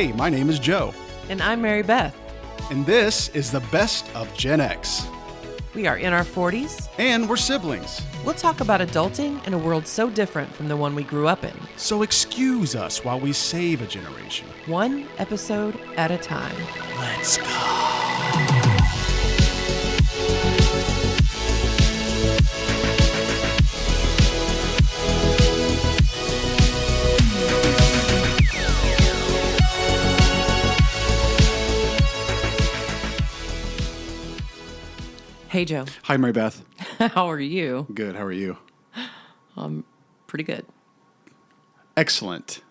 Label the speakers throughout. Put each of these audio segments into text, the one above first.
Speaker 1: Hey, my name is Joe,
Speaker 2: And I'm Mary Beth.
Speaker 1: and this is the best of Gen X.
Speaker 2: We are in our 40s.
Speaker 1: And we're siblings,
Speaker 2: We'll talk about adulting in a world so different from the one we grew up in,
Speaker 1: so excuse us while we save a generation.
Speaker 2: one episode at a time.
Speaker 1: Let's go.
Speaker 2: Hey, Joe.
Speaker 1: Hi, Mary Beth.
Speaker 2: How are you?
Speaker 1: Good, how are you?
Speaker 2: Pretty good.
Speaker 1: Excellent.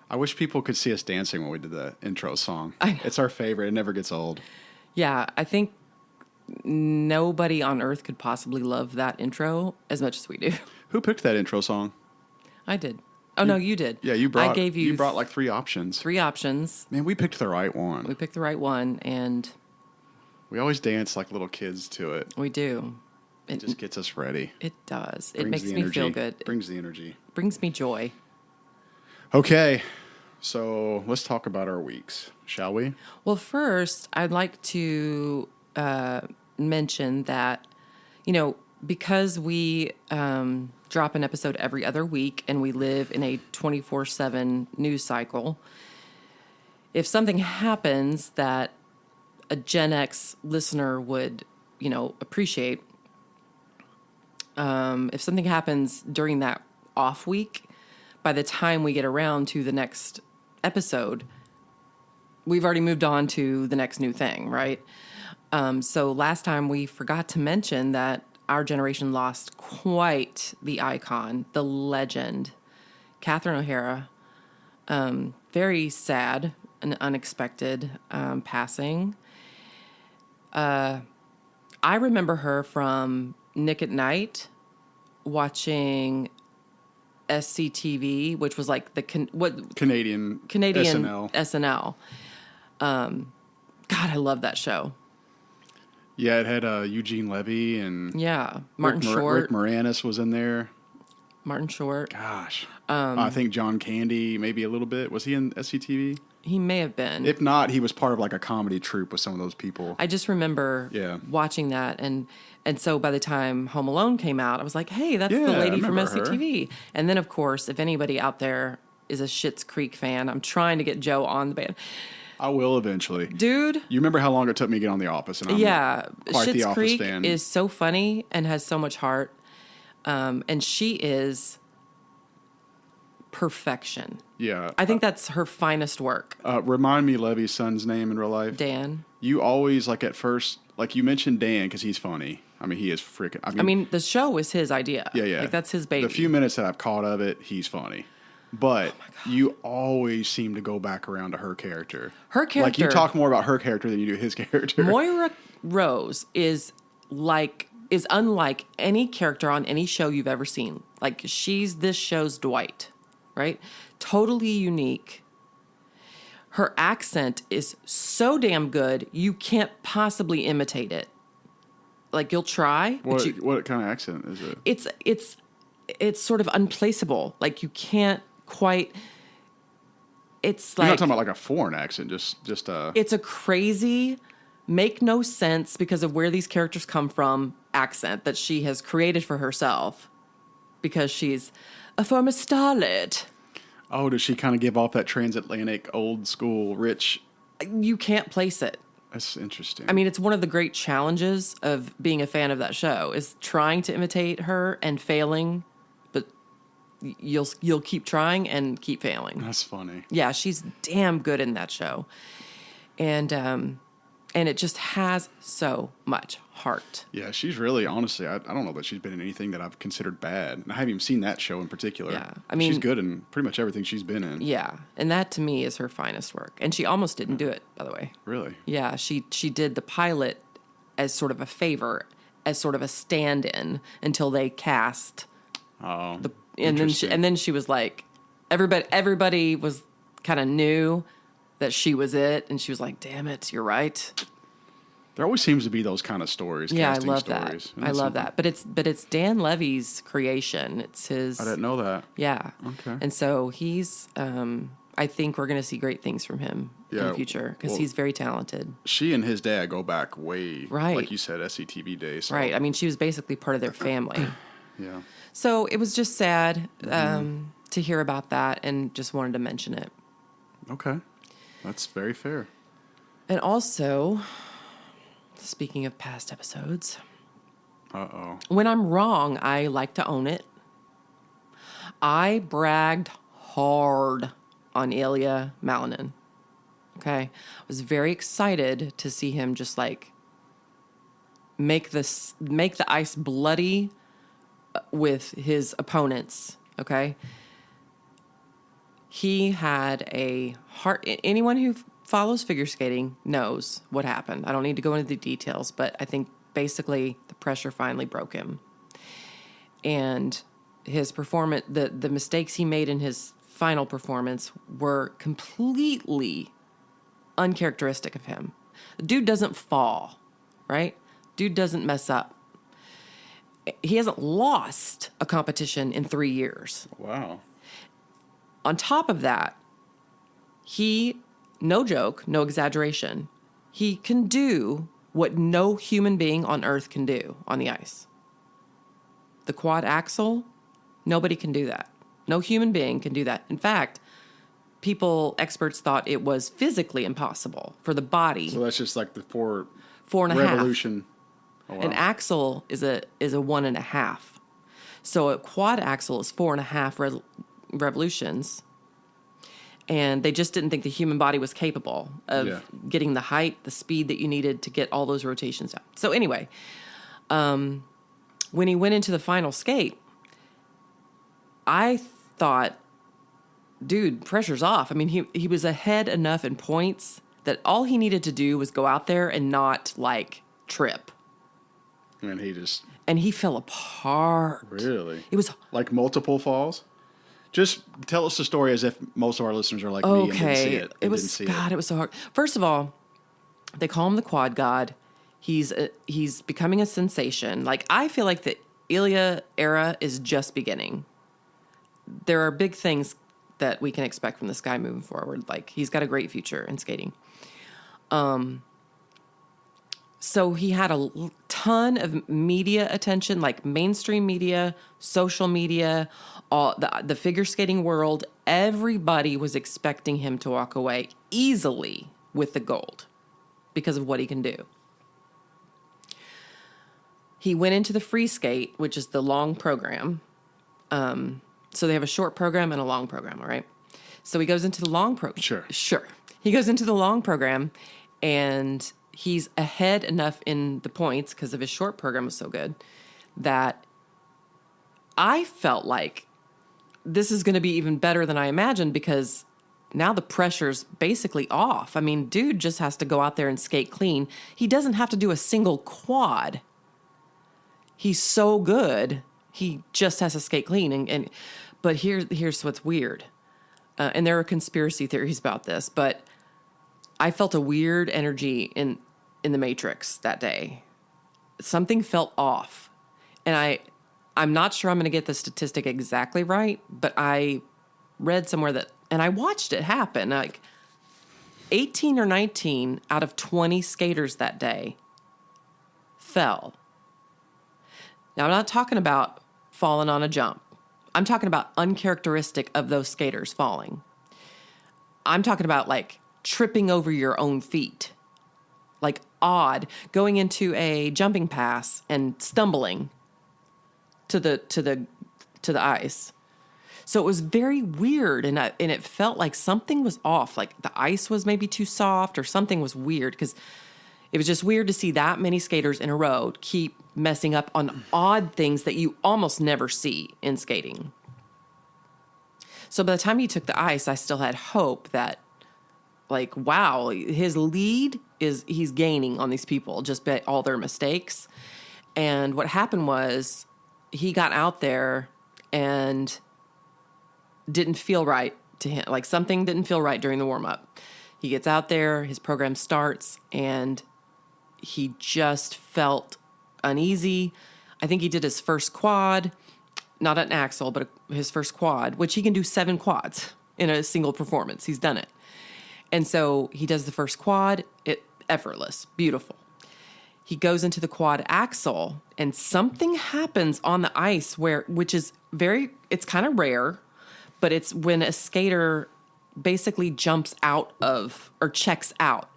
Speaker 1: I wish people could see us dancing when we did the intro song.
Speaker 2: I know.
Speaker 1: It's our favorite. It never gets old.
Speaker 2: Yeah, I think nobody on earth could possibly love that intro as much as we do.
Speaker 1: Who picked that intro song?
Speaker 2: I did. Oh, no, you did.
Speaker 1: Yeah, you brought.
Speaker 2: I gave you
Speaker 1: brought like three options.
Speaker 2: 3 options.
Speaker 1: Man, we picked the right one.
Speaker 2: We picked the right one, and
Speaker 1: We always dance like little kids to it.
Speaker 2: we do.
Speaker 1: It just gets us ready.
Speaker 2: It does. It
Speaker 1: Brings
Speaker 2: makes
Speaker 1: the
Speaker 2: me
Speaker 1: energy.
Speaker 2: feel good. It
Speaker 1: Brings the energy.
Speaker 2: brings me joy.
Speaker 1: Okay, so let's talk about our weeks, shall we?
Speaker 2: Well, first, I'd like to mention that, because we drop an episode every other week and we live in a 24/7 news cycle, if something happens that a Gen X listener would, appreciate, if something happens during that off week, by the time we get around to the next episode, we've already moved on to the next new thing, right? So last time we forgot to mention that our generation lost quite the icon, the legend, Catherine O'Hara. Very sad and unexpected passing. I remember her from Nick at Night, watching SCTV, which was like the
Speaker 1: Canadian
Speaker 2: SNL. God, I love that show.
Speaker 1: Yeah, it had Eugene Levy and
Speaker 2: Yeah, Martin Short.
Speaker 1: Rick Moranis was in there.
Speaker 2: Martin Short.
Speaker 1: Gosh, I think John Candy maybe a little bit. Was he in SCTV?
Speaker 2: He may have been.
Speaker 1: If not, he was part of like a comedy troupe with some of those people.
Speaker 2: I just remember watching that, and so by the time Home Alone came out, I was like, hey, that's the lady from SCTV. And then, of course, if anybody out there is a Schitt's Creek fan, I'm trying to get Joe on the band.
Speaker 1: I will eventually.
Speaker 2: Dude.
Speaker 1: You remember how long it took me to get on The Office? And I'm quite the
Speaker 2: Schitt's
Speaker 1: Office
Speaker 2: Creek
Speaker 1: fan.
Speaker 2: is so funny and has so much heart. And she is perfection.
Speaker 1: Yeah.
Speaker 2: I think that's her finest work.
Speaker 1: Remind me Levy's son's name in real life.
Speaker 2: Dan.
Speaker 1: You always, like at first, like you mentioned Dan because he's funny. I mean, he is freaking.
Speaker 2: I mean, the show is his idea.
Speaker 1: Yeah.
Speaker 2: Like, that's his baby.
Speaker 1: The few minutes that I've caught of it, he's funny. But you always seem to go back around to her character.
Speaker 2: Her character.
Speaker 1: Like, you talk more about her character than you do his character.
Speaker 2: Moira Rose is unlike any character on any show you've ever seen. Like, she's this show's Dwight, right? Totally unique. Her accent is so damn good, you can't possibly imitate it. Like, you'll try.
Speaker 1: What kind of accent is it?
Speaker 2: It's sort of unplaceable. Like, you can't quite. It's
Speaker 1: You're
Speaker 2: like,
Speaker 1: not talking about like a foreign accent, just
Speaker 2: it's a crazy, make no sense because of where these characters come from accent that she has created for herself because she's a former starlet.
Speaker 1: Oh, does she kind of give off that transatlantic, old school, rich?
Speaker 2: You can't place it.
Speaker 1: That's interesting.
Speaker 2: I mean, it's one of the great challenges of being a fan of that show is trying to imitate her and failing, but you'll keep trying and keep failing.
Speaker 1: That's funny.
Speaker 2: Yeah, she's damn good in that show. And it just has so much heart.
Speaker 1: Yeah, she's really, honestly, I don't know that she's been in anything that I've considered bad. And I haven't even seen that show in particular.
Speaker 2: Yeah, I mean,
Speaker 1: she's good in pretty much everything she's been in.
Speaker 2: Yeah, and that to me is her finest work. And she almost didn't do it, by the way.
Speaker 1: Really?
Speaker 2: Yeah, she did the pilot as sort of a favor, as sort of a stand-in until they cast.
Speaker 1: Oh,
Speaker 2: And then she was like, everybody was kind of knew that she was it, and she was like, "Damn it, you're right."
Speaker 1: There always seems to be those kind of stories.
Speaker 2: Yeah, I
Speaker 1: casting
Speaker 2: love
Speaker 1: stories.
Speaker 2: that. I love that. But it's Dan Levy's creation. It's his.
Speaker 1: I didn't know that.
Speaker 2: Yeah.
Speaker 1: Okay.
Speaker 2: And so he's. I I think we're going to see great things from him in the future because he's very talented.
Speaker 1: She and his dad go back way,
Speaker 2: right.
Speaker 1: like you said, SCTV days. So.
Speaker 2: Right. I mean, she was basically part of their family.
Speaker 1: Yeah.
Speaker 2: So it was just sad to hear about that and just wanted to mention it.
Speaker 1: Okay. That's very fair.
Speaker 2: And also, speaking of past episodes.
Speaker 1: Uh-oh.
Speaker 2: When I'm wrong, I like to own it. I bragged hard on Ilya Malinin. Okay? I was very excited to see him just like make the ice bloody with his opponents. Okay? He had a heart. Anyone who follows figure skating knows what happened. I don't need to go into the details, but I think basically the pressure finally broke him. And his performance, the mistakes he made in his final performance were completely uncharacteristic of him. The dude doesn't fall, right? Dude doesn't mess up. He hasn't lost a competition in 3 years.
Speaker 1: Wow.
Speaker 2: On top of that, he, no joke, no exaggeration, he can do what no human being on earth can do on the ice. The quad axel, nobody can do that. No human being can do that. In fact, experts thought it was physically impossible for the body.
Speaker 1: So that's just like the four
Speaker 2: and a
Speaker 1: revolution.
Speaker 2: half. Oh, wow. An axle is a 1.5. So a quad axle is 4.5 revolutions. And they just didn't think the human body was capable of getting the height, the speed that you needed to get all those rotations out. So anyway, when he went into the final skate, I thought, dude, pressure's off. I mean, he was ahead enough in points that all he needed to do was go out there and not, like, trip.
Speaker 1: And
Speaker 2: he fell apart.
Speaker 1: Really?
Speaker 2: It was...
Speaker 1: Like multiple falls? Just tell us the story as if most of our listeners are like me and didn't see it.
Speaker 2: It was so hard. First of all, they call him the Quad God. He's becoming a sensation. Like, I feel like the Ilya era is just beginning. There are big things that we can expect from this guy moving forward. Like, he's got a great future in skating. So he had a ton of media attention, like mainstream media, social media, all the figure skating world. Everybody was expecting him to walk away easily with the gold because of what he can do. He went into the free skate, which is the long program. So they have a short program and a long program, all right? So he goes into the long program. Sure. He goes into the long program, and he's ahead enough in the points because of his short program was so good that I felt like this is going to be even better than I imagined because now the pressure's basically off. I mean, dude just has to go out there and skate clean. He doesn't have to do a single quad. He's so good. He just has to skate clean. But here's what's weird. And there are conspiracy theories about this, but I felt a weird energy in the Matrix that day. Something felt off. And I'm not sure I'm going to get the statistic exactly right, but I read somewhere that, and I watched it happen, like 18 or 19 out of 20 skaters that day fell. Now, I'm not talking about falling on a jump. I'm talking about uncharacteristic of those skaters falling. I'm talking about like tripping over your own feet. Like odd, going into a jumping pass and stumbling to the ice. So it was very weird, and it felt like something was off. Like the ice was maybe too soft, or something was weird because it was just weird to see that many skaters in a row keep messing up on odd things that you almost never see in skating. So by the time he took the ice, I still had hope that, like, wow, his lead he's gaining on these people just by all their mistakes. And what happened was he got out there and didn't feel right to him. Like something didn't feel right during the warm-up. He gets out there, his program starts, and he just felt uneasy. I think he did his first quad, not an axle, but his first quad, which he can do 7 quads in a single performance. He's done it. And so he does the first quad, effortless, beautiful. He goes into the quad axel, and something happens on the ice which is it's kind of rare, but it's when a skater basically jumps out of or checks out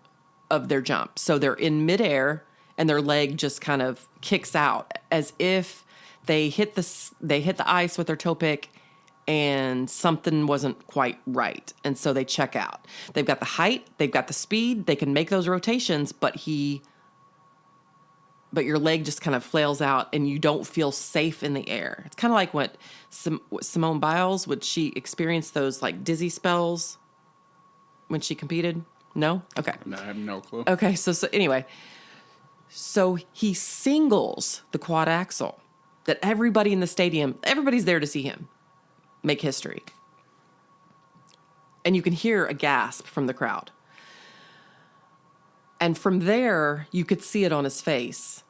Speaker 2: of their jump. So they're in midair and their leg just kind of kicks out as if they hit the ice with their toe pick and something wasn't quite right. And so they check out. They've got the height, they've got the speed, they can make those rotations, but your leg just kind of flails out and you don't feel safe in the air. It's kind of like what Simone Biles, would she experience those like dizzy spells when she competed? No? Okay.
Speaker 1: No, I have no clue.
Speaker 2: Okay, so anyway. So he singles the quad axel that everybody in the stadium, everybody's there to see him make history. And you can hear a gasp from the crowd. And from there, you could see it on his face.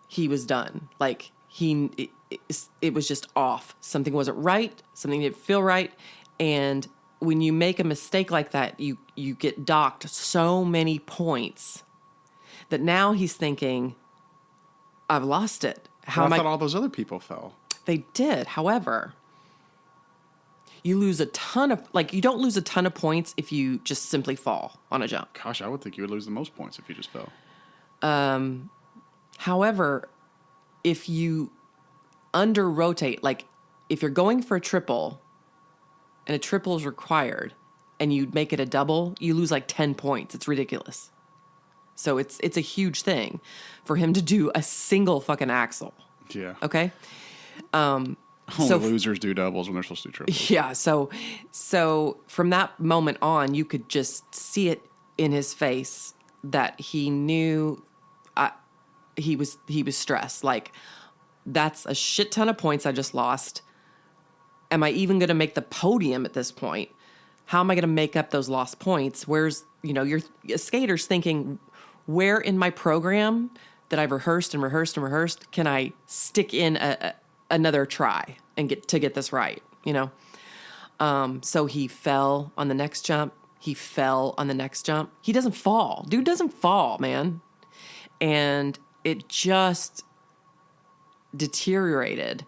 Speaker 2: He was done. Like, it was just off. Something wasn't right. Something didn't feel right. And when you make a mistake like that, you get docked so many points that now he's thinking, I've lost it.
Speaker 1: I thought all those other people fell.
Speaker 2: They did. However, you lose a ton of, you don't lose a ton of points if you just simply fall on a jump.
Speaker 1: Gosh, I would think you would lose the most points if you just fell.
Speaker 2: However, if you under rotate, if you're going for a triple and a triple is required and you make it a double, you lose 10 points. It's ridiculous. So it's a huge thing for him to do a single fucking axle.
Speaker 1: Yeah.
Speaker 2: Okay.
Speaker 1: Only losers do doubles when they're supposed to do triples.
Speaker 2: Yeah. So from that moment on, you could just see it in his face that he knew he was stressed. That's a shit ton of points I just lost. Am I even going to make the podium at this point? How am I going to make up those lost points? Where's, your skater's thinking, where in my program that I've rehearsed and rehearsed and rehearsed can I stick in another try and get this right? So he fell on the next jump. He fell on the next jump. He doesn't fall. Dude doesn't fall, man. And it just deteriorated.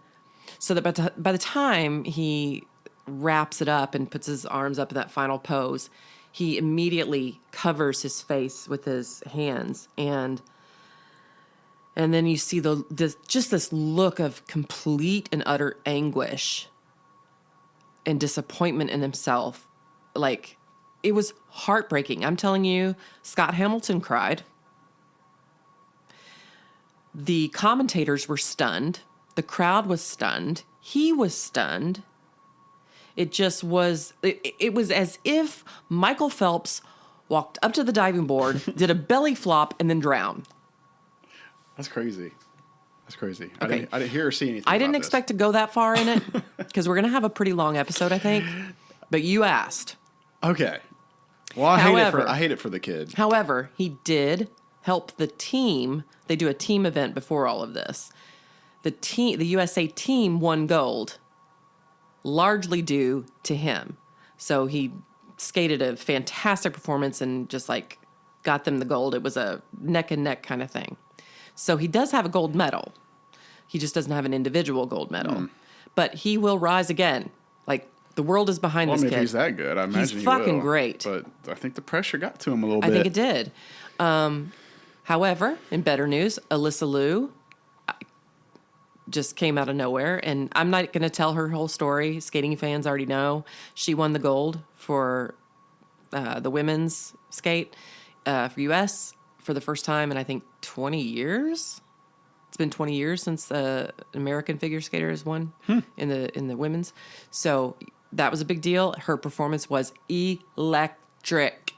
Speaker 2: So that by the time he wraps it up and puts his arms up in that final pose, he immediately covers his face with his hands. And then you see this look of complete and utter anguish and disappointment in himself. It was heartbreaking. I'm telling you, Scott Hamilton cried. The commentators were stunned. The crowd was stunned. He was stunned. It just was, it was as if Michael Phelps walked up to the diving board, did a belly flop, and then drowned.
Speaker 1: That's crazy. Okay. I didn't hear or see anything.
Speaker 2: I didn't expect to go that far in it because we're going to have a pretty long episode, I think. But you asked.
Speaker 1: Okay. Well, I hate it for the kid.
Speaker 2: However, he did help the team. They do a team event before all of this. The USA team won gold, largely due to him. So he skated a fantastic performance and just got them the gold. It was a neck and neck kind of thing. So he does have a gold medal. He just doesn't have an individual gold medal. But he will rise again. The world is behind this kid.
Speaker 1: If he's that good, I imagine
Speaker 2: he's fucking
Speaker 1: will.
Speaker 2: Great.
Speaker 1: But I think the pressure got to him a little bit.
Speaker 2: I think it did. However, in better news, Alyssa Liu just came out of nowhere. And I'm not going to tell her whole story. Skating fans already know. She won the gold for the women's skate for U.S. for the first time in, I think, 20 years. It's been 20 years since an American figure skater has won in the women's. So that was a big deal. Her performance was electric.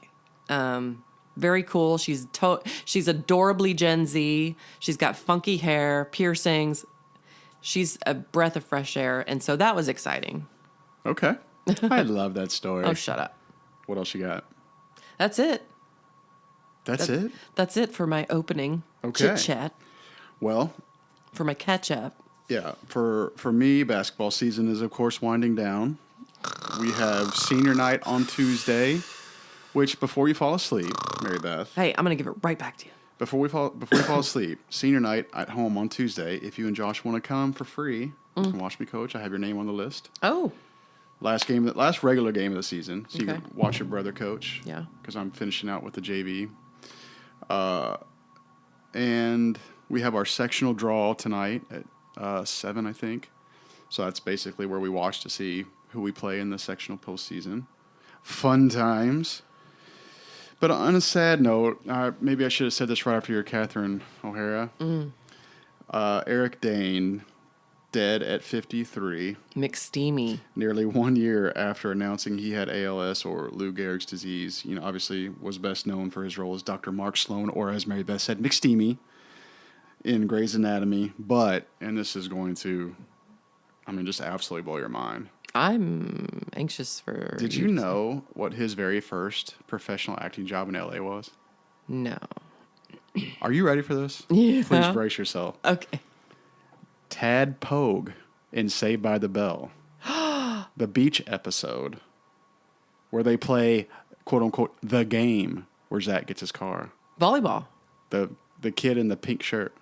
Speaker 2: Very cool. She's adorably Gen Z. She's got funky hair, piercings. She's a breath of fresh air. And so that was exciting.
Speaker 1: Okay. I love that story.
Speaker 2: Oh, shut up.
Speaker 1: What else you got?
Speaker 2: That's it.
Speaker 1: That's it?
Speaker 2: That's it for my opening chit-chat.
Speaker 1: Well,
Speaker 2: for my catch-up.
Speaker 1: Yeah. For me, basketball season is, of course, winding down. We have senior night on Tuesday, which before you fall asleep, Mary Beth.
Speaker 2: Hey, I'm going to give it right back to you.
Speaker 1: Before you fall asleep, senior night at home on Tuesday. If you and Josh want to come for free, you can watch me coach. I have your name on the list.
Speaker 2: Oh.
Speaker 1: Last regular game of the season, so you
Speaker 2: Okay.
Speaker 1: can watch your brother coach.
Speaker 2: Yeah.
Speaker 1: Because I'm finishing out with the JV. And we have our sectional draw tonight at 7, I think. So that's basically where we watch to see who we play in the sectional postseason. Fun times. But on a sad note, maybe I should have said this right after your Catherine O'Hara. Eric Dane, dead at 53.
Speaker 2: McSteamy.
Speaker 1: Nearly 1 year after announcing he had ALS or Lou Gehrig's disease. You know, obviously was best known for his role as Dr. Mark Sloan, or as Mary Beth said, McSteamy in Grey's Anatomy. But, and this is going to, just absolutely blow your mind.
Speaker 2: I'm anxious for
Speaker 1: Did you know what his very first professional acting job in LA was?
Speaker 2: No.
Speaker 1: Are you ready for this?
Speaker 2: Yeah.
Speaker 1: Please brace yourself.
Speaker 2: Okay.
Speaker 1: Tad Pogue in Saved by the Bell. The beach episode where they play, quote unquote, the game where Zach gets his car.
Speaker 2: Volleyball.
Speaker 1: The kid in the pink shirt.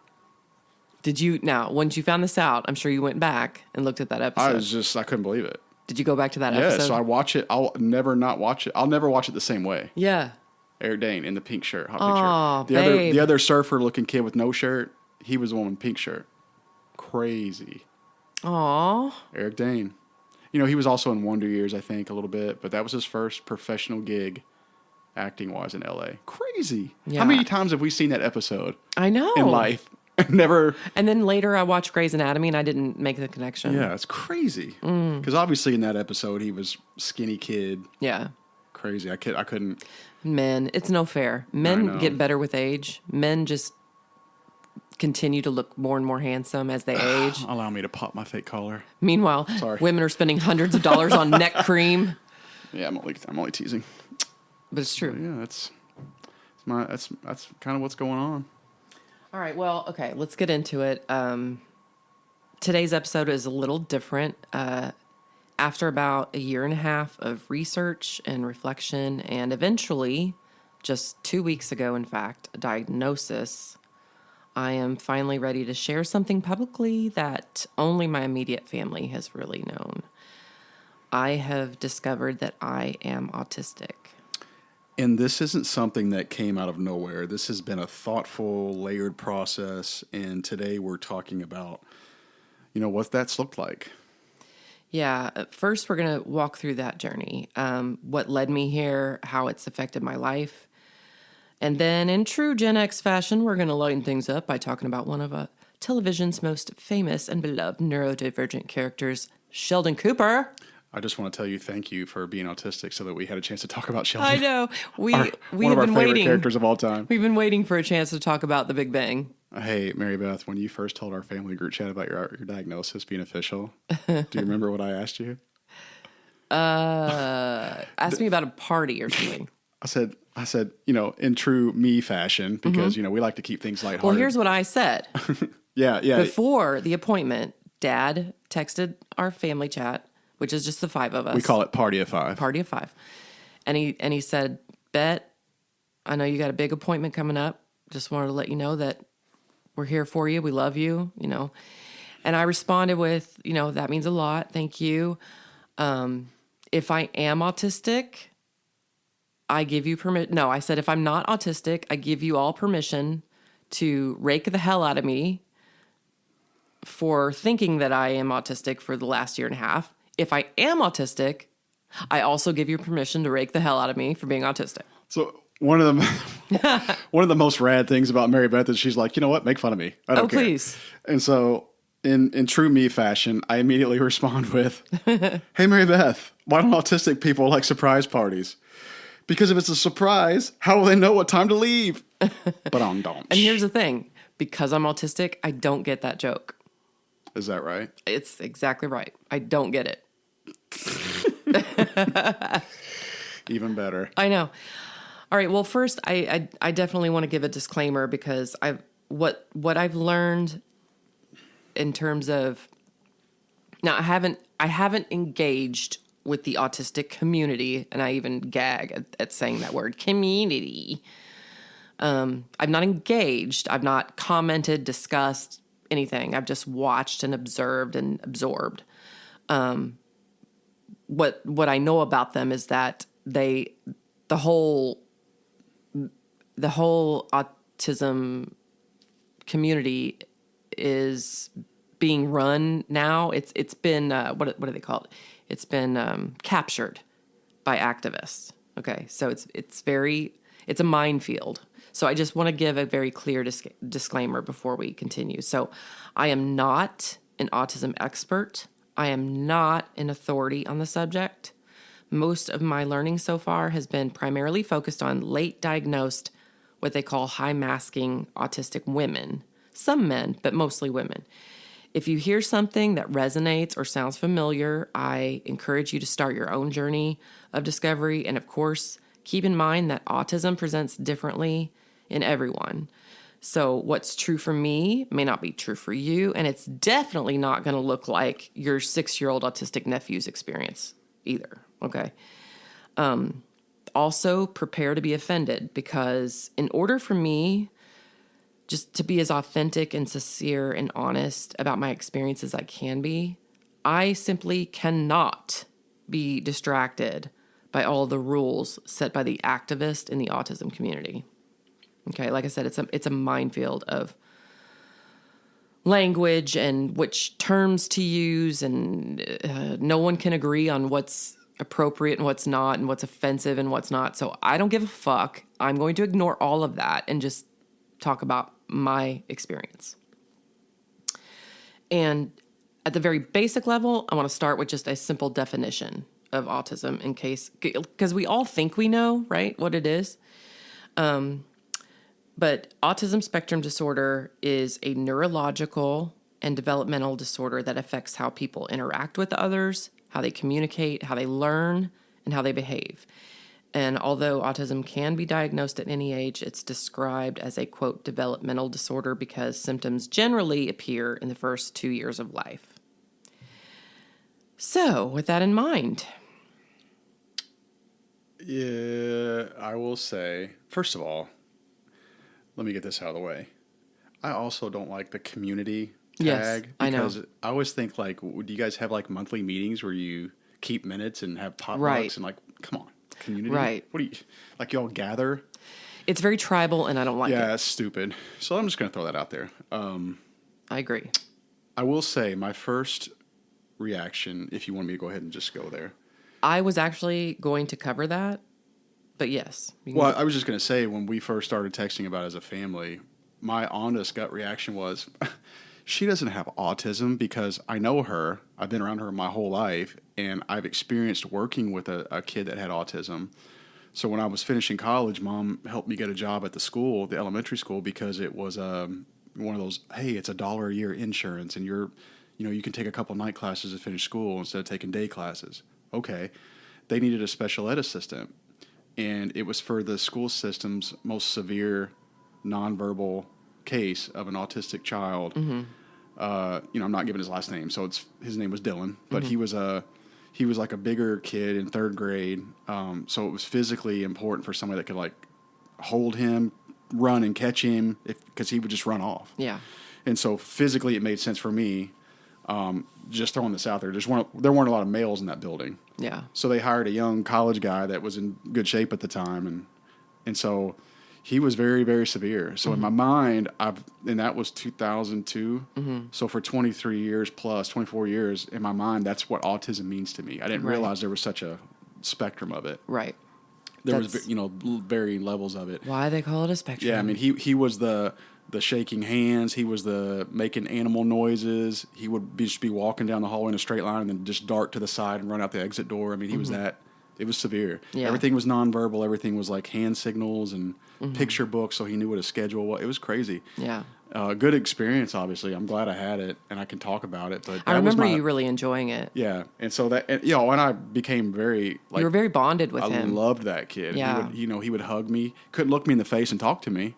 Speaker 2: Did you, now, once you found this out, I'm sure you went back and looked at that episode.
Speaker 1: I couldn't believe it.
Speaker 2: Did you go back to that
Speaker 1: Yeah,
Speaker 2: episode?
Speaker 1: so I watch it. I'll never not watch it. I'll never watch it the same way.
Speaker 2: Yeah.
Speaker 1: Eric Dane in the pink shirt, hot
Speaker 2: Aw,
Speaker 1: pink shirt.
Speaker 2: babe.
Speaker 1: The other surfer looking kid with no shirt, he was the one with pink shirt. Crazy.
Speaker 2: Aw.
Speaker 1: Eric Dane. You know, he was also in Wonder Years, I think, a little bit, but that was his first professional gig acting-wise in L.A. Crazy.
Speaker 2: Yeah.
Speaker 1: How many times have we seen that episode
Speaker 2: I know.
Speaker 1: in life? Never.
Speaker 2: And then later I watched Grey's Anatomy and I didn't make the connection.
Speaker 1: Yeah, it's crazy. Because obviously in that episode, he was skinny kid.
Speaker 2: Yeah.
Speaker 1: Crazy. I couldn't.
Speaker 2: Men, it's no fair.
Speaker 1: I
Speaker 2: Men
Speaker 1: know.
Speaker 2: get better with age. Men just continue to look more and more handsome as they age.
Speaker 1: Allow me to pop my fake collar.
Speaker 2: Meanwhile,
Speaker 1: Sorry.
Speaker 2: women are spending hundreds of dollars on neck cream.
Speaker 1: Yeah, I'm only teasing.
Speaker 2: But it's true.
Speaker 1: Yeah, that's kind of what's going on.
Speaker 2: All right. Well, okay. Let's get into it. Today's episode is a little different. After about a year and a half of research and reflection, and eventually, just 2 weeks ago, in fact, a diagnosis, I am finally ready to share something publicly that only my immediate family has really known. I have discovered that I am autistic.
Speaker 1: And this isn't something that came out of nowhere. This has been a thoughtful, layered process. And today we're talking about, what that's looked like.
Speaker 2: Yeah. First, we're going to walk through that journey. What led me here, how it's affected my life. And then in true Gen X fashion, we're going to lighten things up by talking about one of television's most famous and beloved neurodivergent characters, Sheldon Cooper.
Speaker 1: I just want to tell you thank you for being autistic so that we had a chance to talk about Sheldon.
Speaker 2: I know. We
Speaker 1: one
Speaker 2: have
Speaker 1: of our
Speaker 2: been
Speaker 1: favorite
Speaker 2: waiting.
Speaker 1: characters of all time.
Speaker 2: We've been waiting for a chance to talk about The Big Bang.
Speaker 1: Hey, Mary Beth, when you first told our family group chat about your diagnosis being official, do you remember what I asked you?
Speaker 2: Ask me about a party or something.
Speaker 1: I said, in true me fashion, because, we like to keep things lighthearted.
Speaker 2: Well, here's what I said.
Speaker 1: Yeah.
Speaker 2: Before the appointment, Dad texted our family chat, which is just the 5 of us.
Speaker 1: We call it Party of 5.
Speaker 2: Party of 5. And he said, Bet, I know you got a big appointment coming up. Just wanted to let you know that we're here for you. We love you, And I responded with, that means a lot. Thank you. If I am autistic, I give you permission. No, I said, if I'm not autistic, I give you all permission to rake the hell out of me for thinking that I am autistic for the last year and a half. If I am autistic, I also give you permission to rake the hell out of me for being autistic.
Speaker 1: So one of the most rad things about Mary Beth is she's like, you know what? Make fun of me. I don't care.
Speaker 2: Please.
Speaker 1: And so in true me fashion, I immediately respond with, hey, Mary Beth, why don't autistic people like surprise parties? Because if it's a surprise, how will they know what time to leave? But don't.
Speaker 2: And here's the thing. Because I'm autistic, I don't get that joke.
Speaker 1: Is that right?
Speaker 2: It's exactly right. I don't get it.
Speaker 1: Even better.
Speaker 2: I know. All right. Well, first, I definitely want to give a disclaimer because what I've learned in terms of now I haven't engaged with the autistic community, and I even gag at saying that word, community. I've not engaged. I've not commented, discussed anything. I've just watched and observed and absorbed. What I know about them is that the whole autism community is being run now. It's been what do they call it? It's been captured by activists. Okay, so it's a minefield. So I just want to give a very clear disclaimer before we continue. So I am not an autism expert. I am not an authority on the subject. Most of my learning so far has been primarily focused on late diagnosed, what they call high masking autistic women. Some men, but mostly women. If you hear something that resonates or sounds familiar, I encourage you to start your own journey of discovery. And of course, keep in mind that autism presents differently in everyone. So what's true for me may not be true for you. And it's definitely not going to look like your 6-year-old autistic nephew's experience either. Okay. Also, prepare to be offended, because in order for me just to be as authentic and sincere and honest about my experience as I can be, I simply cannot be distracted by all the rules set by the activist in the autism community. Okay, like I said, it's a minefield of language and which terms to use, and no one can agree on what's appropriate and what's not, and what's offensive and what's not. So I don't give a fuck. I'm going to ignore all of that and just talk about my experience. And at the very basic level, I want to start with just a simple definition of autism, in case, because we all think we know, right, what it is. But autism spectrum disorder is a neurological and developmental disorder that affects how people interact with others, how they communicate, how they learn, and how they behave. And although autism can be diagnosed at any age, it's described as a, quote, developmental disorder because symptoms generally appear in the first 2 years of life. So, with that in mind.
Speaker 1: Yeah, I will say, first of all, let me get this out of the way. I also don't like the community tag.
Speaker 2: Yes, I know.
Speaker 1: Because I always think, like, do you guys have, like, monthly meetings where you keep minutes and have potlucks?
Speaker 2: Right.
Speaker 1: And, like, come on, community?
Speaker 2: Right.
Speaker 1: What do you, like, you all gather?
Speaker 2: It's very tribal, and I don't like it.
Speaker 1: Yeah, it's stupid. So I'm just going to throw that out there.
Speaker 2: I agree.
Speaker 1: I will say my first reaction, if you want me to go ahead and just go there.
Speaker 2: I was actually going to cover that, but yes.
Speaker 1: Well, I was just going to say, when we first started texting about it as a family, my honest gut reaction was, she doesn't have autism, because I know her. I've been around her my whole life, and I've experienced working with a kid that had autism. So when I was finishing college, Mom helped me get a job at the school, the elementary school, because it was one of those, hey, it's $1 a year insurance, and you can take a couple night classes to finish school instead of taking day classes. Okay. They needed a special ed assistant, and it was for the school system's most severe nonverbal case of an autistic child. Mm-hmm. I'm not giving his last name, so his name was Dylan, but mm-hmm. he was like a bigger kid in third grade. So it was physically important for somebody that could, like, hold him, run and catch him, because he would just run off.
Speaker 2: Yeah.
Speaker 1: And so physically it made sense for me. Just throwing this out there, there weren't a lot of males in that building.
Speaker 2: Yeah. So
Speaker 1: they hired a young college guy that was in good shape at the time, and so he was very, very severe. So mm-hmm. in my mind, and that was 2002. Mm-hmm. So for 23 years plus, 24 years, in my mind, that's what autism means to me. I didn't realize there was such a spectrum of it.
Speaker 2: Right.
Speaker 1: There was, varying levels of it.
Speaker 2: Why they call it a spectrum?
Speaker 1: Yeah, I mean, he was the shaking hands. He was the making animal noises. He would just be walking down the hallway in a straight line and then just dart to the side and run out the exit door. I mean, he mm-hmm. was that. It was severe. Yeah. Everything was nonverbal. Everything was like hand signals and mm-hmm. picture books, so he knew what a schedule was. It was crazy. Yeah. Good experience, obviously. I'm glad I had it, and I can talk about it. But
Speaker 2: I remember you really enjoying it.
Speaker 1: Yeah, and so and I became very, like,
Speaker 2: you were very bonded with him.
Speaker 1: I loved that kid.
Speaker 2: Yeah.
Speaker 1: He would hug me, couldn't look me in the face and talk to me.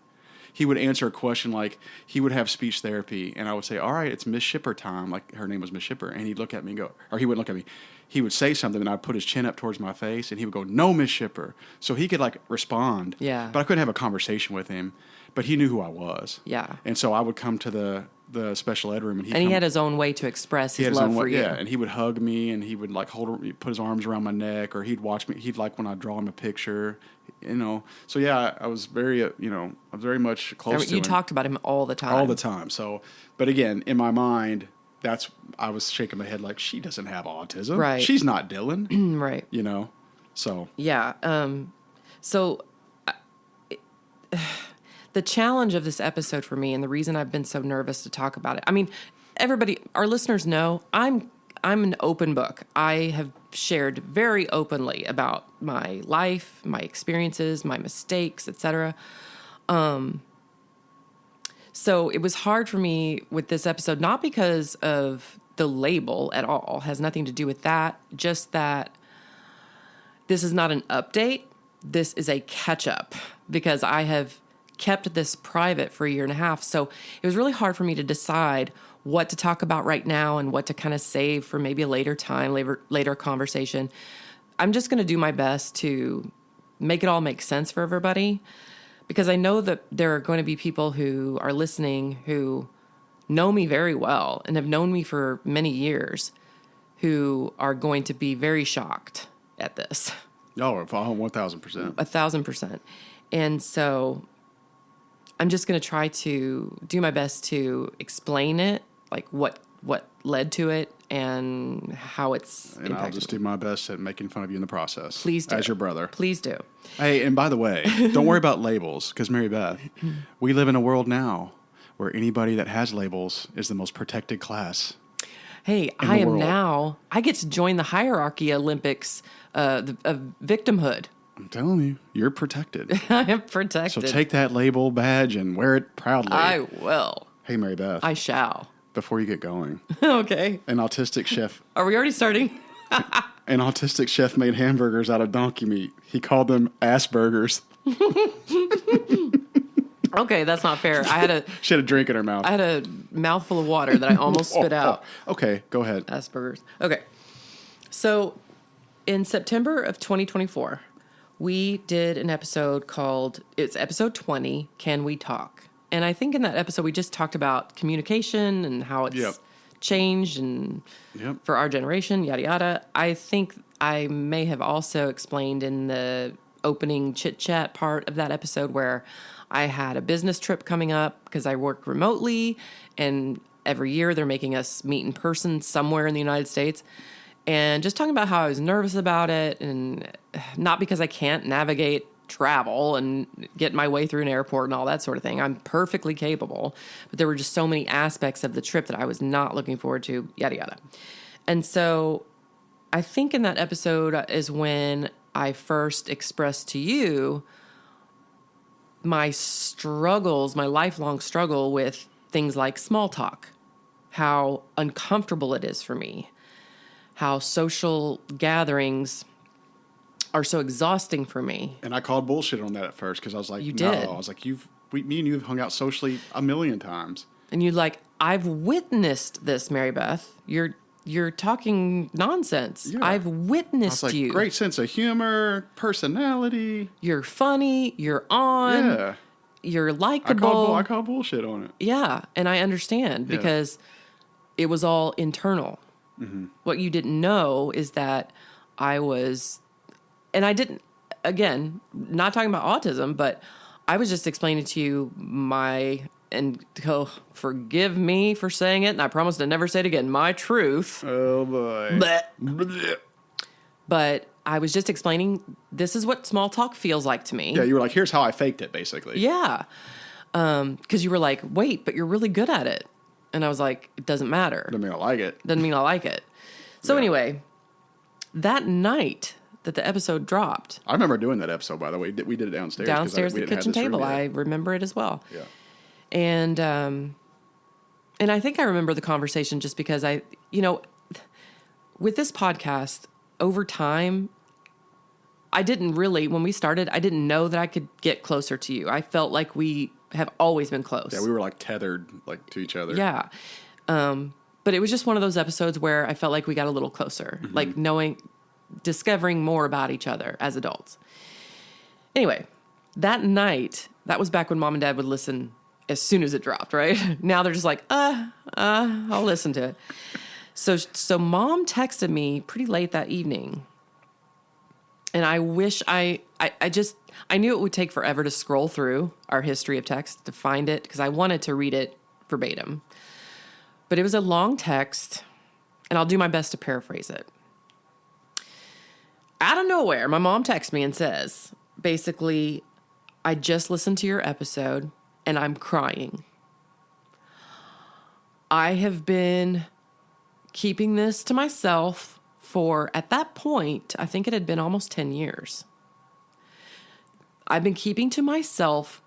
Speaker 1: he would answer a question like he would have speech therapy, and I would say, "All right, it's Miss Shipper time." Like her name was Miss Shipper, and he'd look at me and go, or he wouldn't look at me. He would say something, and I'd put his chin up towards my face, and he would go, "No, Miss Shipper," so he could like respond.
Speaker 2: Yeah.
Speaker 1: But I couldn't have a conversation with him. But he knew who I was.
Speaker 2: Yeah.
Speaker 1: And so I would come to the special ed room, and
Speaker 2: he had his own way to express his love for you.
Speaker 1: Yeah, and he would hug me, and he would like put his arms around my neck, or he'd watch me. He'd like when I draw him a picture, you know. So yeah, I was very, I was very much close to him.
Speaker 2: You talked about him all the time.
Speaker 1: All the time. So, but again, in my mind, I was shaking my head like, she doesn't have autism.
Speaker 2: Right.
Speaker 1: She's not Dylan.
Speaker 2: Right.
Speaker 1: You know. So.
Speaker 2: Yeah. The challenge of this episode for me, and the reason I've been so nervous to talk about it, I mean, everybody, our listeners know I'm an open book. I have shared very openly about my life, my experiences, my mistakes, etc. So it was hard for me with this episode, not because of the label at all, has nothing to do with that, just that this is not an update. This is a catch up, because I have kept this private for a year and a half. So it was really hard for me to decide what to talk about right now and what to kind of save for maybe a later time, later conversation. I'm just going to do my best to make it all make sense for everybody, because I know that there are going to be people who are listening who know me very well and have known me for many years who are going to be very shocked at this.
Speaker 1: Oh, 1,000%.
Speaker 2: 1,000%. And so I'm just going to try to do my best to explain it, like what led to it and how it's
Speaker 1: And I'll just do my best at making fun of you in the process.
Speaker 2: Please do.
Speaker 1: As your brother.
Speaker 2: Please do.
Speaker 1: Hey, and by the way, don't worry about labels, because Mary Beth, we live in a world now where anybody that has labels is the most protected class.
Speaker 2: Hey, I get to join the hierarchy Olympics of victimhood.
Speaker 1: I'm telling you, you're protected.
Speaker 2: I am protected.
Speaker 1: So take that label badge and wear it proudly.
Speaker 2: I will.
Speaker 1: Hey, Mary Beth.
Speaker 2: I shall.
Speaker 1: Before you get going.
Speaker 2: Okay.
Speaker 1: An autistic chef.
Speaker 2: Are we already starting?
Speaker 1: An autistic chef made hamburgers out of donkey meat. He called them ass burgers.
Speaker 2: Okay, that's not fair.
Speaker 1: She had a drink in her mouth.
Speaker 2: I had a mouthful of water that I almost spit out.
Speaker 1: Okay, go ahead.
Speaker 2: Asperger's. Okay. So in September of 2024, we did an episode called, it's episode 20, Can We Talk? And I think in that episode, we just talked about communication and how it's changed and for our generation, yada, yada. I think I may have also explained in the opening chit-chat part of that episode where I had a business trip coming up because I work remotely, and every year they're making us meet in person somewhere in the United States. And just talking about how I was nervous about it, and not because I can't navigate travel and get my way through an airport and all that sort of thing. I'm perfectly capable. But there were just so many aspects of the trip that I was not looking forward to, yada, yada. And so I think in that episode is when I first expressed to you my struggles, my lifelong struggle with things like small talk, how uncomfortable it is for me, how social gatherings are so exhausting for me.
Speaker 1: And I called bullshit on that at first because I was like,
Speaker 2: you
Speaker 1: no.
Speaker 2: did.
Speaker 1: I was like, me and you have hung out socially a million times.
Speaker 2: And you're like, I've witnessed this, Mary Beth. You're talking nonsense. Yeah. I've witnessed you.
Speaker 1: Great sense of humor, personality.
Speaker 2: You're funny. You're on.
Speaker 1: Yeah.
Speaker 2: You're likable.
Speaker 1: I call bullshit on it.
Speaker 2: Yeah, and I understand because it was all internal. Mm-hmm. What you didn't know is that I was, and I didn't, again, not talking about autism, but I was just explaining to you and forgive me for saying it, and I promise to never say it again, my truth.
Speaker 1: Oh, boy.
Speaker 2: Blech. But I was just explaining, this is what small talk feels like to me.
Speaker 1: Yeah, you were like, here's how I faked it, basically.
Speaker 2: Yeah. Because you were like, wait, but you're really good at it. And I was like, it doesn't matter.
Speaker 1: Doesn't mean I like it.
Speaker 2: Doesn't mean I like it. So anyway, that night that the episode dropped.
Speaker 1: I remember doing that episode, by the way. We did it downstairs.
Speaker 2: Downstairs at the kitchen table. I remember it as well.
Speaker 1: Yeah.
Speaker 2: And I think I remember the conversation just because with this podcast, over time, when we started, I didn't know that I could get closer to you. I felt like we have always been close.
Speaker 1: Yeah, we were like tethered like to each other.
Speaker 2: Yeah. But it was just one of those episodes where I felt like we got a little closer, like discovering more about each other as adults. Anyway, that night, that was back when Mom and Dad would listen as soon as it dropped, right? Now they're just like, I'll listen to it. So Mom texted me pretty late that evening. And I wish I knew it would take forever to scroll through our history of text to find it because I wanted to read it verbatim. But it was a long text, and I'll do my best to paraphrase it. Out of nowhere, my mom texts me and says, basically, I just listened to your episode, and I'm crying. I have been keeping this to myself for, at that point, I think it had been almost 10 years. I've been keeping to myself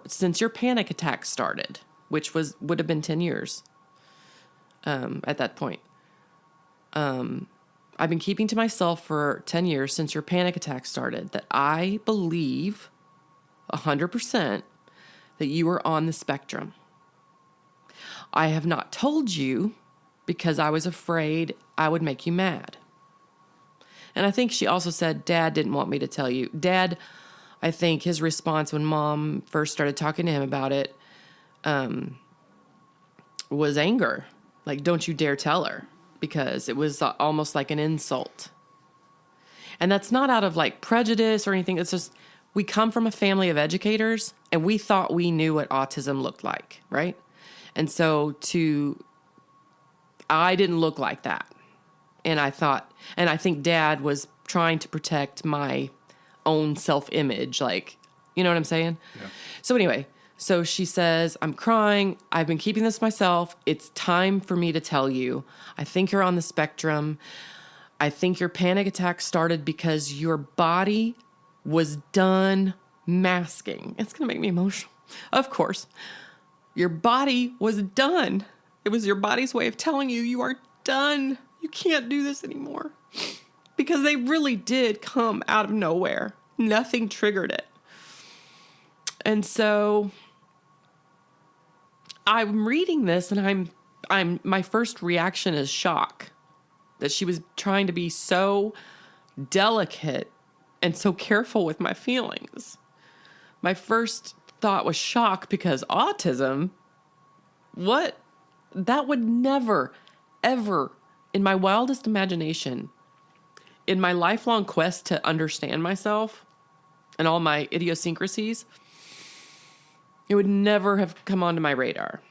Speaker 2: since your panic attack started, which would have been 10 years. At that point. I've been keeping to myself for 10 years since your panic attack started that I believe 100% that you are on the spectrum. I have not told you because I was afraid I would make you mad. And I think she also said, Dad didn't want me to tell you. Dad, I think his response when Mom first started talking to him about it, was anger. Like, don't you dare tell her, because it was almost like an insult. And that's not out of like prejudice or anything. It's just, we come from a family of educators and we thought we knew what autism looked like, right? And so I didn't look like that. And I think Dad was trying to protect my own self-image. Like, you know what I'm saying? Yeah. So anyway, so she says, I'm crying. I've been keeping this myself. It's time for me to tell you. I think you're on the spectrum. I think your panic attack started because your body was done masking. It's going to make me emotional. Of course. Your body was done. It was your body's way of telling you you are done. You can't do this anymore. Because they really did come out of nowhere. Nothing triggered it. And so I'm reading this and my first reaction is shock that she was trying to be so delicate and so careful with my feelings. My first thought was shock because autism, what? That would never, ever, in my wildest imagination, in my lifelong quest to understand myself and all my idiosyncrasies, it would never have come onto my radar.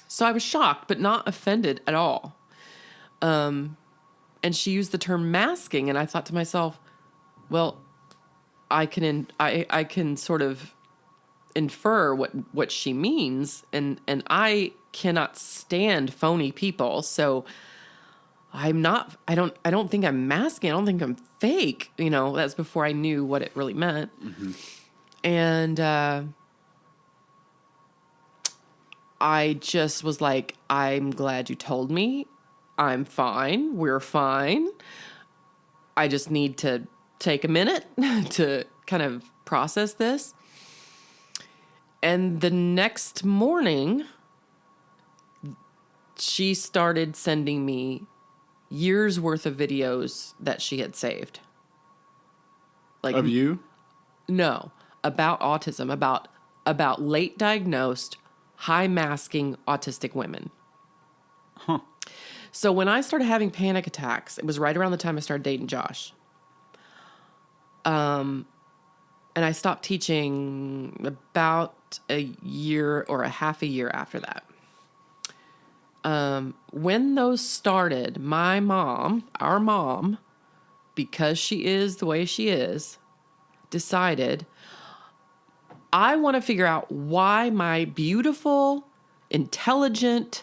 Speaker 2: So I was shocked, but not offended at all. And she used the term masking, and I thought to myself, well, I can sort of infer what she means, and I cannot stand phony people, so I don't think I'm masking. I don't think I'm fake. You know, that's before I knew what it really meant. Mm-hmm. And I just was like, I'm glad you told me. I'm fine. We're fine. I just need to take a minute to kind of process this. And the next morning, she started sending me years worth of videos that she had saved. Like,
Speaker 1: of you?
Speaker 2: No, about autism, about late diagnosed, high masking autistic women.
Speaker 1: Huh.
Speaker 2: So when I started having panic attacks, it was right around the time I started dating Josh. And I stopped teaching about a year or a half a year after that. When those started, our mom, because she is the way she is, decided, I want to figure out why my beautiful, intelligent,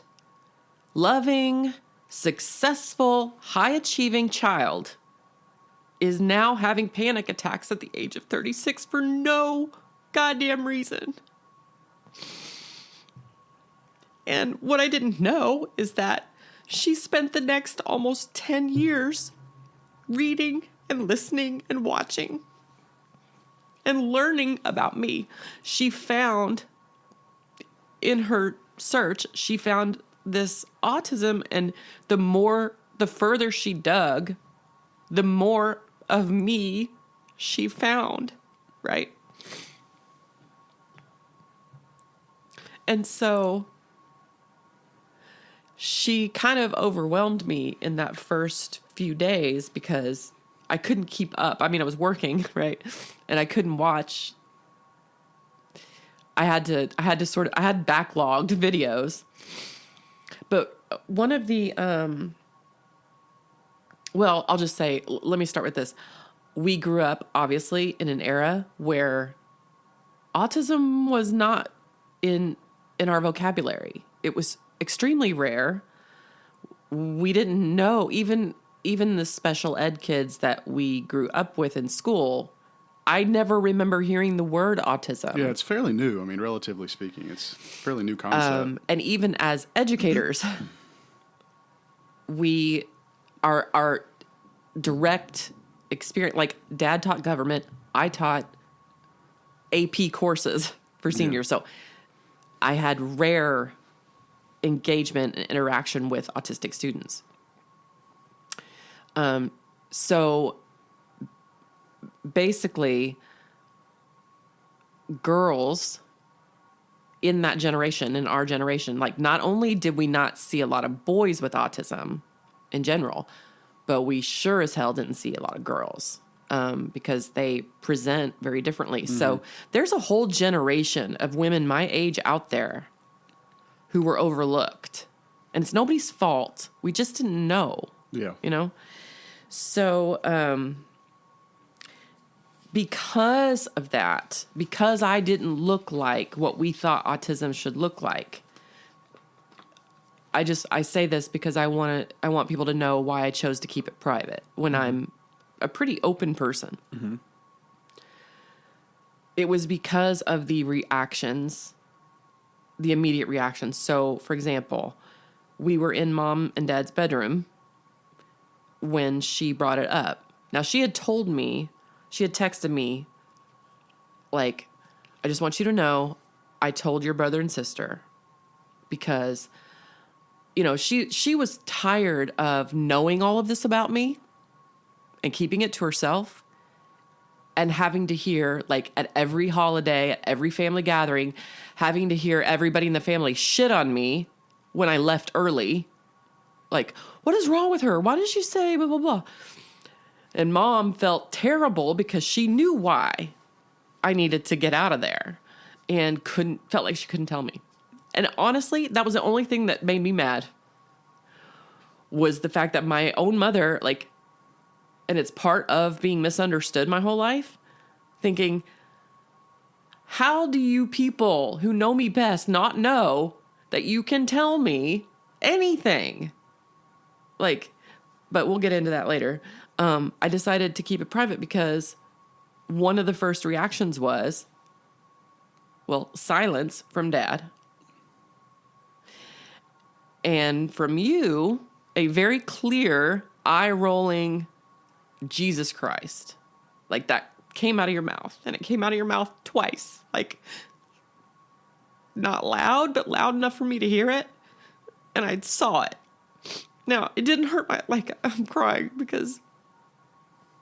Speaker 2: loving, successful, high-achieving child is now having panic attacks at the age of 36 for no goddamn reason. And what I didn't know is that she spent the next almost 10 years reading and listening and watching. and learning about me. She found, in her search, she found this autism, and the further she dug, the more of me she found, right? And so she kind of overwhelmed me in that first few days because I couldn't keep up. I mean, I was working, right? And I couldn't watch. I had backlogged videos. But one of the, well, I'll just say, let me start with this. We grew up, obviously, in an era where autism was not in our vocabulary. It was extremely rare. We didn't know, even the special ed kids that we grew up with in school, I never remember hearing the word autism.
Speaker 1: Yeah, it's fairly new. I mean, relatively speaking, it's a fairly new concept.
Speaker 2: And even as educators, our direct experience, like Dad taught government, I taught AP courses for seniors. Yeah. So I had rare engagement and interaction with autistic students. So basically, girls in that generation, in our generation, like, not only did we not see a lot of boys with autism in general, but we sure as hell didn't see a lot of girls, because they present very differently. Mm-hmm. So there's a whole generation of women my age out there who were overlooked, and it's nobody's fault. We just didn't know.
Speaker 1: Yeah.
Speaker 2: You know? So, because of that, because I didn't look like what we thought autism should look like, I say this because I want people to know why I chose to keep it private when mm-hmm. I'm a pretty open person. Mm-hmm. It was because of the reactions, the immediate reactions. So, for example, we were in Mom and Dad's bedroom when she brought it up. Now, she had told me, she had texted me, like, I just want you to know, I told your brother and sister, because, you know, she was tired of knowing all of this about me and keeping it to herself and having to hear, like, at every holiday, at every family gathering, having to hear everybody in the family shit on me when I left early. Like, what is wrong with her? Why did she say blah, blah, blah? And Mom felt terrible because she knew why I needed to get out of there and felt like she couldn't tell me. And honestly, that was the only thing that made me mad, was the fact that my own mother, like, and it's part of being misunderstood my whole life, thinking, how do you people who know me best not know that you can tell me anything? Like, but we'll get into that later. I decided to keep it private because one of the first reactions was, well, silence from Dad. And from you, a very clear eye-rolling Jesus Christ. Like, that came out of your mouth. And it came out of your mouth twice. Like, not loud, but loud enough for me to hear it. And I saw it. Now, it didn't hurt I'm crying because,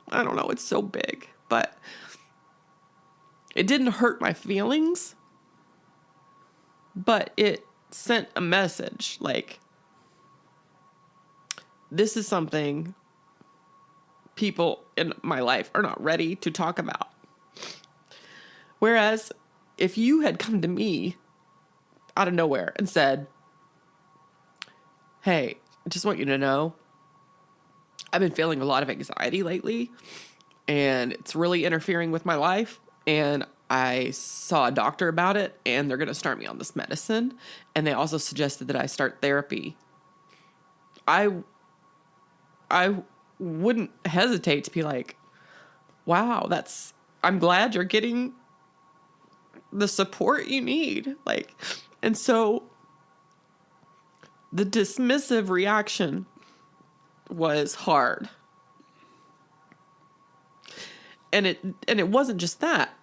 Speaker 2: I don't know, it's so big. But it didn't hurt my feelings. But it sent a message, like, this is something people in my life are not ready to talk about. Whereas, if you had come to me out of nowhere and said, hey, I just want you to know, I've been feeling a lot of anxiety lately, and it's really interfering with my life, and I saw a doctor about it, and they're going to start me on this medicine, and they also suggested that I start therapy. I wouldn't hesitate to be like, wow, I'm glad you're getting the support you need. Like, and so the dismissive reaction was hard. And it wasn't just that.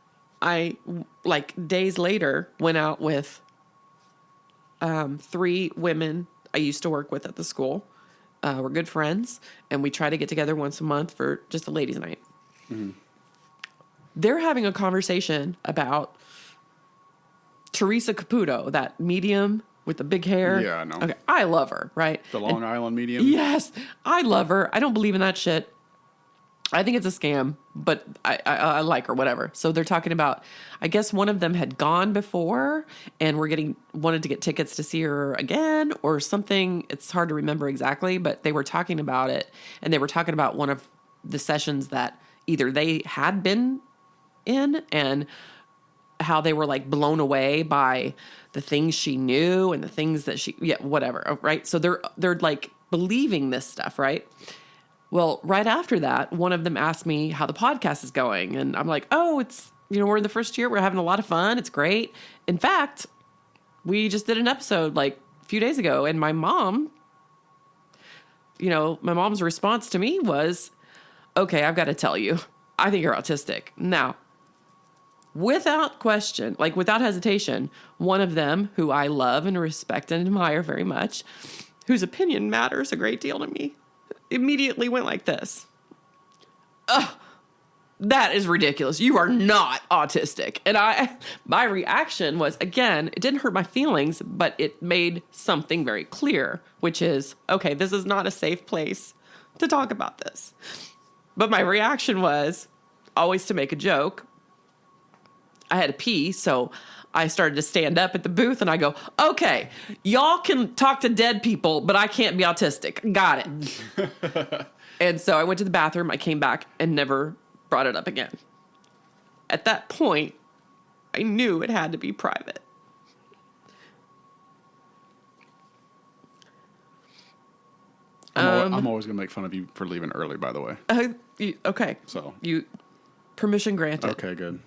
Speaker 3: I, like, days later, went out with 3 women I used to work with at the school. We're good friends, and we try to get together once a month for just a ladies' night. Mm-hmm. They're having a conversation about Teresa Caputo, that medium with the big hair.
Speaker 1: Yeah, I know.
Speaker 3: Okay, I love her, right?
Speaker 1: The Long Island medium?
Speaker 3: Yes, I love her. I don't believe in that shit. I think it's a scam, but I like her, whatever. So they're talking about, I guess one of them had gone before and wanted to get tickets to see her again or something. It's hard to remember exactly, but they were talking about it. And they were talking about one of the sessions that either they had been in and how they were like blown away by the things she knew and the things that whatever. Right. So they're like believing this stuff. Right. Well, right after that, one of them asked me how the podcast is going. And I'm like, oh, it's, we're in the first year. We're having a lot of fun. It's great. In fact, we just did an episode like a few days ago. And my mom's response to me was, okay, I've got to tell you, I think you're autistic. Now, without question, like without hesitation, one of them who I love and respect and admire very much, whose opinion matters a great deal to me, immediately went like this. Ugh, that is ridiculous. You are not autistic. And my reaction was, again, it didn't hurt my feelings, but it made something very clear, which is, okay, this is not a safe place to talk about this. But my reaction was always to make a joke. I had to pee, so I started to stand up at the booth and I go, okay, y'all can talk to dead people, but I can't be autistic. Got it. And so I went to the bathroom. I came back and never brought it up again. At that point, I knew it had to be private.
Speaker 1: I'm always going to make fun of you for leaving early, by the way.
Speaker 3: Okay.
Speaker 1: So
Speaker 3: Permission granted.
Speaker 1: Okay, good.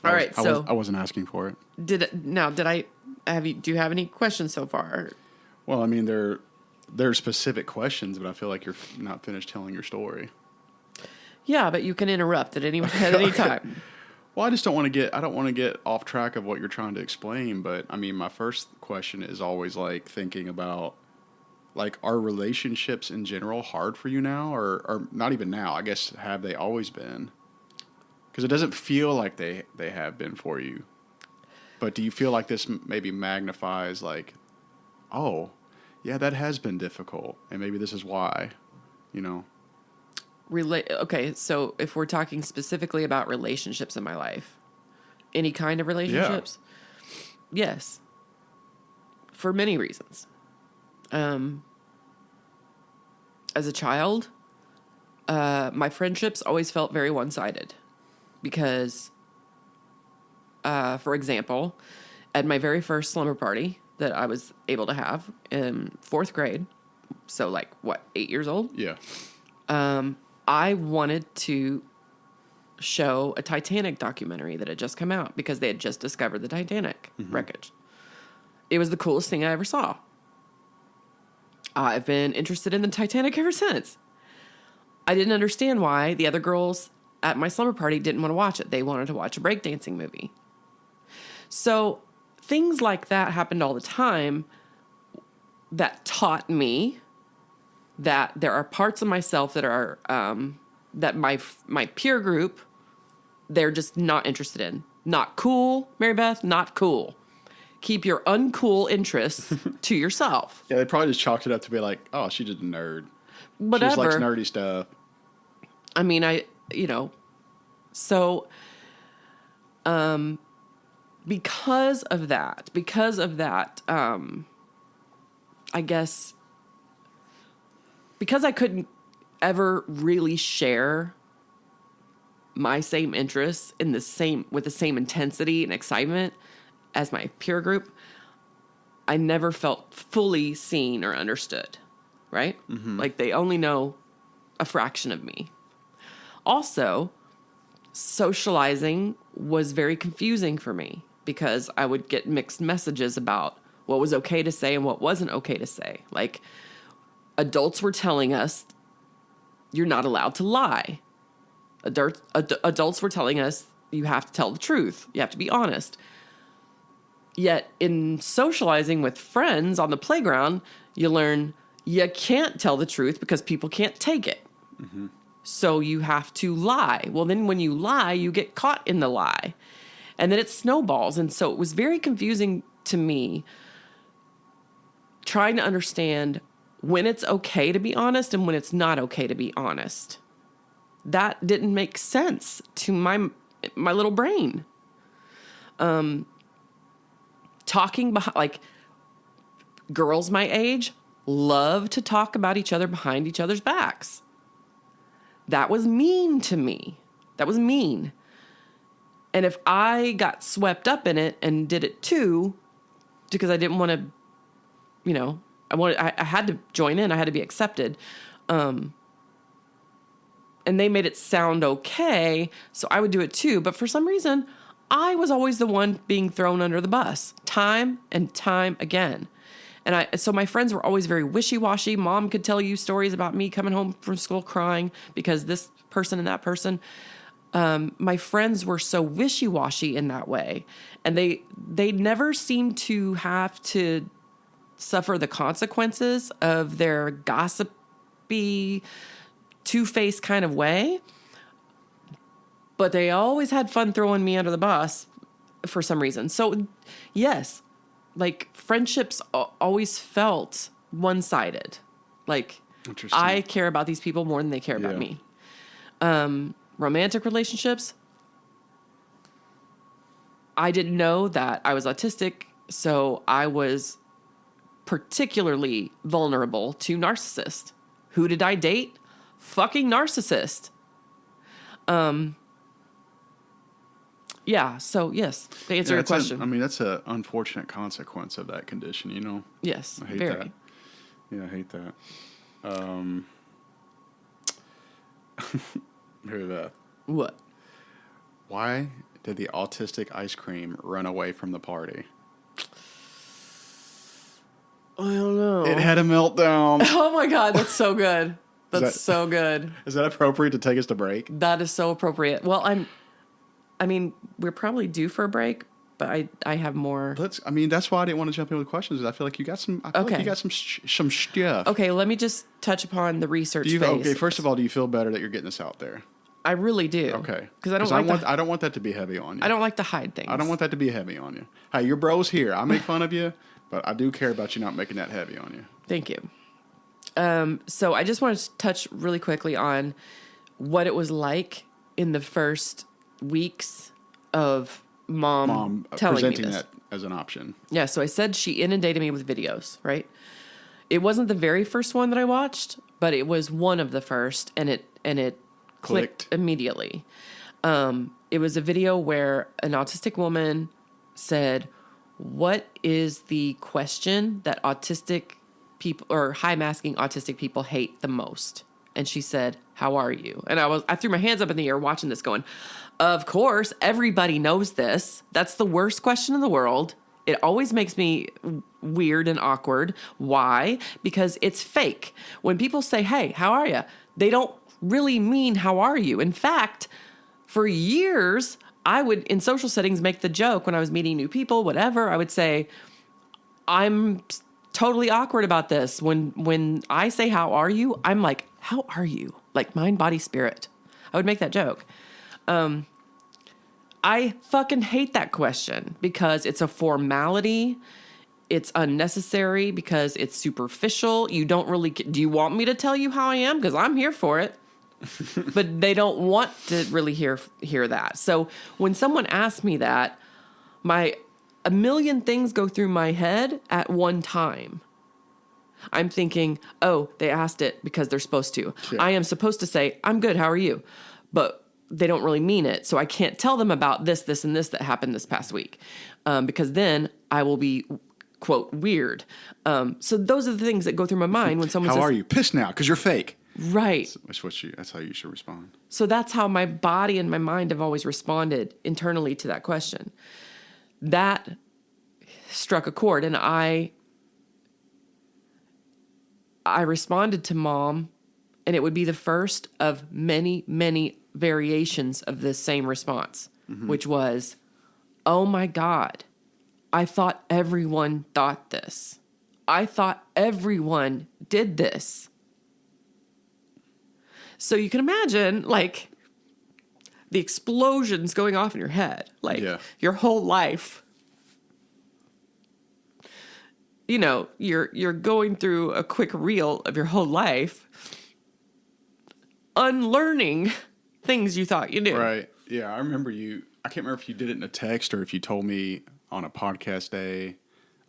Speaker 3: All right, so
Speaker 1: I wasn't asking for it.
Speaker 3: Do you have any questions so far?
Speaker 1: Well, I mean, they're specific questions, but I feel like you're not finished telling your story.
Speaker 3: Yeah, but you can interrupt at any time.
Speaker 1: Well, I just don't want to get off track of what you're trying to explain, but I mean, my first question is always like thinking about, like, are relationships in general hard for you now, or not even now? I guess, have they always been? Because it doesn't feel like they have been for you. But do you feel like this maybe magnifies, like, oh, yeah, that has been difficult, and maybe this is why,
Speaker 3: Okay, so if we're talking specifically about relationships in my life, any kind of relationships, yes, for many reasons. As a child, my friendships always felt very one-sided. Because, for example, at my very first slumber party that I was able to have in 4th grade, so like, 8 years old?
Speaker 1: Yeah.
Speaker 3: I wanted to show a Titanic documentary that had just come out because they had just discovered the Titanic wreckage. It was the coolest thing I ever saw. I've been interested in the Titanic ever since. I didn't understand why the other girls at my slumber party didn't want to watch it. They wanted to watch a breakdancing movie. So things like that happened all the time that taught me that there are parts of myself that are, that my peer group, they're just not interested in. Not cool, Mary Beth, not cool. Keep your uncool interests to yourself.
Speaker 1: Yeah, they probably just chalked it up to be like, oh, she's just a nerd.
Speaker 3: Whatever.
Speaker 1: She just likes nerdy stuff.
Speaker 3: I mean, so, because of that, I guess, because I couldn't ever really share my same interests with the same intensity and excitement as my peer group, I never felt fully seen or understood, right? Mm-hmm. Like, they only know a fraction of me. Also, socializing was very confusing for me because I would get mixed messages about what was okay to say and what wasn't okay to say. Like, adults were telling us, you're not allowed to lie. Adults were telling us, you have to tell the truth. You have to be honest. Yet in socializing with friends on the playground, you learn you can't tell the truth because people can't take it. Mm-hmm. So you have to lie. Well, then when you lie, you get caught in the lie. And then it snowballs. And so it was very confusing to me trying to understand when it's okay to be honest and when it's not okay to be honest. That didn't make sense to my little brain. Talking behind, like, girls my age love to talk about each other behind each other's backs. That was mean to me. That was mean. And if I got swept up in it and did it too, because I didn't want to, you know, I had to join in. I had to be accepted. And they made it sound okay, so I would do it too. But for some reason, I was always the one being thrown under the bus, time and time again. And so my friends were always very wishy-washy. Mom could tell you stories about me coming home from school crying because this person and that person. My friends were so wishy-washy in that way. And they never seemed to have to suffer the consequences of their gossipy, two-faced kind of way. But they always had fun throwing me under the bus for some reason. So, yes, like, friendships always felt one-sided. Like, I care about these people more than they care about me. Romantic relationships, I didn't know that I was autistic, so I was particularly vulnerable to narcissists. Who did I date? Fucking narcissist. Yeah, so yes, to answer your question.
Speaker 1: I mean, that's an unfortunate consequence of that condition, you know?
Speaker 3: Yes,
Speaker 1: I hate
Speaker 3: very.
Speaker 1: that. Yeah, I hate that. Hear that.
Speaker 3: What?
Speaker 1: Why did the autistic ice cream run away from the party?
Speaker 3: I don't know.
Speaker 1: It had a meltdown.
Speaker 3: Oh my God, that's so good. That's so good.
Speaker 1: Is that appropriate to take us to break?
Speaker 3: That is so appropriate. Well, I mean, we're probably due for a break, but I have more.
Speaker 1: I mean, that's why I didn't want to jump in with questions. I feel like you got some. I feel like you got some stuff.
Speaker 3: Okay, let me just touch upon the research phase.
Speaker 1: Okay, first of all, do you feel better that you're getting this out there?
Speaker 3: I really do.
Speaker 1: Okay,
Speaker 3: because
Speaker 1: I don't want that to be heavy on you.
Speaker 3: I don't like to hide things.
Speaker 1: I don't want that to be heavy on you. Hey, your bro's here. I make fun of you, but I do care about you not making that heavy on you.
Speaker 3: Thank you. So I just wanted to touch really quickly on what it was like in the first weeks of mom telling
Speaker 1: presenting
Speaker 3: me this.
Speaker 1: that as an option.
Speaker 3: Yeah, so I said she inundated me with videos, right? It wasn't the very first one that I watched, but it was one of the first, and it clicked immediately. It was a video where an autistic woman said, "What is the question that autistic people or high masking autistic people hate the most?" And she said, "How are you?" And I threw my hands up in the air watching this going, of course, everybody knows this. That's the worst question in the world. It always makes me weird and awkward. Why? Because it's fake. When people say, "Hey, how are you?" they don't really mean "How are you?" In fact, for years, I would, in social settings, make the joke when I was meeting new people, whatever. I would say, "I'm totally awkward about this. When I say, 'How are you?' I'm like, 'How are you?' Like mind, body, spirit." I would make that joke. I fucking hate that question because it's a formality. It's unnecessary because it's superficial. You don't really, do you want me to tell you how I am? Because I'm here for it. But they don't want to really hear that. So when someone asks me that, a million things go through my head at one time. I'm thinking, oh, they asked it because they're supposed to. Sure. I am supposed to say, "I'm good, how are you?" But they don't really mean it. So I can't tell them about this, and this that happened this past week. Because then I will be, quote, weird. So those are the things that go through my mind when someone says,
Speaker 1: "How are you?" Pissed now because you're fake.
Speaker 3: Right.
Speaker 1: That's how you should respond.
Speaker 3: So that's how my body and my mind have always responded internally to that question. That struck a chord, and I responded to Mom, and it would be the first of many, many variations of this same response. which was, oh my God, I thought everyone thought this. I thought everyone did this. So you can imagine, like, the explosions going off in your head, like your whole life. You know, you're going through a quick reel of your whole life, unlearning things you thought you knew.
Speaker 1: Right. Yeah, I remember I can't remember if you did it in a text or if you told me on a podcast day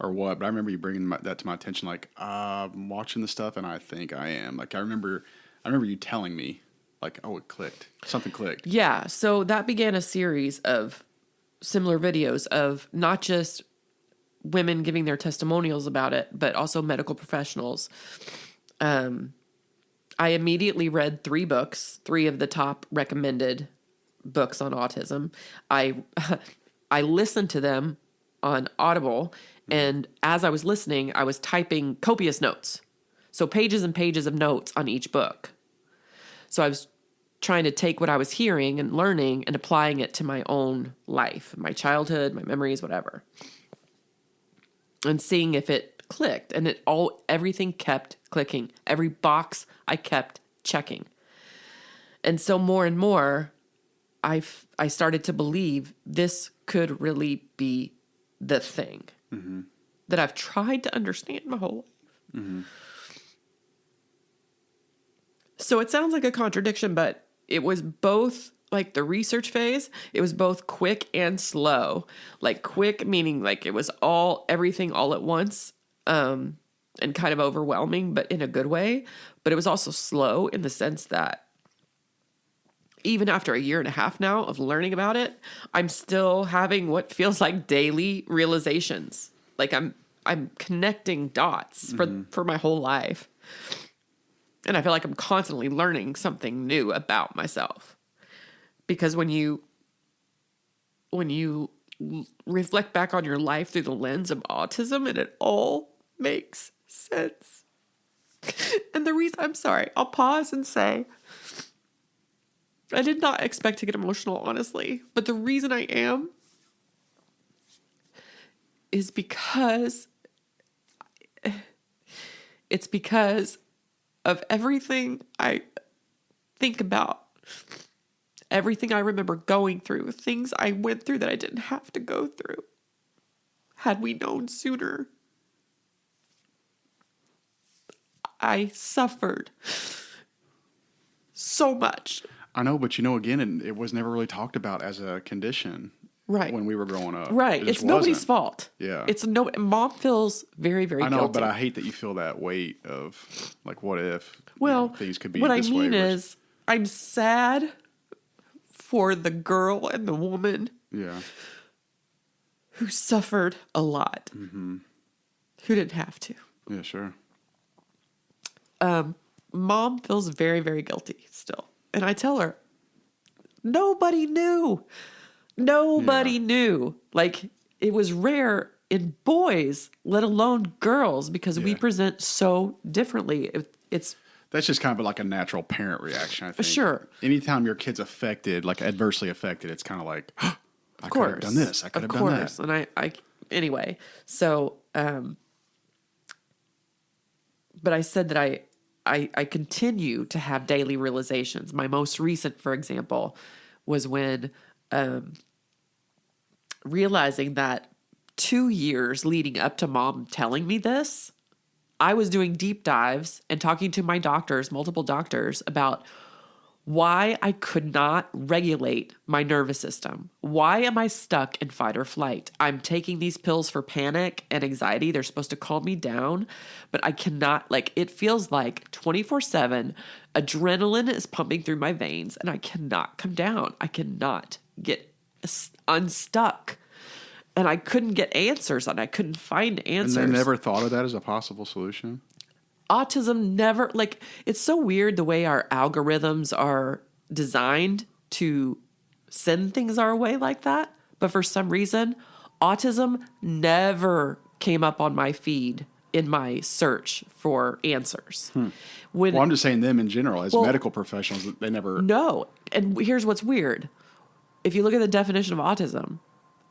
Speaker 1: or what, but I remember you bringing that to my attention, like, I'm watching this stuff and I think I am. Like, I remember you telling me, like, oh, it clicked. Something clicked.
Speaker 3: Yeah, so that began a series of similar videos of not just women giving their testimonials about it, but also medical professionals. I immediately read 3 books, 3 of the top recommended books on autism. I listened to them on Audible, and as I was listening, I was typing copious notes. So pages and pages of notes on each book. So I was trying to take what I was hearing and learning and applying it to my own life, my childhood, my memories, whatever. And seeing if it clicked, and everything kept clicking. Every box I kept checking. And so more and more, I started to believe this could really be the thing that I've tried to understand my whole life. So it sounds like a contradiction, but it was both, like, the research phase, it was both quick and slow. Like, quick meaning like it was everything all at once, and kind of overwhelming, but in a good way. But it was also slow in the sense that even after a year and a half now of learning about it, I'm still having what feels like daily realizations. Like I'm connecting dots for my whole life. And I feel like I'm constantly learning something new about myself. Because when you reflect back on your life through the lens of autism, and it all makes sense. And the reason, I'm sorry, I'll pause and say, I did not expect to get emotional, honestly. But the reason I am is because it's because of everything I think about, everything I remember going through, things I went through that I didn't have to go through. Had we known sooner, I suffered so much.
Speaker 1: I know, but again, it was never really talked about as a condition.
Speaker 3: Right.
Speaker 1: When we were growing up.
Speaker 3: Right. It's nobody's fault.
Speaker 1: Yeah.
Speaker 3: Mom feels very, very guilty.
Speaker 1: I know, but I hate that you feel that weight of, like, what if things could be
Speaker 3: what
Speaker 1: this way.
Speaker 3: What I mean is, I'm sad for the girl and the woman who suffered a lot, who didn't have to.
Speaker 1: Yeah, sure.
Speaker 3: Mom feels very, very guilty still. And I tell her, nobody knew. Nobody knew. Like, it was rare in boys, let alone girls, because we present so differently.
Speaker 1: That's just kind of like a natural parent reaction, I think.
Speaker 3: Sure.
Speaker 1: Anytime your kid's affected, like adversely affected, it's kind of like, I could have done this. I could have done that.
Speaker 3: And anyway, so, but I said that I continue to have daily realizations. My most recent, for example, was when realizing that 2 years leading up to Mom telling me this, I was doing deep dives and talking to my doctors, multiple doctors, about why I could not regulate my nervous system. Why am I stuck in fight or flight? I'm taking these pills for panic and anxiety. They're supposed to calm me down, but I cannot, it feels like 24/7 adrenaline is pumping through my veins and I cannot come down. I cannot get unstuck. And I couldn't get answers and I couldn't find answers.
Speaker 1: And they never thought of that as a possible solution?
Speaker 3: Autism never, it's so weird the way our algorithms are designed to send things our way like that. But for some reason, autism never came up on my feed in my search for answers.
Speaker 1: I'm just saying them in general. As medical professionals, they never...
Speaker 3: No. And here's what's weird. if you look at the definition of autism,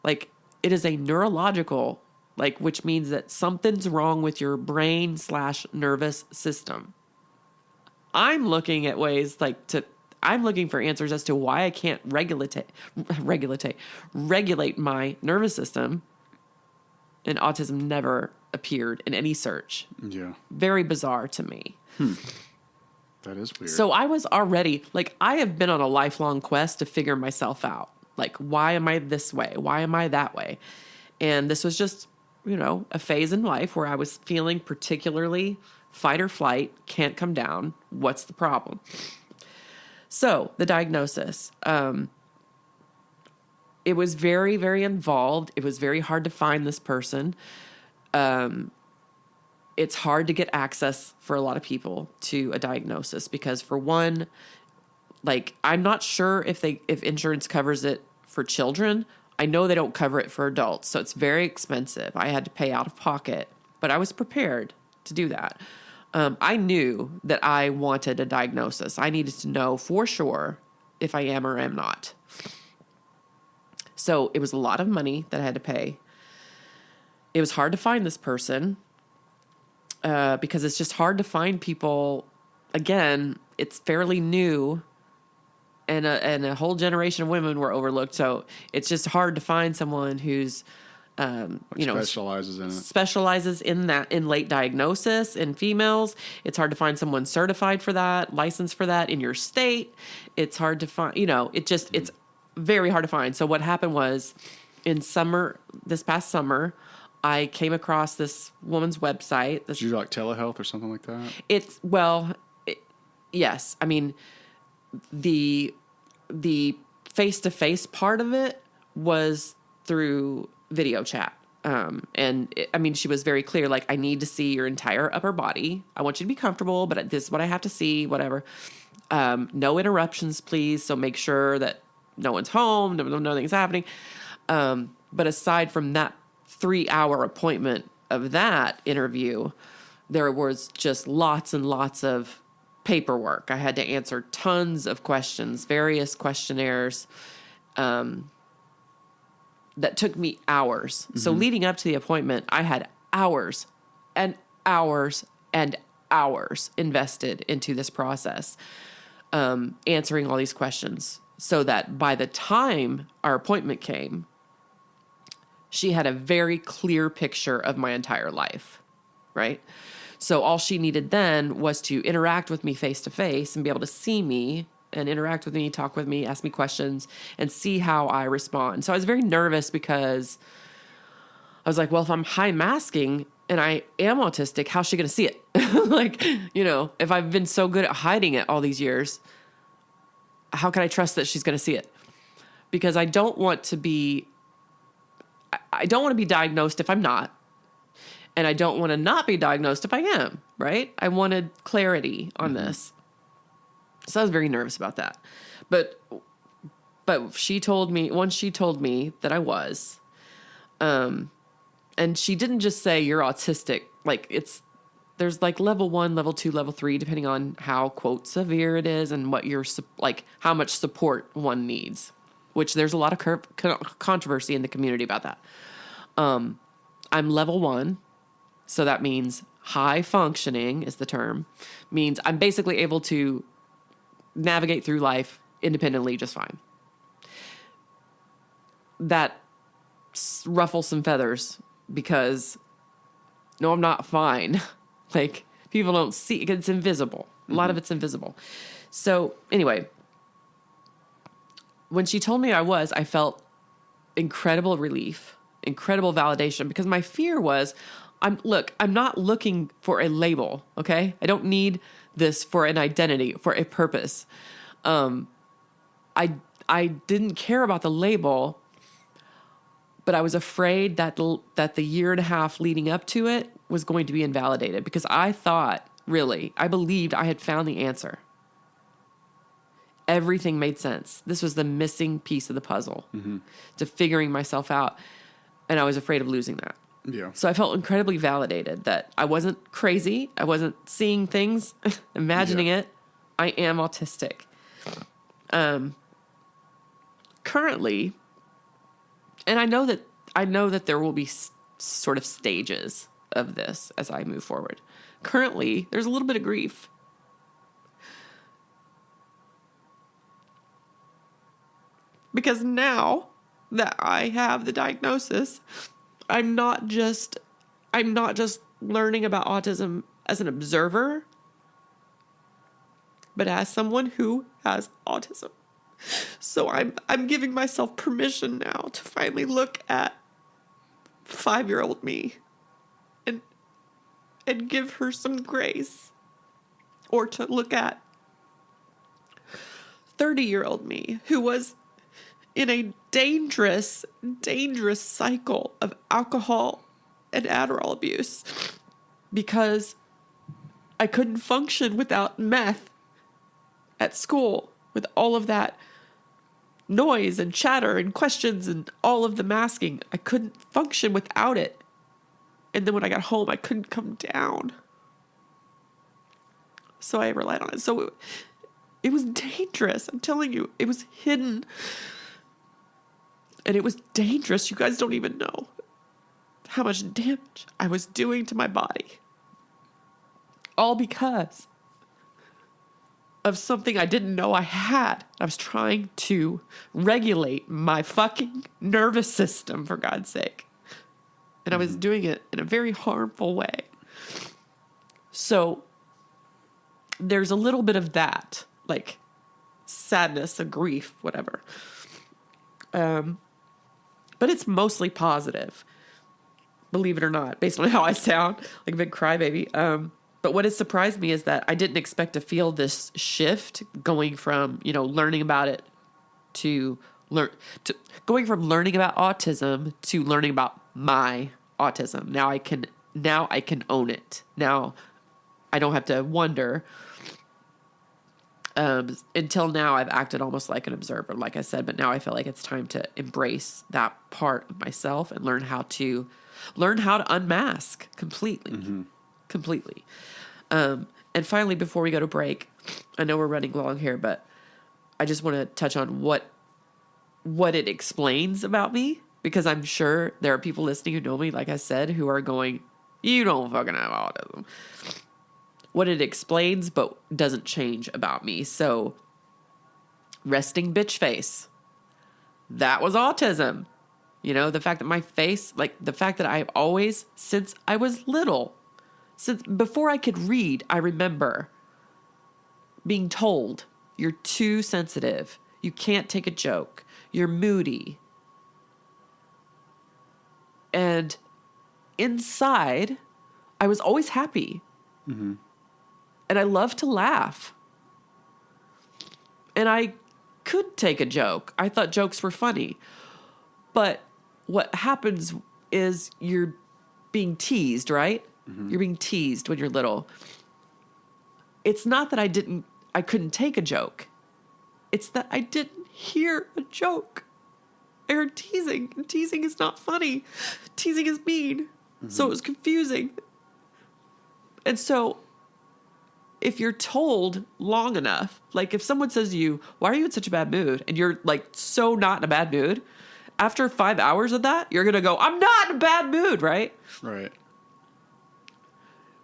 Speaker 3: like it is a neurological, like, which means that something's wrong with your brain / nervous system. I'm looking at ways I'm looking for answers as to why I can't regulate my nervous system. And autism never appeared in any search.
Speaker 1: Yeah.
Speaker 3: Very bizarre to me.
Speaker 1: That is weird.
Speaker 3: So I was already, like, I have been on a lifelong quest to figure myself out. Like, why am I this way? Why am I that way? And this was just, a phase in life where I was feeling particularly fight or flight, can't come down. What's the problem? So the diagnosis, it was very, very involved. It was very hard to find this person. It's hard to get access for a lot of people to a diagnosis because, for one, like, I'm not sure if insurance covers it for children. I know they don't cover it for adults, so it's very expensive. I had to pay out of pocket, but I was prepared to do that. I knew that I wanted a diagnosis. I needed to know for sure if I am or am not. So it was a lot of money that I had to pay. It was hard to find this person because it's just hard to find people. Again, it's fairly new, and a whole generation of women were overlooked. So it's just hard to find someone who's
Speaker 1: specializes in
Speaker 3: that, in late diagnosis in females. It's hard to find someone certified for that, licensed for that in your state. It's hard to find, it's very hard to find. So what happened was, this past summer, I came across this woman's website.
Speaker 1: Did you do like telehealth or something like that?
Speaker 3: Yes. I mean, the face-to-face part of it was through video chat. She was very clear, like, I need to see your entire upper body. I want you to be comfortable, but this is what I have to see, whatever. No interruptions, please. So make sure that no one's home, nothing's happening. But aside from that 3-hour appointment of that interview, there was just lots and lots of paperwork. I had to answer tons of questions, various questionnaires, that took me hours. Mm-hmm. So leading up to the appointment, I had hours and hours and hours invested into this process, answering all these questions, so that by the time our appointment came, she had a very clear picture of my entire life, right? So all she needed then was to interact with me face to face and be able to see me and interact with me, talk with me, ask me questions, and see how I respond. So I was very nervous because I was like, well, if I'm high masking and I am autistic, how's she going to see it? If I've been so good at hiding it all these years, how can I trust that she's going to see it? Because I don't want to be diagnosed if I'm not. And I don't want to not be diagnosed if I am, right? I wanted clarity on this. So I was very nervous about that. But once she told me that I was, and she didn't just say you're autistic. Like, there's like level 1, level 2, level 3, depending on how, quote, severe it is and what how much support one needs, which there's a lot of controversy in the community about that. I'm level 1. So that means high functioning is the term, means I'm basically able to navigate through life independently just fine. That ruffles some feathers because, no, I'm not fine. Like, people don't see, it's invisible. A lot of it's invisible. So anyway, when she told me I felt incredible relief, incredible validation, because my fear was, I'm not looking for a label, okay? I don't need this for an identity, for a purpose. I didn't care about the label, but I was afraid that the year and a half leading up to it was going to be invalidated, because I believed I had found the answer. Everything made sense. This was the missing piece of the puzzle to figuring myself out, and I was afraid of losing that.
Speaker 1: Yeah.
Speaker 3: So I felt incredibly validated that I wasn't crazy. I wasn't seeing things, imagining it. I am autistic. currently, and I know that there will be sort of stages of this as I move forward. Currently, there's a little bit of grief. Because now that I have the diagnosis, I'm not just learning about autism as an observer, but as someone who has autism. So I'm giving myself permission now to finally look at 5-year-old me and give her some grace, or to look at 30-year-old me who was in a dangerous cycle of alcohol and Adderall abuse because I couldn't function without meth at school, with all of that noise and chatter and questions and all of the masking. I couldn't function without it. And then when I got home, I couldn't come down. So I relied on it. So it was dangerous. I'm telling you, it was hidden. And it was dangerous. You guys don't even know how much damage I was doing to my body. All because of something I didn't know I had. I was trying to regulate my fucking nervous system, for God's sake. And I was doing it in a very harmful way. So there's a little bit of that, like sadness, a grief, whatever. But it's mostly positive, believe it or not, based on how I sound, like a big crybaby. But what has surprised me is that I didn't expect to feel this shift going from, learning about it to going from learning about autism to learning about my autism. Now I can own it. Now I don't have to wonder. Until now, I've acted almost like an observer, like I said, but now I feel like it's time to embrace that part of myself and learn how to unmask completely. And finally, before we go to break, I know we're running long here, but I just want to touch on what it explains about me, because I'm sure there are people listening who know me, like I said, who are going, you don't fucking have autism. What it explains but doesn't change about me. So, resting bitch face. That was autism. The fact that my face, like the fact that I've always, since I was little, since before I could read, I remember being told, you're too sensitive. You can't take a joke. You're moody. And inside, I was always happy. Mm-hmm. And I love to laugh. And I could take a joke. I thought jokes were funny. But what happens is you're being teased, right? Mm-hmm. You're being teased when you're little. It's not that I couldn't take a joke. It's that I didn't hear a joke. I heard teasing, and teasing is not funny. Teasing is mean. Mm-hmm. So it was confusing. And so if you're told long enough, like if someone says to you, why are you in such a bad mood? And you're like so not in a bad mood, after 5 hours of that, you're going to go, I'm not in a bad mood, right?
Speaker 1: Right.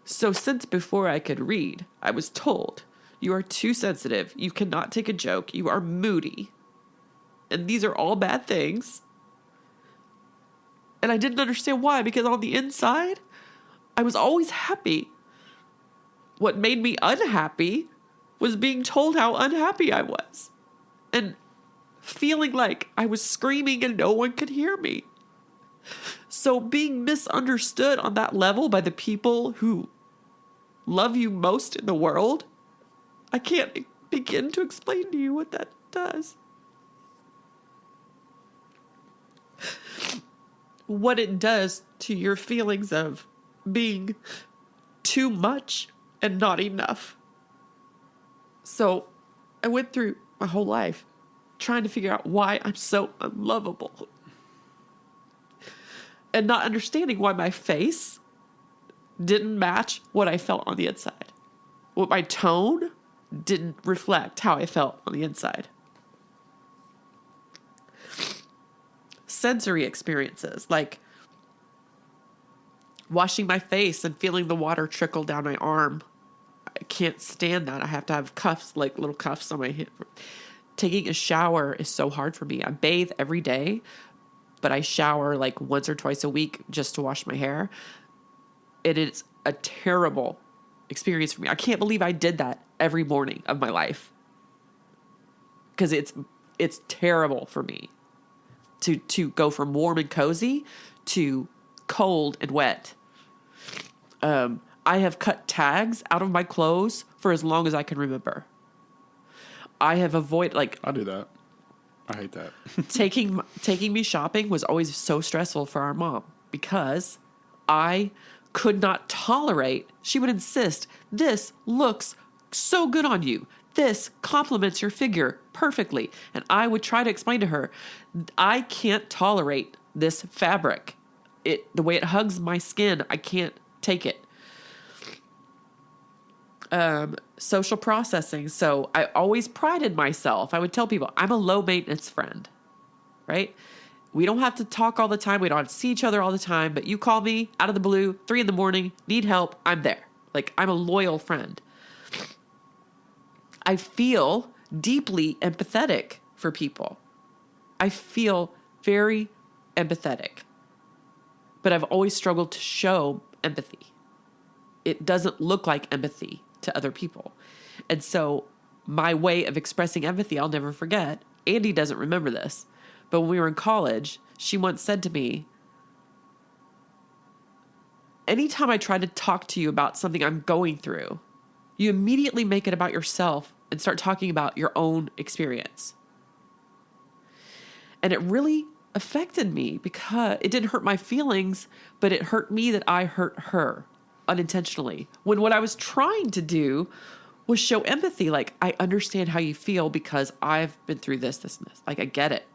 Speaker 3: So since before I could read, I was told, you are too sensitive. You cannot take a joke. You are moody. And these are all bad things. And I didn't understand why, because on the inside, I was always happy. What made me unhappy was being told how unhappy I was. And feeling like I was screaming and no one could hear me. So being misunderstood on that level by the people who love you most in the world, I can't begin to explain to you what that does. What it does to your feelings of being too much and not enough. So I went through my whole life trying to figure out why I'm so unlovable. And not understanding why my face didn't match what I felt on the inside. What my tone didn't reflect how I felt on the inside. sensory experiences, like washing my face and feeling the water trickle down my arm. I can't stand that. I have to have cuffs, like little cuffs on my hip. Taking a shower is so hard for me. I bathe every day, but I shower like once or twice a week just to wash my hair. It is a terrible experience for me. I can't believe I did that every morning of my life, because it's terrible for me to go from warm and cozy to cold and wet. I have cut tags out of my clothes for as long as I can remember. I have avoided, like,
Speaker 1: I do that. I hate that.
Speaker 3: taking me shopping was always so stressful for our mom, because I could not tolerate, she would insist, this looks so good on you. This complements your figure perfectly. And I would try to explain to her, I can't tolerate this fabric. The way it hugs my skin, I can't take it. Social processing. So I always prided myself. I would tell people I'm a low maintenance friend, right? We don't have to talk all the time. We don't have to see each other all the time, but you call me out of the blue, 3 a.m, need help, I'm there. Like, I'm a loyal friend. I feel deeply empathetic for people. I feel very empathetic, but I've always struggled to show empathy. It doesn't look like empathy to other people. And so my way of expressing empathy, I'll never forget. Andy doesn't remember this, but when we were in college, she once said to me, anytime I try to talk to you about something I'm going through, you immediately make it about yourself and start talking about your own experience. And it really affected me, because it didn't hurt my feelings, but it hurt me that I hurt her unintentionally. When what I was trying to do was show empathy. Like, I understand how you feel because I've been through this, and this. Like, I get it.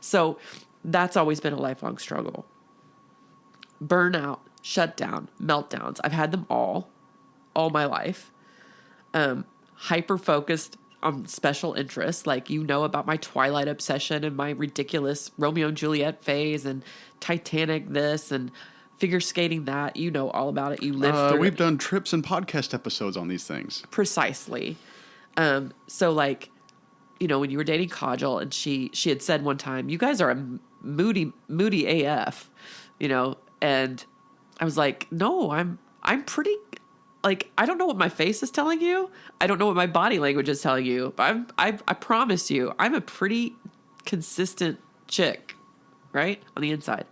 Speaker 3: So that's always been a lifelong struggle. Burnout, shutdown, meltdowns. I've had them all my life. Hyper-focused on special interests, like, you know, about my Twilight obsession and my ridiculous Romeo and Juliet phase and Titanic this and figure skating that. You know all about it. You lived through
Speaker 1: We've
Speaker 3: it.
Speaker 1: done trips and podcast episodes on these things.
Speaker 3: Precisely. So, like, you know, when you were dating Kajal, and she had said one time, you guys are a moody AF, you know, and I was like, no, I'm pretty, like, I don't know what my face is telling you. I don't know what my body language is telling you, but I promise you, I'm a pretty consistent chick, right? On the inside.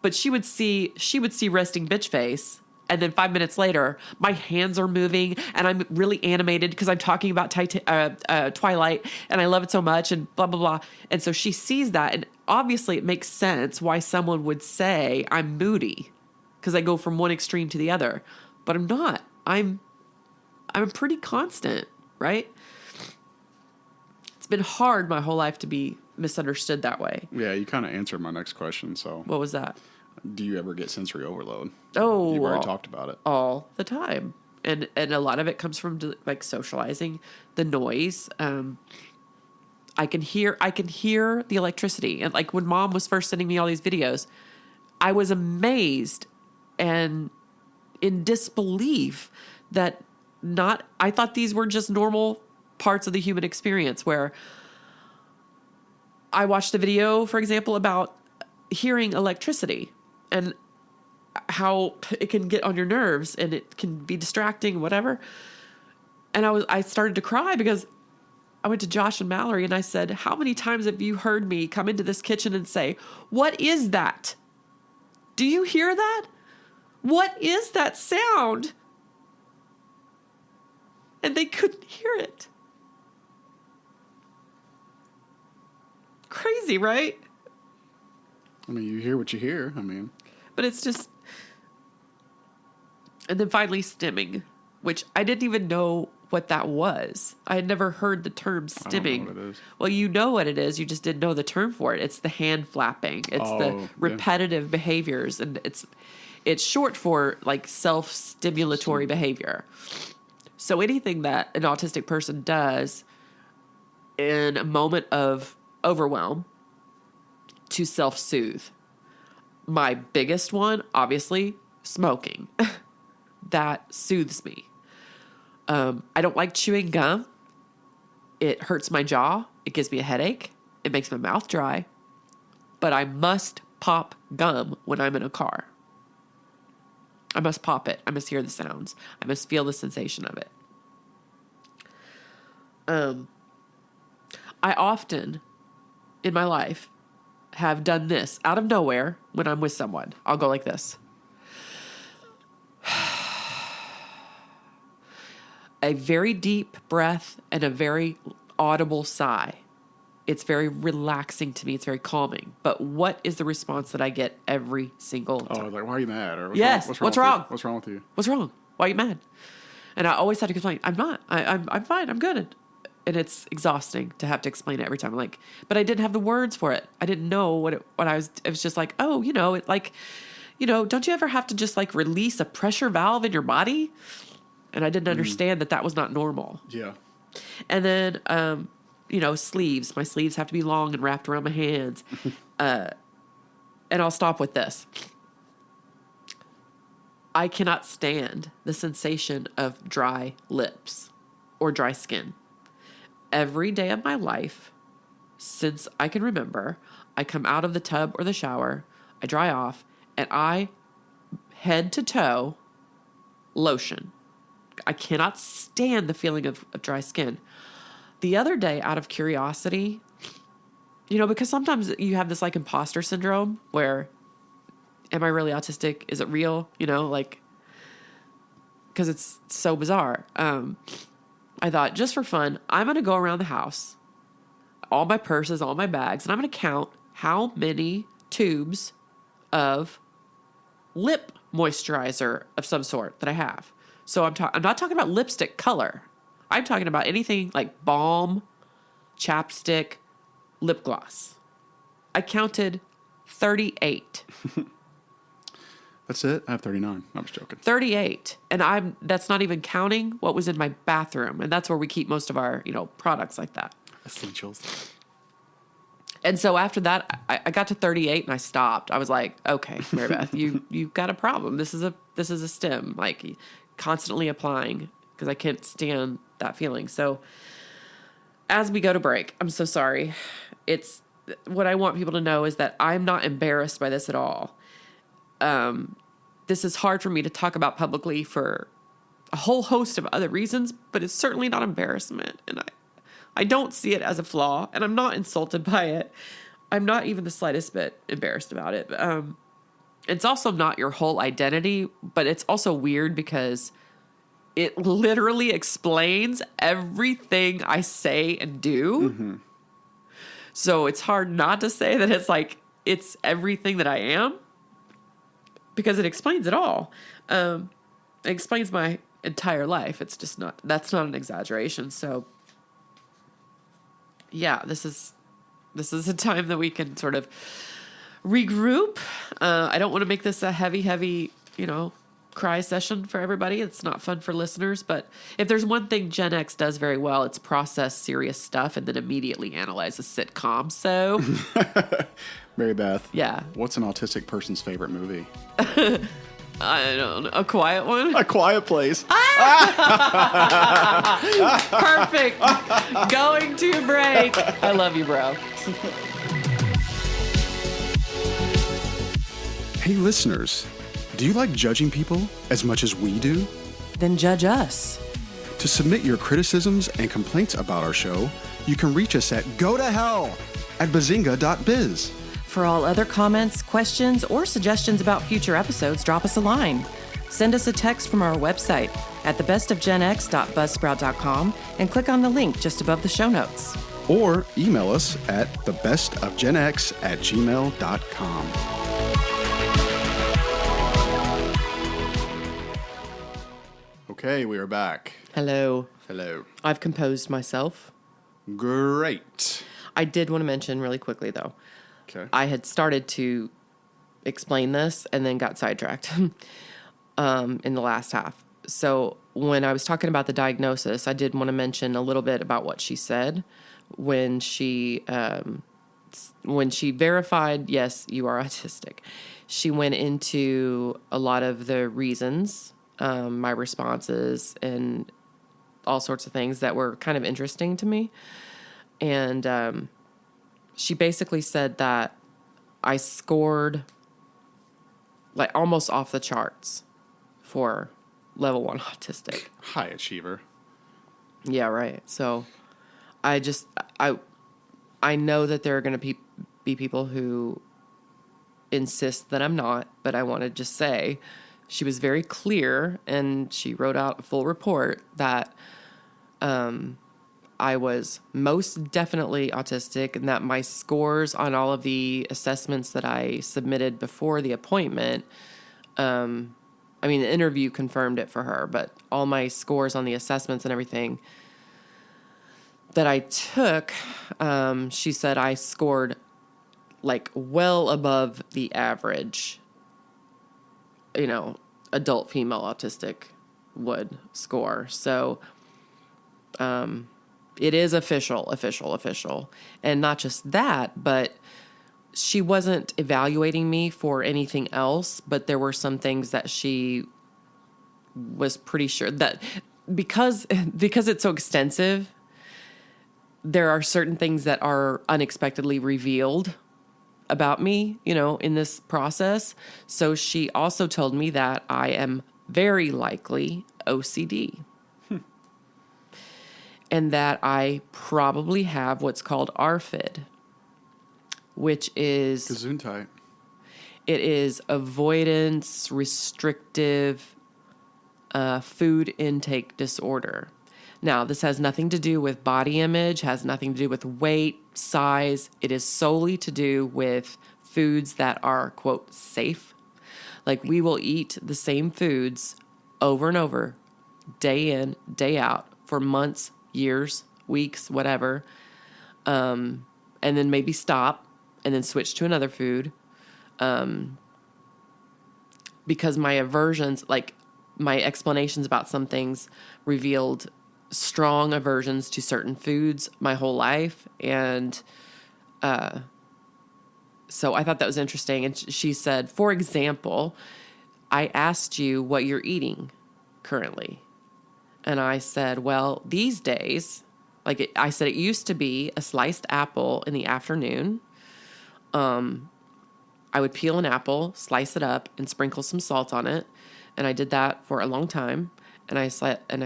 Speaker 3: But she would see resting bitch face, and then 5 minutes later, my hands are moving, and I'm really animated because I'm talking about Twilight, and I love it so much, and blah, blah, blah. And so she sees that, and obviously it makes sense why someone would say I'm moody, because I go from one extreme to the other. But I'm not. I'm pretty constant, right? It's been hard my whole life to be misunderstood that way.
Speaker 1: Yeah, you kind of answered my next question. So,
Speaker 3: What was that?
Speaker 1: do you ever get sensory overload?
Speaker 3: Oh,
Speaker 1: You've already talked about it.
Speaker 3: All the time. And a lot of it comes from, like, socializing, the noise. I can hear the electricity. And, like, when Mom was first sending me all these videos, I was amazed and in disbelief that I thought these were just normal parts of the human experience, where I watched a video, for example, about hearing electricity and how it can get on your nerves and it can be distracting, whatever. And I started to cry because I went to Josh and Mallory and I said, how many times have you heard me come into this kitchen and say, what is that? Do you hear that? What is that sound? And they couldn't hear it. Crazy, right?
Speaker 1: I mean, you hear what you hear. I mean,
Speaker 3: But it's just... And then finally stimming, which I didn't even know what that was. I had never heard the term stimming.
Speaker 1: I don't know what it is.
Speaker 3: Well, you know what it is. You just didn't know the term for it. It's the hand flapping. It's the repetitive behaviors. And it's short for, like, self-stimulatory behavior. So anything that an autistic person does in a moment of overwhelm to self-soothe. My biggest one, obviously, smoking. That soothes me. I don't like chewing gum. It hurts my jaw. It gives me a headache. It makes my mouth dry. But I must pop gum when I'm in a car. I must pop it. I must hear the sounds. I must feel the sensation of it. I often, in my life, have done this out of nowhere when I'm with someone. I'll go like this. A very deep breath and a very audible sigh. It's very relaxing to me. It's very calming. But what is the response that I get every single time?
Speaker 1: Oh, like, why are you mad? Or
Speaker 3: Yes. What's wrong?
Speaker 1: What's wrong with you?
Speaker 3: What's wrong? Why are you mad? And I always have to complain. I'm not. I'm fine. I'm good. And it's exhausting to have to explain it every time. I'm like, but I didn't have the words for it. I didn't know what I was. It was just like, oh, don't you ever have to just like release a pressure valve in your body? And I didn't understand that was not normal.
Speaker 1: Yeah.
Speaker 3: And then, sleeves. My sleeves have to be long and wrapped around my hands. And I'll stop with this. I cannot stand the sensation of dry lips or dry skin. Every day of my life, since I can remember, I come out of the tub or the shower, I dry off, and I, head to toe, lotion. I cannot stand the feeling of dry skin. The other day, out of curiosity, because sometimes you have this like imposter syndrome where, am I really autistic? Is it real? Because it's so bizarre. I thought, just for fun, I'm going to go around the house, all my purses, all my bags, and I'm going to count how many tubes of lip moisturizer of some sort that I have. So I'm not talking about lipstick color. I'm talking about anything like balm, chapstick, lip gloss. I counted 38.
Speaker 1: That's it? I have 39. I'm just joking.
Speaker 3: 38. And that's not even counting what was in my bathroom. And that's where we keep most of our, products like that.
Speaker 1: Essentials.
Speaker 3: And so after that, I got to 38 and I stopped. I was like, okay, Mary Beth, you've got a problem. This is a stim, like constantly applying, because I can't stand that feeling. So as we go to break, I'm so sorry. It's what I want people to know is that I'm not embarrassed by this at all. This is hard for me to talk about publicly for a whole host of other reasons, but it's certainly not embarrassment. And I don't see it as a flaw, and I'm not insulted by it. I'm not even the slightest bit embarrassed about it. It's also not your whole identity, but it's also weird because it literally explains everything I say and do. Mm-hmm. So it's hard not to say that it's everything that I am, because it explains it all. It explains my entire life. It's just that's not an exaggeration. So yeah, this is a time that we can sort of regroup. I don't want to make this a heavy, cry session for everybody. It's not fun for listeners, but if there's one thing Gen X does very well, it's process serious stuff and then immediately analyze a sitcom. So
Speaker 1: Mary Beth.
Speaker 3: Yeah.
Speaker 1: What's an autistic person's favorite movie?
Speaker 3: I don't know. A Quiet One?
Speaker 1: A Quiet Place.
Speaker 3: Perfect. Going to break. I love you, bro.
Speaker 1: Hey, listeners. Do you like judging people as much as we do?
Speaker 2: Then judge us.
Speaker 1: To submit your criticisms and complaints about our show, you can reach us at gotohell@bazinga.biz.
Speaker 2: For all other comments, questions, or suggestions about future episodes, drop us a line. Send us a text from our website at thebestofgenx.buzzsprout.com and click on the link just above the show notes.
Speaker 1: Or email us at thebestofgenx@gmail.com. Okay, we are back.
Speaker 2: Hello.
Speaker 1: Hello.
Speaker 2: I've composed myself.
Speaker 1: Great.
Speaker 2: I did want to mention really quickly, though.
Speaker 1: Okay.
Speaker 2: I had started to explain this and then got sidetracked in the last half. So when I was talking about the diagnosis, I did want to mention a little bit about what she said when she
Speaker 3: when she verified, yes, you are autistic, she went into a lot of the reasons, my responses, and all sorts of things that were kind of interesting to me. And she basically said that I scored like almost off the charts for level 1 autistic.
Speaker 1: High achiever.
Speaker 3: Yeah, right. So I just, I know that there are going to be people who insist that I'm not, but I want to just say she was very clear, and she wrote out a full report that I was most definitely autistic, and that my scores on all of the assessments that I submitted before the appointment, I mean, the interview confirmed it for her, but all my scores on the assessments and everything that I took, she said I scored like well above the average, adult female autistic would score. So, it is official. And not just that, but she wasn't evaluating me for anything else, but there were some things that she was pretty sure that because it's so extensive, there are certain things that are unexpectedly revealed about me, in this process. So she also told me that I am very likely OCD. And that I probably have what's called ARFID, which is...
Speaker 1: Gesundheit.
Speaker 3: It is avoidance restrictive food intake disorder. Now, this has nothing to do with body image, has nothing to do with weight, size. It is solely to do with foods that are, quote, safe. Like, we will eat the same foods over and over, day in, day out, for months, years, weeks, whatever, and then maybe stop and then switch to another food, because my aversions, like my explanations about some things, revealed strong aversions to certain foods my whole life. And so I thought that was interesting. And she said, for example, I asked you what you're eating currently. And I said, well, these days, I said it used to be a sliced apple in the afternoon. I would peel an apple, slice it up, and sprinkle some salt on it. And I did that for a long time. And I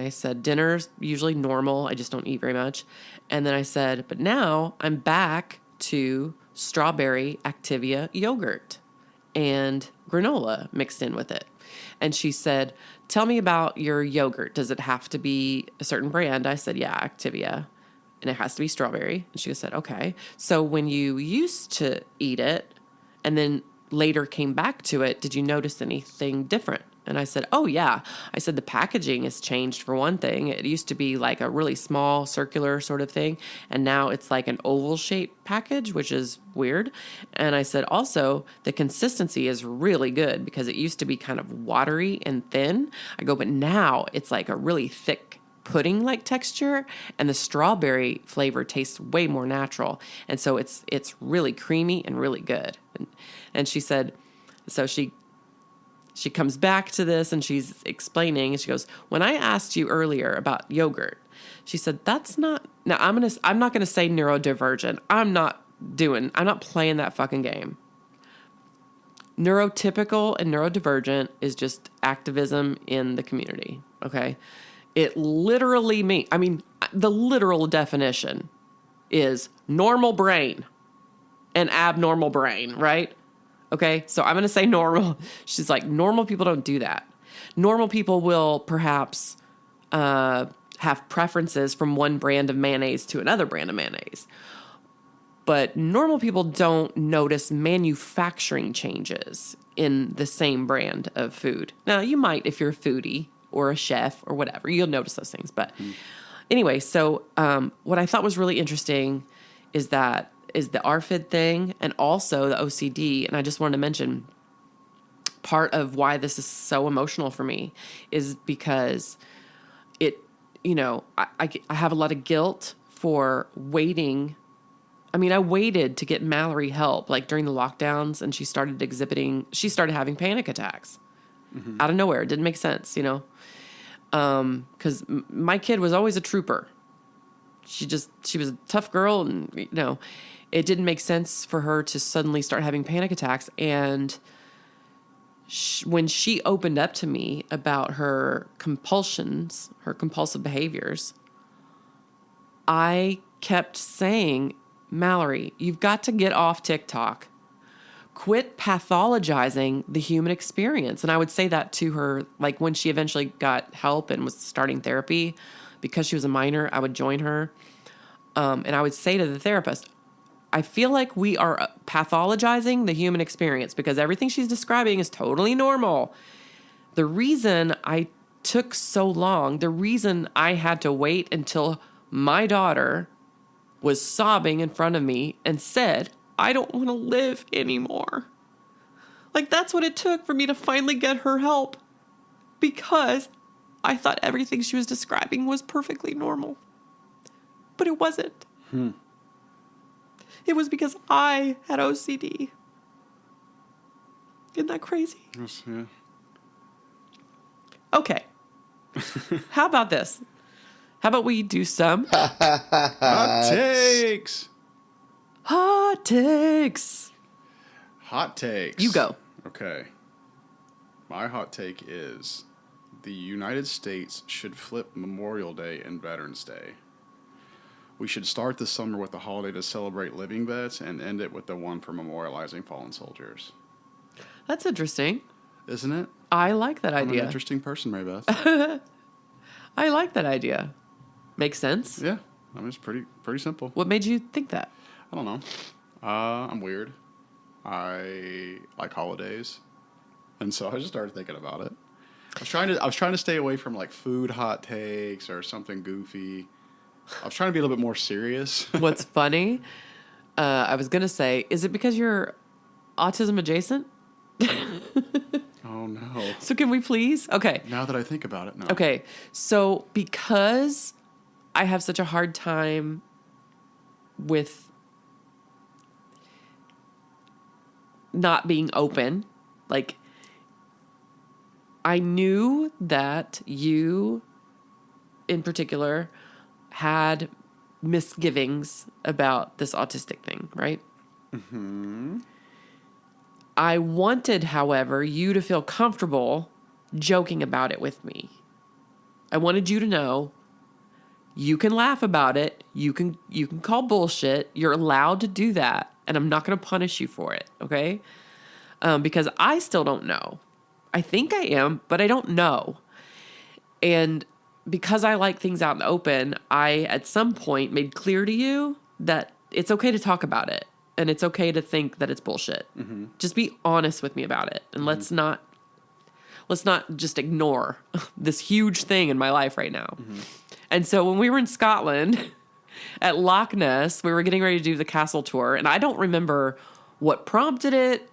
Speaker 3: said, dinner's usually normal. I just don't eat very much. And then I said, but now I'm back to strawberry Activia yogurt and granola mixed in with it. And she said, tell me about your yogurt. Does it have to be a certain brand? I said, yeah, Activia. And it has to be strawberry. And she said, okay. So when you used to eat it and then later came back to it, did you notice anything different? And I said, oh, yeah. I said, the packaging has changed for one thing. It used to be like a really small circular sort of thing. And now it's like an oval shaped package, which is weird. And I said, also, the consistency is really good because it used to be kind of watery and thin. I go, but now it's like a really thick pudding-like texture, and the strawberry flavor tastes way more natural. And so it's really creamy and really good. And she said, so she comes back to this and she's explaining, and she goes, when I asked you earlier about yogurt, she said, that's not, now I'm not going to say neurodivergent. I'm not playing that fucking game. Neurotypical and neurodivergent is just activism in the community. Okay. It literally means, the literal definition is normal brain and abnormal brain, right? Okay, so I'm going to say normal. She's like, normal people don't do that. Normal people will perhaps have preferences from one brand of mayonnaise to another brand of mayonnaise. But normal people don't notice manufacturing changes in the same brand of food. Now, you might if you're a foodie or a chef or whatever. You'll notice those things. But anyway, so what I thought was really interesting is the ARFID thing and also the OCD. And I just wanted to mention part of why this is so emotional for me is because I have a lot of guilt for waiting I mean, I waited to get Mallory help, like during the lockdowns, and she started having panic attacks out of nowhere. It didn't make sense, you know? Because my kid was always a trooper. She was a tough girl, and, you know, it didn't make sense for her to suddenly start having panic attacks. And when she opened up to me about her compulsions, her compulsive behaviors, I kept saying, Mallory, you've got to get off TikTok. Quit pathologizing the human experience. And I would say that to her, like when she eventually got help and was starting therapy, because she was a minor, I would join her. And I would say to the therapist, I feel like we are pathologizing the human experience because everything she's describing is totally normal. The reason I took so long, the reason I had to wait until my daughter was sobbing in front of me and said, I don't want to live anymore. Like, that's what it took for me to finally get her help, because I thought everything she was describing was perfectly normal. But it wasn't. It was because I had OCD. Isn't that crazy?
Speaker 1: Yes, yeah.
Speaker 3: Okay. How about this? How about we do some
Speaker 1: Hot takes.
Speaker 3: hot takes?
Speaker 1: Hot takes.
Speaker 3: You go.
Speaker 1: Okay. My hot take is the United States should flip Memorial Day and Veterans Day. We should start the summer with a holiday to celebrate living vets and end it with the one for memorializing fallen soldiers.
Speaker 3: That's interesting.
Speaker 1: Isn't it?
Speaker 3: I like that
Speaker 1: I'm an
Speaker 3: idea.
Speaker 1: interesting person, Mary Beth.
Speaker 3: I like that idea. Makes sense.
Speaker 1: Yeah. I mean, it's pretty simple.
Speaker 3: What made you think that?
Speaker 1: I don't know. I'm weird. I like holidays. And so I just started thinking about it. I was trying to stay away from like food hot takes or something goofy. I was trying to be a little bit more serious.
Speaker 3: What's funny, I was going to say, is it because you're autism adjacent?
Speaker 1: Oh, no.
Speaker 3: So can we please? Okay.
Speaker 1: Now that I think about it, no.
Speaker 3: Okay. So because I have such a hard time with not being open, like, I knew that you in particular had misgivings about this autistic thing, right?
Speaker 1: Mm-hmm.
Speaker 3: I wanted, however, you to feel comfortable joking about it with me. I wanted you to know you can laugh about it. You can call bullshit. You're allowed to do that. And I'm not going to punish you for it. Okay. Because I still don't know. I think I am, but I don't know. And because I like things out in the open, I, at some point, made clear to you that it's okay to talk about it. And it's okay to think that it's bullshit. Mm-hmm. Just be honest with me about it. And let's not just ignore this huge thing in my life right now. Mm-hmm. And so when we were in Scotland at Loch Ness, we were getting ready to do the castle tour. And I don't remember what prompted it,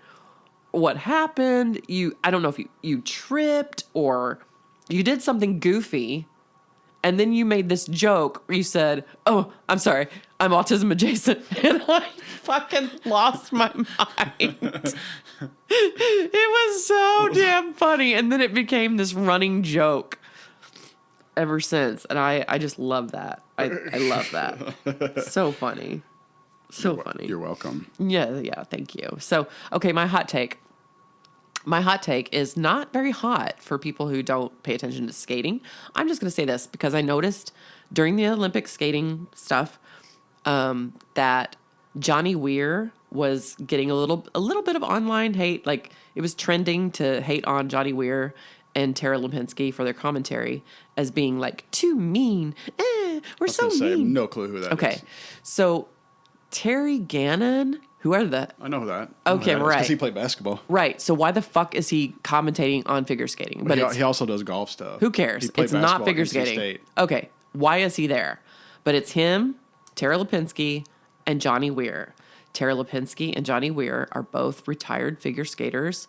Speaker 3: what happened. I don't know if you tripped or you did something goofy. And then you made this joke where you said, oh, I'm sorry, I'm autism adjacent. And I fucking lost my mind. It was so damn funny. And then it became this running joke ever since. And I just love that. I love that. So funny. So funny.
Speaker 1: You're welcome.
Speaker 3: Yeah, thank you. So, okay, my hot take. My hot take is not very hot for people who don't pay attention to skating. I'm just going to say this because I noticed during the Olympic skating stuff that Johnny Weir was getting a little bit of online hate. Like, it was trending to hate on Johnny Weir and Tara Lipinski for their commentary as being like too mean. We're so mean.
Speaker 1: I have no clue who that is.
Speaker 3: Okay, so Terry Gannon. Who are the?
Speaker 1: I know that.
Speaker 3: Okay, right.
Speaker 1: Because he played basketball.
Speaker 3: Right. So why the fuck is he commentating on figure skating? But
Speaker 1: he also does golf stuff.
Speaker 3: Who cares?
Speaker 1: He played
Speaker 3: It's not
Speaker 1: basketball
Speaker 3: figure
Speaker 1: at NC
Speaker 3: skating.
Speaker 1: State.
Speaker 3: Okay. Why is he there? But it's him, Tara Lipinski, and Johnny Weir. Tara Lipinski and Johnny Weir are both retired figure skaters,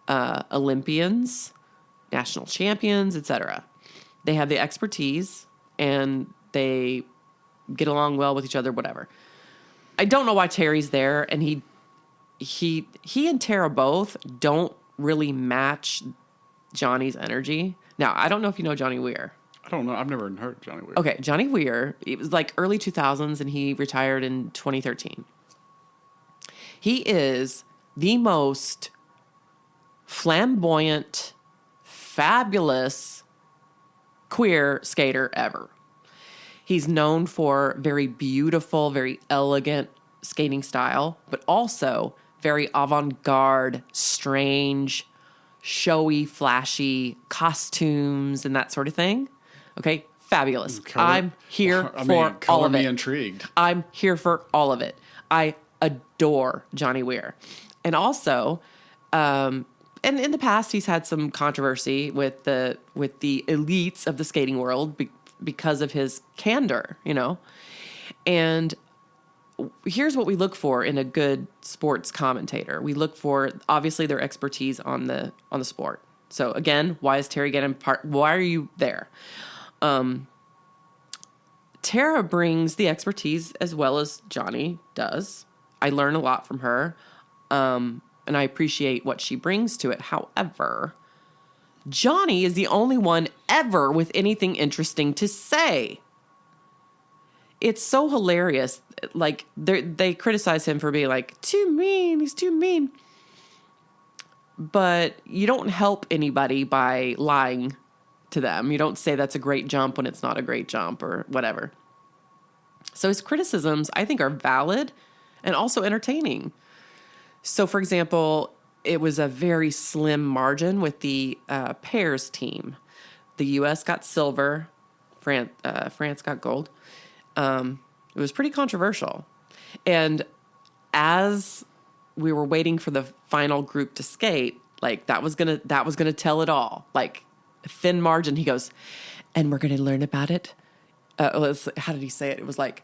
Speaker 3: Olympians, national champions, etc. They have the expertise and they get along well with each other, whatever. I don't know why Terry's there, and he and Tara both don't really match Johnny's energy. Now, I don't know if you know Johnny Weir.
Speaker 1: I don't know. I've never heard of Johnny Weir.
Speaker 3: Okay, Johnny Weir, it was like early 2000s, and he retired in 2013. He is the most flamboyant, fabulous queer skater ever. He's known for very beautiful, very elegant skating style, but also very avant-garde, strange, showy, flashy costumes and that sort of thing. Okay, fabulous. I'm here for all of it.
Speaker 1: Me intrigued.
Speaker 3: I'm here for all of it. I adore Johnny Weir. And also, and in the past, he's had some controversy with the elites of the skating world because of his candor, you know. And here's what we look for in a good sports commentator. We look for, obviously, their expertise on the sport. So again, why is Terry getting part? Why are you there? Tara brings the expertise as well as Johnny does. I learn a lot from her, and I appreciate what she brings to it. However, Johnny is the only one ever with anything interesting to say. It's so hilarious. Like, they criticize him for being like, too mean. He's too mean. But you don't help anybody by lying to them. You don't say that's a great jump when it's not a great jump or whatever. So his criticisms, I think, are valid and also entertaining. So, for example, it was a very slim margin with the pairs team. The U.S. got silver. France got gold. It was pretty controversial. And as we were waiting for the final group to skate, like that was gonna tell it all. Like, thin margin. He goes, and we're gonna learn about it. How did he say it? It was like,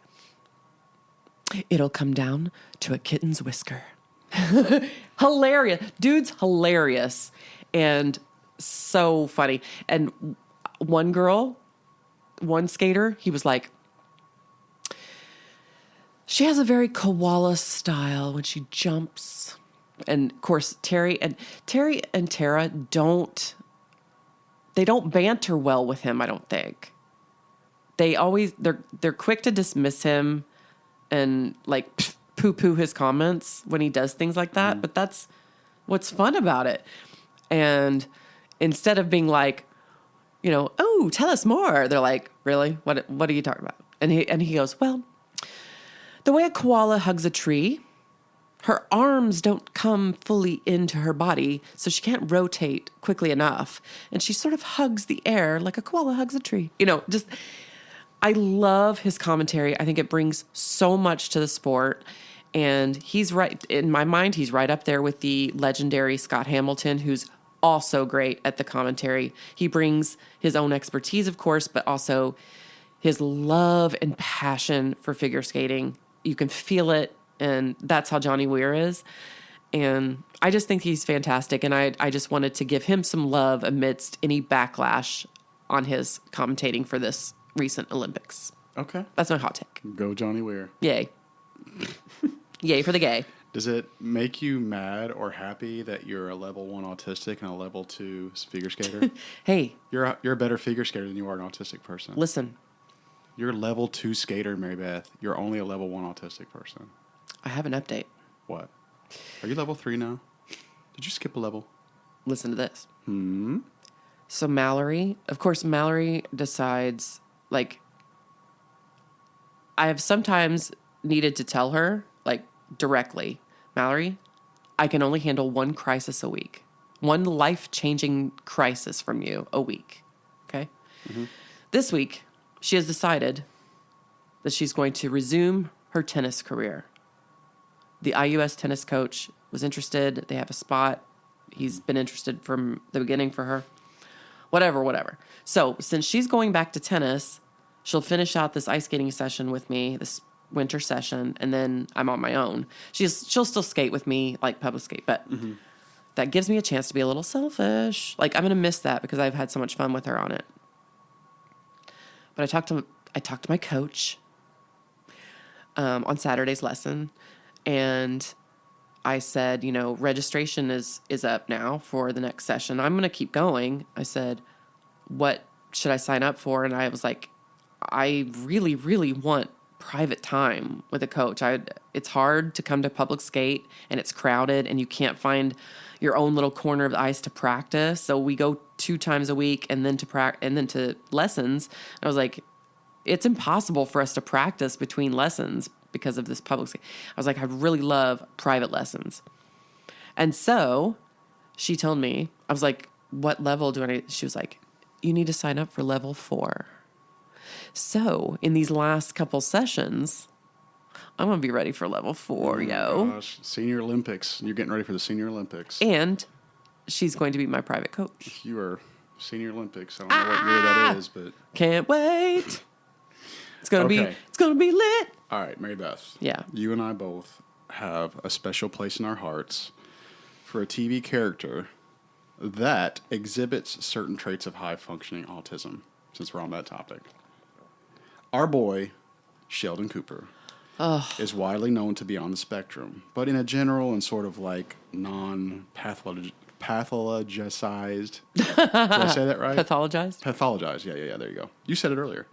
Speaker 3: it'll come down to a kitten's whisker. Hilarious. Dude's hilarious and so funny. And one skater, he was like, she has a very koala style when she jumps. And of course, Terry and Tara don't banter well with him, I don't think. They're quick to dismiss him and like poo-poo his comments when he does things like that. But that's what's fun about it. And instead of being like, you know, oh, tell us more, they're like, really? What are you talking about? And he goes, well, the way a koala hugs a tree, her arms don't come fully into her body, so she can't rotate quickly enough. And she sort of hugs the air like a koala hugs a tree. You know, just, I love his commentary. I think it brings so much to the sport. And he's right, in my mind, he's right up there with the legendary Scott Hamilton, who's also great at the commentary. He brings his own expertise, of course, but also his love and passion for figure skating. You can feel it, and that's how Johnny Weir is. And I just think he's fantastic, and I just wanted to give him some love amidst any backlash on his commentating for this recent Olympics.
Speaker 1: Okay.
Speaker 3: That's my hot take.
Speaker 1: Go Johnny Weir.
Speaker 3: Yay. Yay for the gay.
Speaker 1: Does it make you mad or happy that you're a level 1 autistic and a level 2 figure skater?
Speaker 3: Hey.
Speaker 1: You're a better figure skater than you are an autistic person.
Speaker 3: Listen.
Speaker 1: You're a level 2 skater, Mary Beth. You're only a level 1 autistic person.
Speaker 3: I have an update.
Speaker 1: What? Are you level 3 now? Did you skip a level?
Speaker 3: Listen to this. So Mallory decides, like, I have sometimes needed to tell her, like, directly, Mallory, I can only handle one crisis a week. One life-changing crisis from you a week. Okay? Mm-hmm. This week, she has decided that she's going to resume her tennis career. The IUS tennis coach was interested. They have a spot. He's been interested from the beginning for her. Whatever. So since she's going back to tennis, she'll finish out this ice skating session with me, this winter session, and then I'm on my own. She'll still skate with me, like public skate, but that gives me a chance to be a little selfish. Like, I'm going to miss that because I've had so much fun with her on it. But I talked to my coach. on Saturday's lesson. And I said, registration is up now for the next session. I'm going to keep going. I said, what should I sign up for? And I was like, I really, really want private time with a coach. It's hard to come to public skate and it's crowded and you can't find your own little corner of the ice to practice. So we go 2 times a week and then to lessons. I was like, it's impossible for us to practice between lessons because of this public skate. I was like, I really love private lessons. And so she told me, I was like, what level do I need? She was like, you need to sign up for level 4. So in these last couple sessions, I'm going to be ready for level 4,
Speaker 1: Gosh. Senior Olympics. You're getting ready for the Senior Olympics.
Speaker 3: And she's going to be my private coach.
Speaker 1: You are Senior Olympics. I don't know what year that is, but
Speaker 3: can't wait. It's going to be lit.
Speaker 1: All right, Mary Beth.
Speaker 3: Yeah.
Speaker 1: You and I both have a special place in our hearts for a TV character that exhibits certain traits of high-functioning autism, since we're on that topic. Our boy, Sheldon Cooper, is widely known to be on the spectrum, but in a general and sort of like non-pathologized... Did I say that right?
Speaker 3: Pathologized?
Speaker 1: Pathologized. Yeah, there you go. You said it earlier.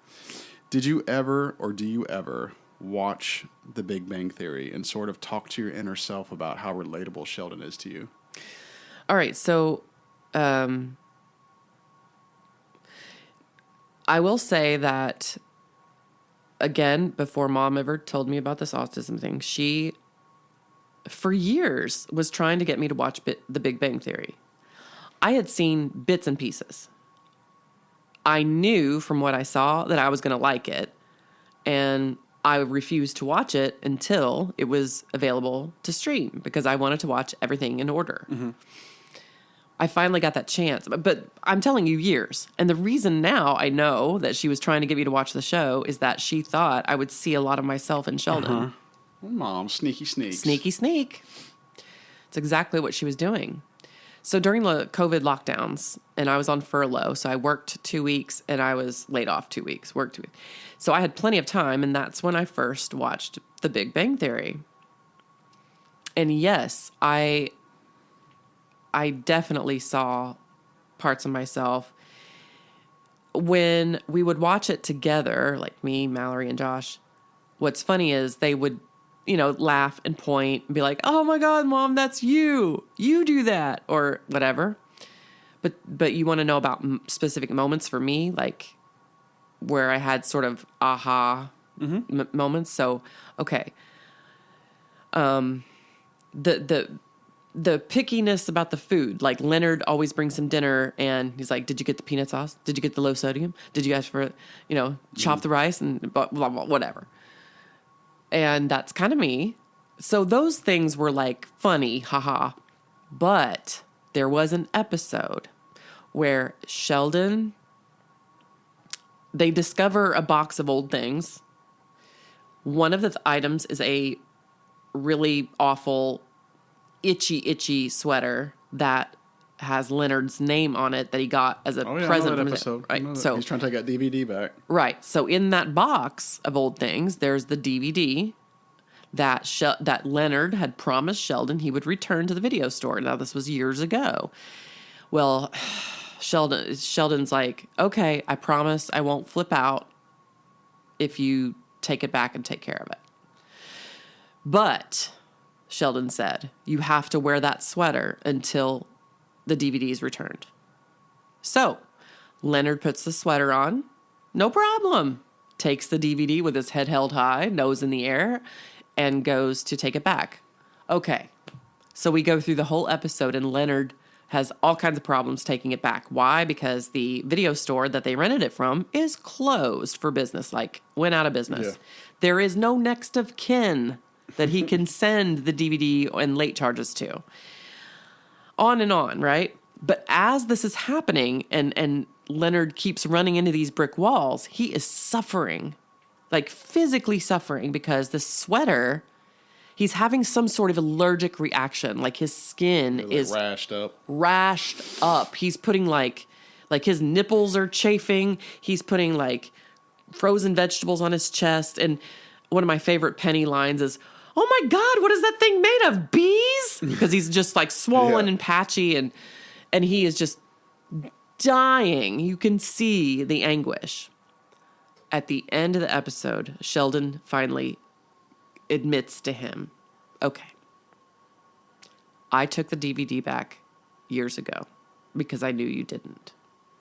Speaker 1: Did you ever, or do you ever, watch The Big Bang Theory and sort of talk to your inner self about how relatable Sheldon is to you?
Speaker 3: All right, so I will say that, again, before Mom ever told me about this autism thing, she, for years, was trying to get me to watch The Big Bang Theory. I had seen bits and pieces. I knew from what I saw that I was going to like it, and I refused to watch it until it was available to stream because I wanted to watch everything in order. Mm-hmm. I finally got that chance, but I'm telling you, years. And the reason now I know that she was trying to get me to watch the show is that she thought I would see a lot of myself in Sheldon.
Speaker 1: Uh-huh. Mom, sneaky sneaks.
Speaker 3: Sneaky sneak. It's exactly what she was doing. So during the COVID lockdowns, and I was on furlough, so I worked 2 weeks and I was laid off 2 weeks, worked 2 weeks. So I had plenty of time, and that's when I first watched The Big Bang Theory. And yes, I definitely saw parts of myself. When we would watch it together, like me, Mallory, and Josh, what's funny is they would, laugh and point and be like, oh my God, Mom, that's you. You do that, or whatever. But you want to know about specific moments for me, like where I had sort of aha moments. So, okay. The pickiness about the food, like Leonard always brings him dinner and he's like, did you get the peanut sauce? Did you get the low sodium? Did you ask for, chop the rice and blah, blah, blah, whatever. And that's kind of me. So those things were like funny, haha. But there was an episode where Sheldon, they discover a box of old things. One of the items is a really awful, itchy sweater that has Leonard's name on it that he got as a present
Speaker 1: from
Speaker 3: his
Speaker 1: episode.
Speaker 3: Right. So
Speaker 1: he's trying to take that DVD back.
Speaker 3: Right. So in that box of old things, there's the DVD that Leonard had promised Sheldon he would return to the video store. Now, this was years ago. Well, Sheldon's like, okay, I promise I won't flip out if you take it back and take care of it. But Sheldon said, you have to wear that sweater until the DVD is returned. So Leonard puts the sweater on. No problem. Takes the DVD with his head held high, nose in the air, and goes to take it back. Okay. So we go through the whole episode, and Leonard has all kinds of problems taking it back. Why? Because the video store that they rented it from is closed for business, like went out of business. Yeah. There is no next of kin that he can send the DVD and late charges to. On and on, right? But as this is happening and Leonard keeps running into these brick walls, he is suffering, like physically suffering, because the sweater, he's having some sort of allergic reaction. Like his skin is rashed up. He's putting like his nipples are chafing. He's putting like frozen vegetables on his chest. And one of my favorite Penny lines is, "Oh my God, what is that thing made of? Bees?" Because he's just like swollen
Speaker 1: Yeah.
Speaker 3: and patchy, and he is just dying. You can see the anguish. At the end of the episode, Sheldon finally admits to him, "Okay, I took the DVD back years ago because I knew you didn't.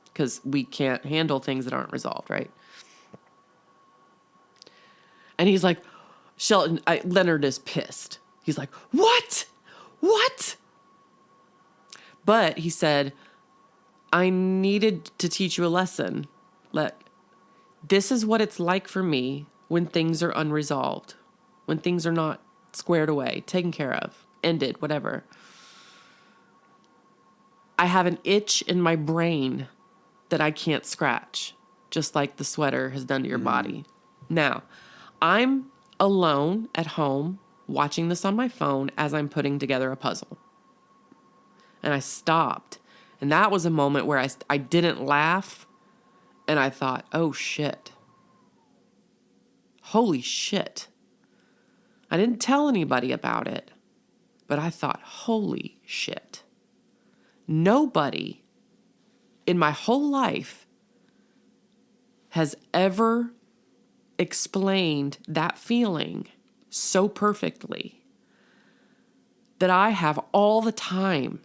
Speaker 3: Because we can't handle things that aren't resolved, right?" And he's like, Leonard is pissed. He's like, "What? What?" But he said, "I needed to teach you a lesson. This is what it's like for me when things are unresolved, when things are not squared away, taken care of, ended, whatever. I have an itch in my brain that I can't scratch, just like the sweater has done to your body. Now, I'm alone at home watching this on my phone as I'm putting together a puzzle." And I stopped. And that was a moment where I didn't laugh. And I thought, oh, shit. Holy shit. I didn't tell anybody about it. But I thought, holy shit. Nobody in my whole life has ever explained that feeling so perfectly that I have all the time.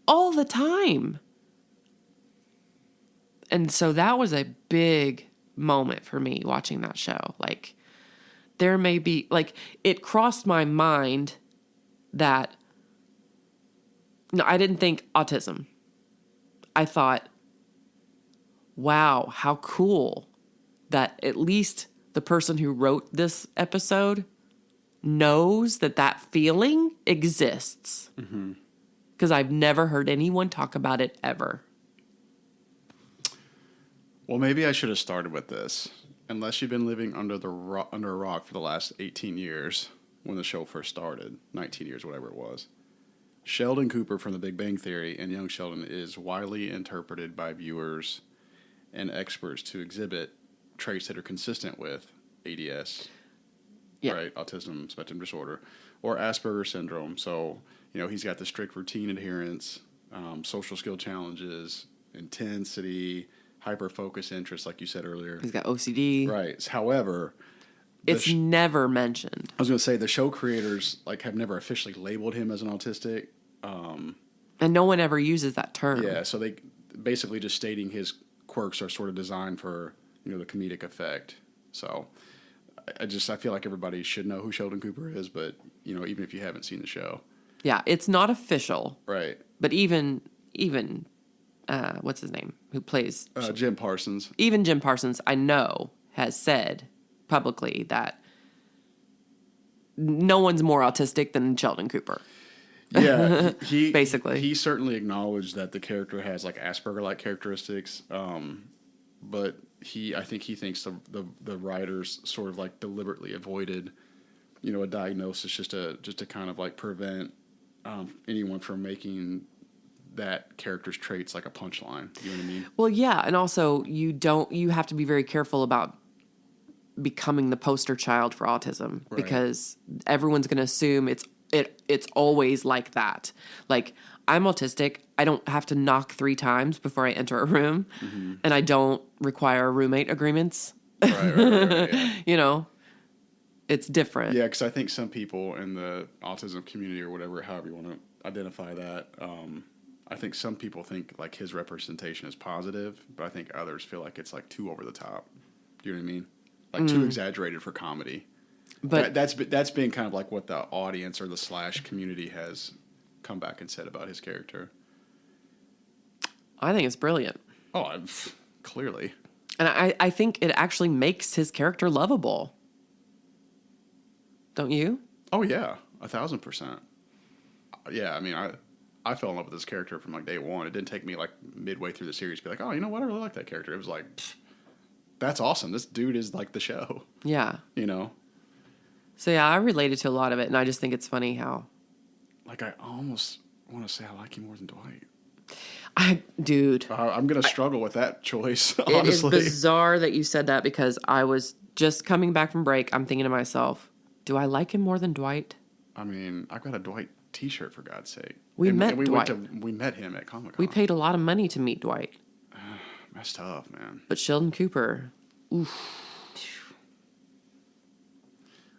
Speaker 3: All the time. And so that was a big moment for me watching that show. Like, there may be, like, it crossed my mind that, no, I didn't think autism. I thought, wow, how cool that at least the person who wrote this episode knows that that feeling exists. Because I've never heard anyone talk about it ever.
Speaker 1: Well, maybe I should have started with this. Unless you've been living under a rock for the last 18 years when the show first started, 19 years, whatever it was. Sheldon Cooper from The Big Bang Theory and young Sheldon is widely interpreted by viewers and experts to exhibit traits that are consistent with ADS, right? Autism spectrum disorder, or Asperger's syndrome. So, he's got the strict routine adherence, social skill challenges, intensity, hyper-focus interest, like you said earlier.
Speaker 2: He's got OCD.
Speaker 1: Right. However,
Speaker 3: it's never mentioned.
Speaker 1: I was going to say the show creators have never officially labeled him as an autistic.
Speaker 3: And no one ever uses that term.
Speaker 1: Yeah, so they basically just stating his quirks are sort of designed for the comedic effect. So I feel like everybody should know who Sheldon Cooper is, but even if you haven't seen the show.
Speaker 3: Yeah, it's not official.
Speaker 1: Right.
Speaker 3: But even what's his name? Who plays
Speaker 1: Jim Parsons.
Speaker 3: Even Jim Parsons, I know, has said publicly that no one's more autistic than Sheldon Cooper.
Speaker 1: Yeah, he
Speaker 3: basically.
Speaker 1: He certainly acknowledged that the character has Asperger-like characteristics, but I think he thinks the writers sort of deliberately avoided, a diagnosis just to kind of prevent anyone from making that character's traits like a punchline. You know what I mean?
Speaker 3: Well, yeah, and also you have to be very careful about becoming the poster child for autism, right? Because everyone's going to assume it's always like that. Like, I'm autistic. I don't have to knock 3 times before I enter a room, and I don't require roommate agreements.
Speaker 1: Right, yeah.
Speaker 3: It's different.
Speaker 1: Yeah, because I think some people in the autism community or whatever, however you want to identify that, I think some people think his representation is positive, but I think others feel like it's too over the top. Do you know what I mean? Too exaggerated for comedy. But that's been kind of what the audience or the / community has come back and said about his character.
Speaker 3: I think it's brilliant.
Speaker 1: Oh, clearly.
Speaker 3: And I think it actually makes his character lovable. Don't you?
Speaker 1: Oh, yeah. 1,000%. Yeah, I mean, I fell in love with this character from day one. It didn't take me midway through the series to be oh, you know what? I really like that character. It was that's awesome. This dude is the show.
Speaker 3: Yeah.
Speaker 1: So
Speaker 3: yeah, I related to a lot of it, and I just think it's funny how...
Speaker 1: I almost want to say I like you more than Dwight.
Speaker 3: Dude.
Speaker 1: I'm going to struggle with that choice, honestly.
Speaker 3: It is bizarre that you said that because I was just coming back from break, I'm thinking to myself, do I like him more than Dwight?
Speaker 1: I mean, I've got a Dwight T-shirt for God's sake.
Speaker 3: We met Dwight.
Speaker 1: We met him at Comic-Con.
Speaker 3: We paid a lot of money to meet Dwight.
Speaker 1: That's tough, man.
Speaker 3: But Sheldon Cooper, oof.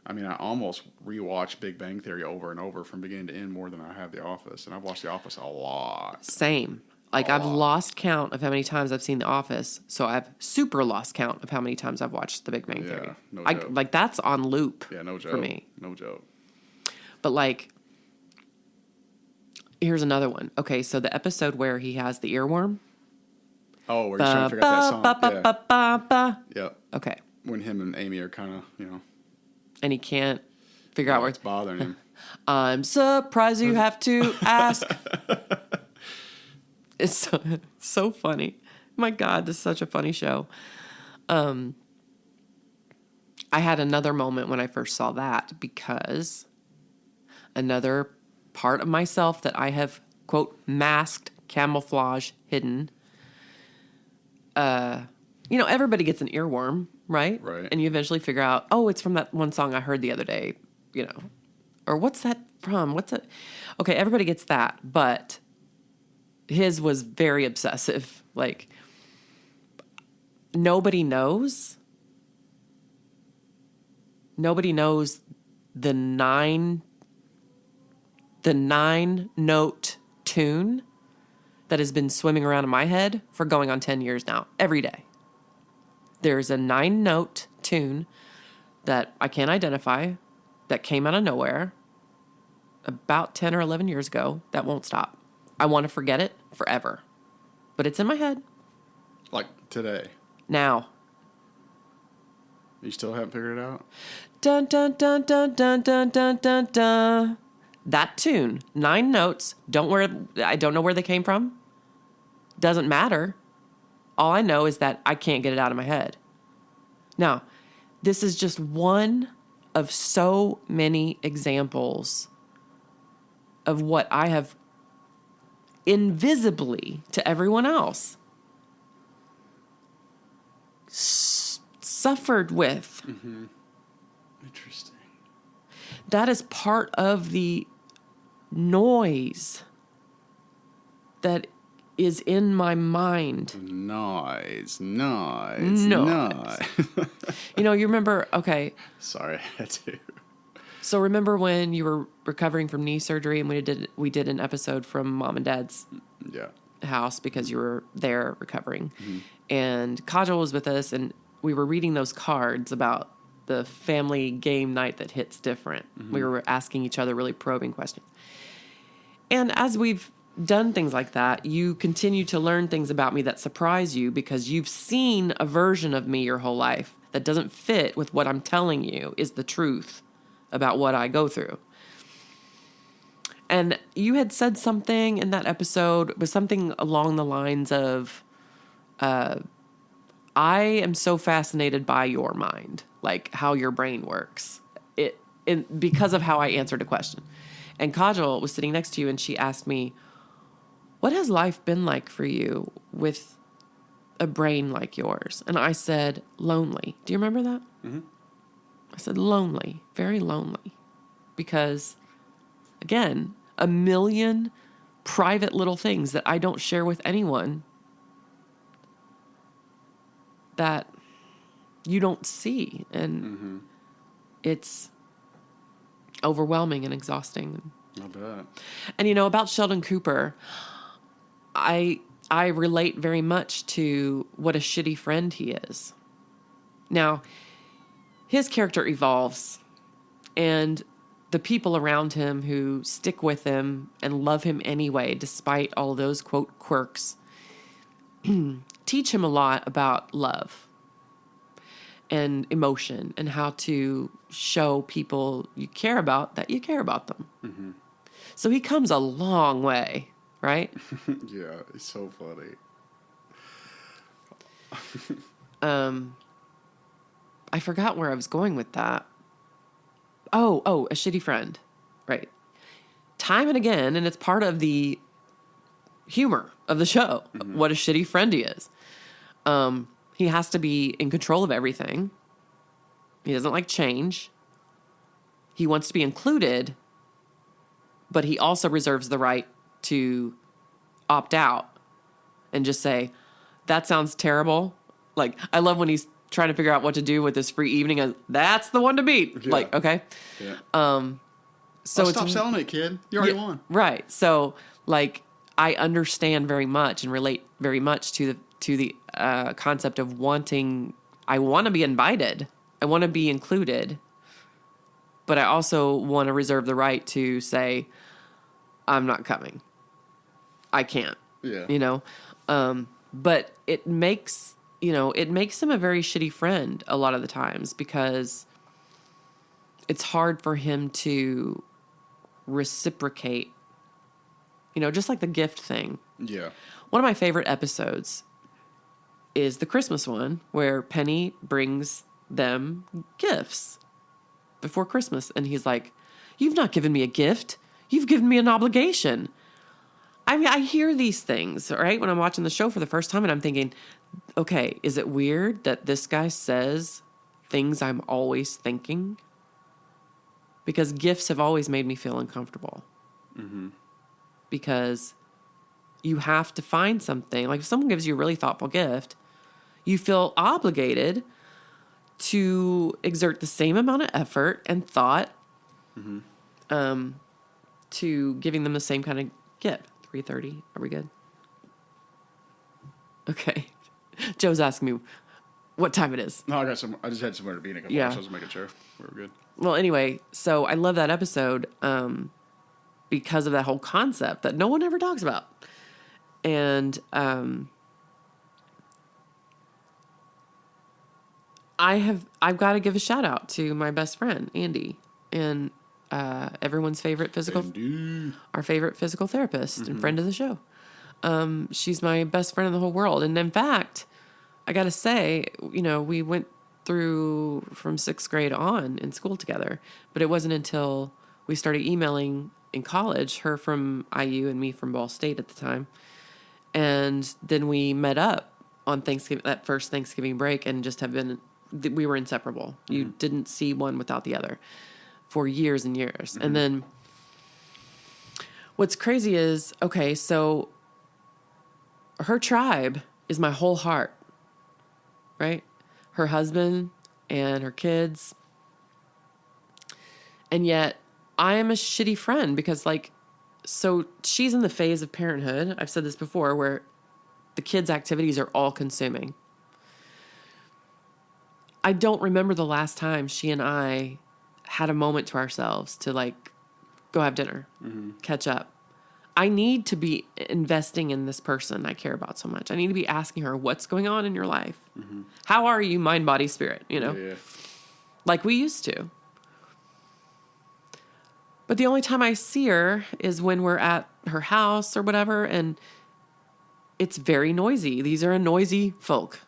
Speaker 1: I mean, I almost rewatched Big Bang Theory over and over from beginning to end more than I have The Office, and I've watched The Office a lot.
Speaker 3: Same. Like, I've lost count of how many times I've seen The Office, so I've super lost count of how many times I've watched The Big Bang Theory.
Speaker 1: No joke.
Speaker 3: Like, that's on loop
Speaker 1: No joke.
Speaker 3: for me.
Speaker 1: No joke.
Speaker 3: But, like, here's another one. Okay, so the episode where he has the earworm.
Speaker 1: Oh, we're just trying to figure out that song. Yeah.
Speaker 3: Okay.
Speaker 1: When him and Amy are kind of,
Speaker 3: And he can't figure out where
Speaker 1: it's bothering him.
Speaker 3: I'm surprised you have to ask. It's so funny. My God, this is such a funny show. I had another moment when I first saw that because another part of myself that I have, quote, masked, camouflage, hidden. Everybody gets an earworm, right?
Speaker 1: Right.
Speaker 3: And you eventually figure out, oh, it's from that one song I heard the other day, Or what's that from? What's it? Okay, everybody gets that, but his was very obsessive. Like, nobody knows the nine note tune that has been swimming around in my head for going on 10 years now, every day. There's a 9-note tune that I can't identify that came out of nowhere about 10 or 11 years ago that won't stop. I want to forget it forever, but it's in my head.
Speaker 1: Like today.
Speaker 3: Now.
Speaker 1: You still haven't figured it out?
Speaker 3: Dun, dun, dun, dun, dun, dun, dun, dun, dun. That tune, 9 notes, I don't know where they came from. Doesn't matter. All I know is that I can't get it out of my head. Now, this is just one of so many examples of what I have invisibly to everyone else suffered with.
Speaker 1: Mm-hmm. Interesting.
Speaker 3: That is part of the noise that is in my mind.
Speaker 1: Noise.
Speaker 3: You remember, okay.
Speaker 1: Sorry, I had to.
Speaker 3: So remember when you were recovering from knee surgery and we did an episode from Mom and Dad's house because you were there recovering. Mm-hmm. And Kajal was with us and we were reading those cards about the family game night that hits different. Mm-hmm. We were asking each other really probing questions. And as we've done things like that, you continue to learn things about me that surprise you because you've seen a version of me your whole life that doesn't fit with what I'm telling you is the truth about what I go through. And you had said something in that episode, was something along the lines of, I am so fascinated by your mind, like how your brain works, because of how I answered a question. And Kajal was sitting next to you and she asked me, what has life been like for you with a brain like yours? And I said, lonely. Do you remember that? Mm-hmm. I said, lonely, very lonely. Because, again, a million private little things that I don't share with anyone that you don't see. And it's overwhelming and exhausting.
Speaker 1: I bet.
Speaker 3: And, about Sheldon Cooper, I relate very much to what a shitty friend he is. Now, his character evolves, and the people around him who stick with him and love him anyway, despite all those, quote, quirks, teach him a lot about love and emotion and how to show people you care about that you care about them. Mm-hmm. So he comes a long way, right?
Speaker 1: Yeah, it's so funny.
Speaker 3: I forgot where I was going with that. Oh, a shitty friend. Right. Time and again, and it's part of the humor of the show, what a shitty friend he is. He has to be in control of everything. He doesn't like change. He wants to be included, but he also reserves the right to opt out and just say, that sounds terrible. Like, I love when he's trying to figure out what to do with this free evening. And that's the one to beat.
Speaker 1: Yeah.
Speaker 3: Like, okay.
Speaker 1: Yeah.
Speaker 3: So
Speaker 1: stop selling it, kid. You already won.
Speaker 3: Right. So, like, I understand very much and relate very much to the concept of wanting. I want to be invited. I want to be included, but I also want to reserve the right to say, I'm not coming. I can't.
Speaker 1: Yeah.
Speaker 3: You know, but it makes him a very shitty friend a lot of the times because it's hard for him to reciprocate. You know, just like the gift thing.
Speaker 1: Yeah.
Speaker 3: One of my favorite episodes is the Christmas one where Penny brings them gifts before Christmas. And he's like, you've not given me a gift. You've given me an obligation. I mean, I hear these things, right? When I'm watching the show for the first time and I'm thinking, okay, is it weird that this guy says things I'm always thinking? Because gifts have always made me feel uncomfortable. Mm-hmm. Because you have to find something. Like if someone gives you a really thoughtful gift, you feel obligated to exert the same amount of effort and thought to giving them the same kind of gift. 3:30. Are we good? Okay. Joe's asking me what time it is.
Speaker 1: No, I just had somewhere to be in a couple
Speaker 3: Yeah.
Speaker 1: hours, so I was making sure we were good.
Speaker 3: Well, anyway, so I love that episode because of that whole concept that no one ever talks about. And I've got to give a shout out to my best friend, Andy, and everyone's favorite our favorite physical therapist and friend of the show. She's my best friend in the whole world. And in fact, I got to say, you know, we went through from 6th grade on in school together, but it wasn't until we started emailing in college, her from IU and me from Ball State at the time. And then we met up on Thanksgiving, that first Thanksgiving break, and just we were inseparable. Mm-hmm. You didn't see one without the other for years and years. Mm-hmm. And then what's crazy is, okay, so her tribe is my whole heart, right? Her husband and her kids. And yet I am a shitty friend because, like, so she's in the phase of parenthood. I've said this before, where the kids' activities are all consuming. I don't remember the last time she and I had a moment to ourselves to, like, go have dinner, catch up. I need to be investing in this person I care about so much. I need to be asking her, what's going on in your life? Mm-hmm. How are you, mind, body, spirit, you know? Yeah. Like we used to. But the only time I see her is when we're at her house or whatever, and it's very noisy. These are a noisy folk,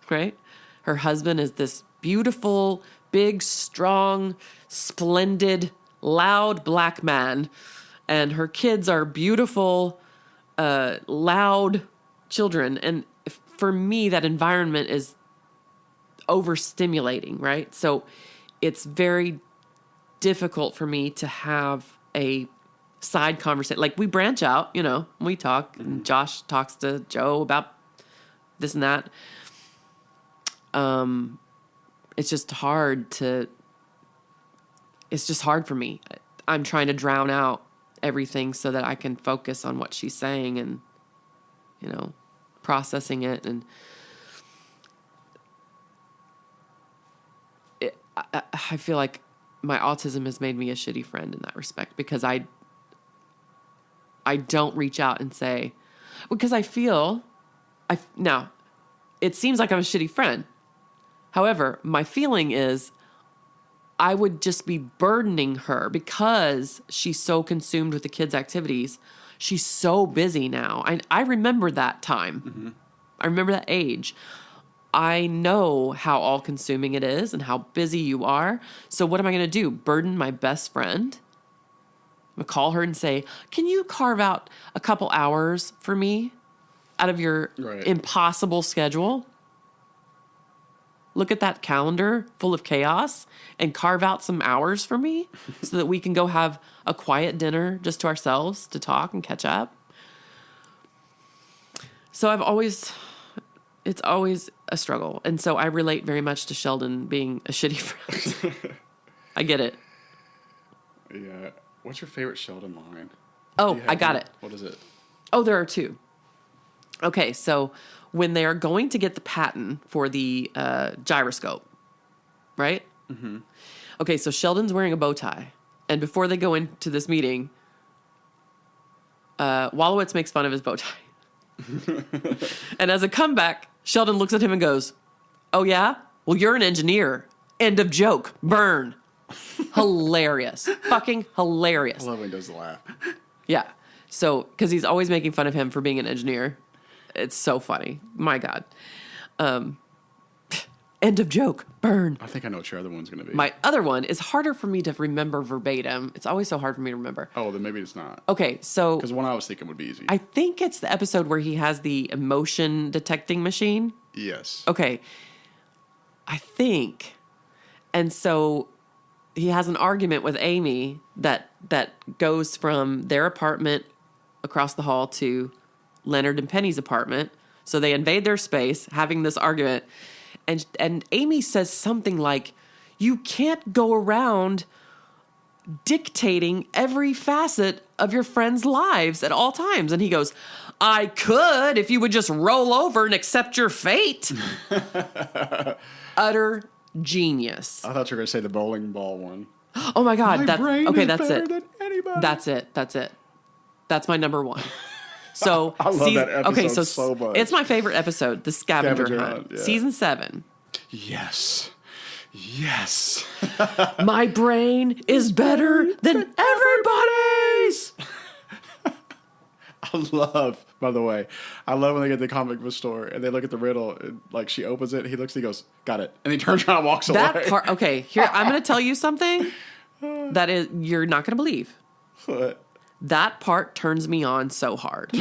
Speaker 3: right? Her husband is this beautiful, big, strong, splendid, loud black man, and her kids are beautiful, loud children. And for me, that environment is overstimulating, right? So it's very difficult for me to have a side conversation. Like, we branch out, you know, we talk, and Josh talks to Joe about this and that. It's just hard for me. I'm trying to drown out everything so that I can focus on what she's saying and, you know, processing it. And I feel like my autism has made me a shitty friend in that respect, because I don't reach out and say, because I feel, now, it seems like I'm a shitty friend. However, my feeling is I would just be burdening her because she's so consumed with the kids' activities. She's so busy now. I remember that time. Mm-hmm. I remember that age. I know how all-consuming it is and how busy you are. So what am I going to do? Burden my best friend? I'm going to call her and say, can you carve out a couple hours for me out of your impossible schedule? look at that calendar full of chaos and carve out some hours for me so that we can go have a quiet dinner just to ourselves to talk and catch up. So it's always a struggle. And so I relate very much to Sheldon being a shitty friend. I get it.
Speaker 1: Yeah. What's your favorite Sheldon line?
Speaker 3: Oh, I got it.
Speaker 1: What is it?
Speaker 3: Oh, there are two. Okay, so when they are going to get the patent for the gyroscope, right? Mm-hmm. Okay, so Sheldon's wearing a bow tie. And before they go into this meeting, Wallowitz makes fun of his bow tie. And as a comeback, Sheldon looks at him and goes, "Oh, yeah? Well, you're an engineer. End of joke. Burn." Hilarious. Fucking hilarious.
Speaker 1: I love when he does the laugh.
Speaker 3: Yeah. So, because he's always making fun of him for being an engineer. It's so funny. My God. End of joke. Burn.
Speaker 1: I think I know what your other one's going to be.
Speaker 3: My other one is harder for me to remember verbatim. It's always so hard for me to remember.
Speaker 1: Oh, then maybe it's not.
Speaker 3: Okay, so
Speaker 1: Because one I was thinking would be easy.
Speaker 3: I think it's the episode where he has the emotion detecting machine.
Speaker 1: Yes.
Speaker 3: Okay. I think. And so he has an argument with Amy that goes from their apartment across the hall to Leonard and Penny's apartment. So they invade their space, having this argument. And Amy says something like, "You can't go around dictating every facet of your friends' lives at all times." And he goes, "I could if you would just roll over and accept your fate." Utter genius.
Speaker 1: I thought you were going to say the bowling ball one.
Speaker 3: Oh my God.
Speaker 1: My
Speaker 3: That's
Speaker 1: brain
Speaker 3: okay.
Speaker 1: is
Speaker 3: That's
Speaker 1: better
Speaker 3: it.
Speaker 1: than anybody.
Speaker 3: That's it. That's my number one. So
Speaker 1: I love that episode so much.
Speaker 3: It's my favorite episode, the scavenger
Speaker 1: Scavenger
Speaker 3: hunt,
Speaker 1: hunt, yeah.
Speaker 3: season 7.
Speaker 1: Yes. Yes.
Speaker 3: My brain is better than everybody's.
Speaker 1: I love, by the way, I love when they get to the comic book store and they look at the riddle and like she opens it, he looks, he goes, "Got it." And he turns around and walks away.
Speaker 3: That part, okay, here, I'm going to tell you something that is, you're not going to believe.
Speaker 1: What?
Speaker 3: That part turns me on so hard.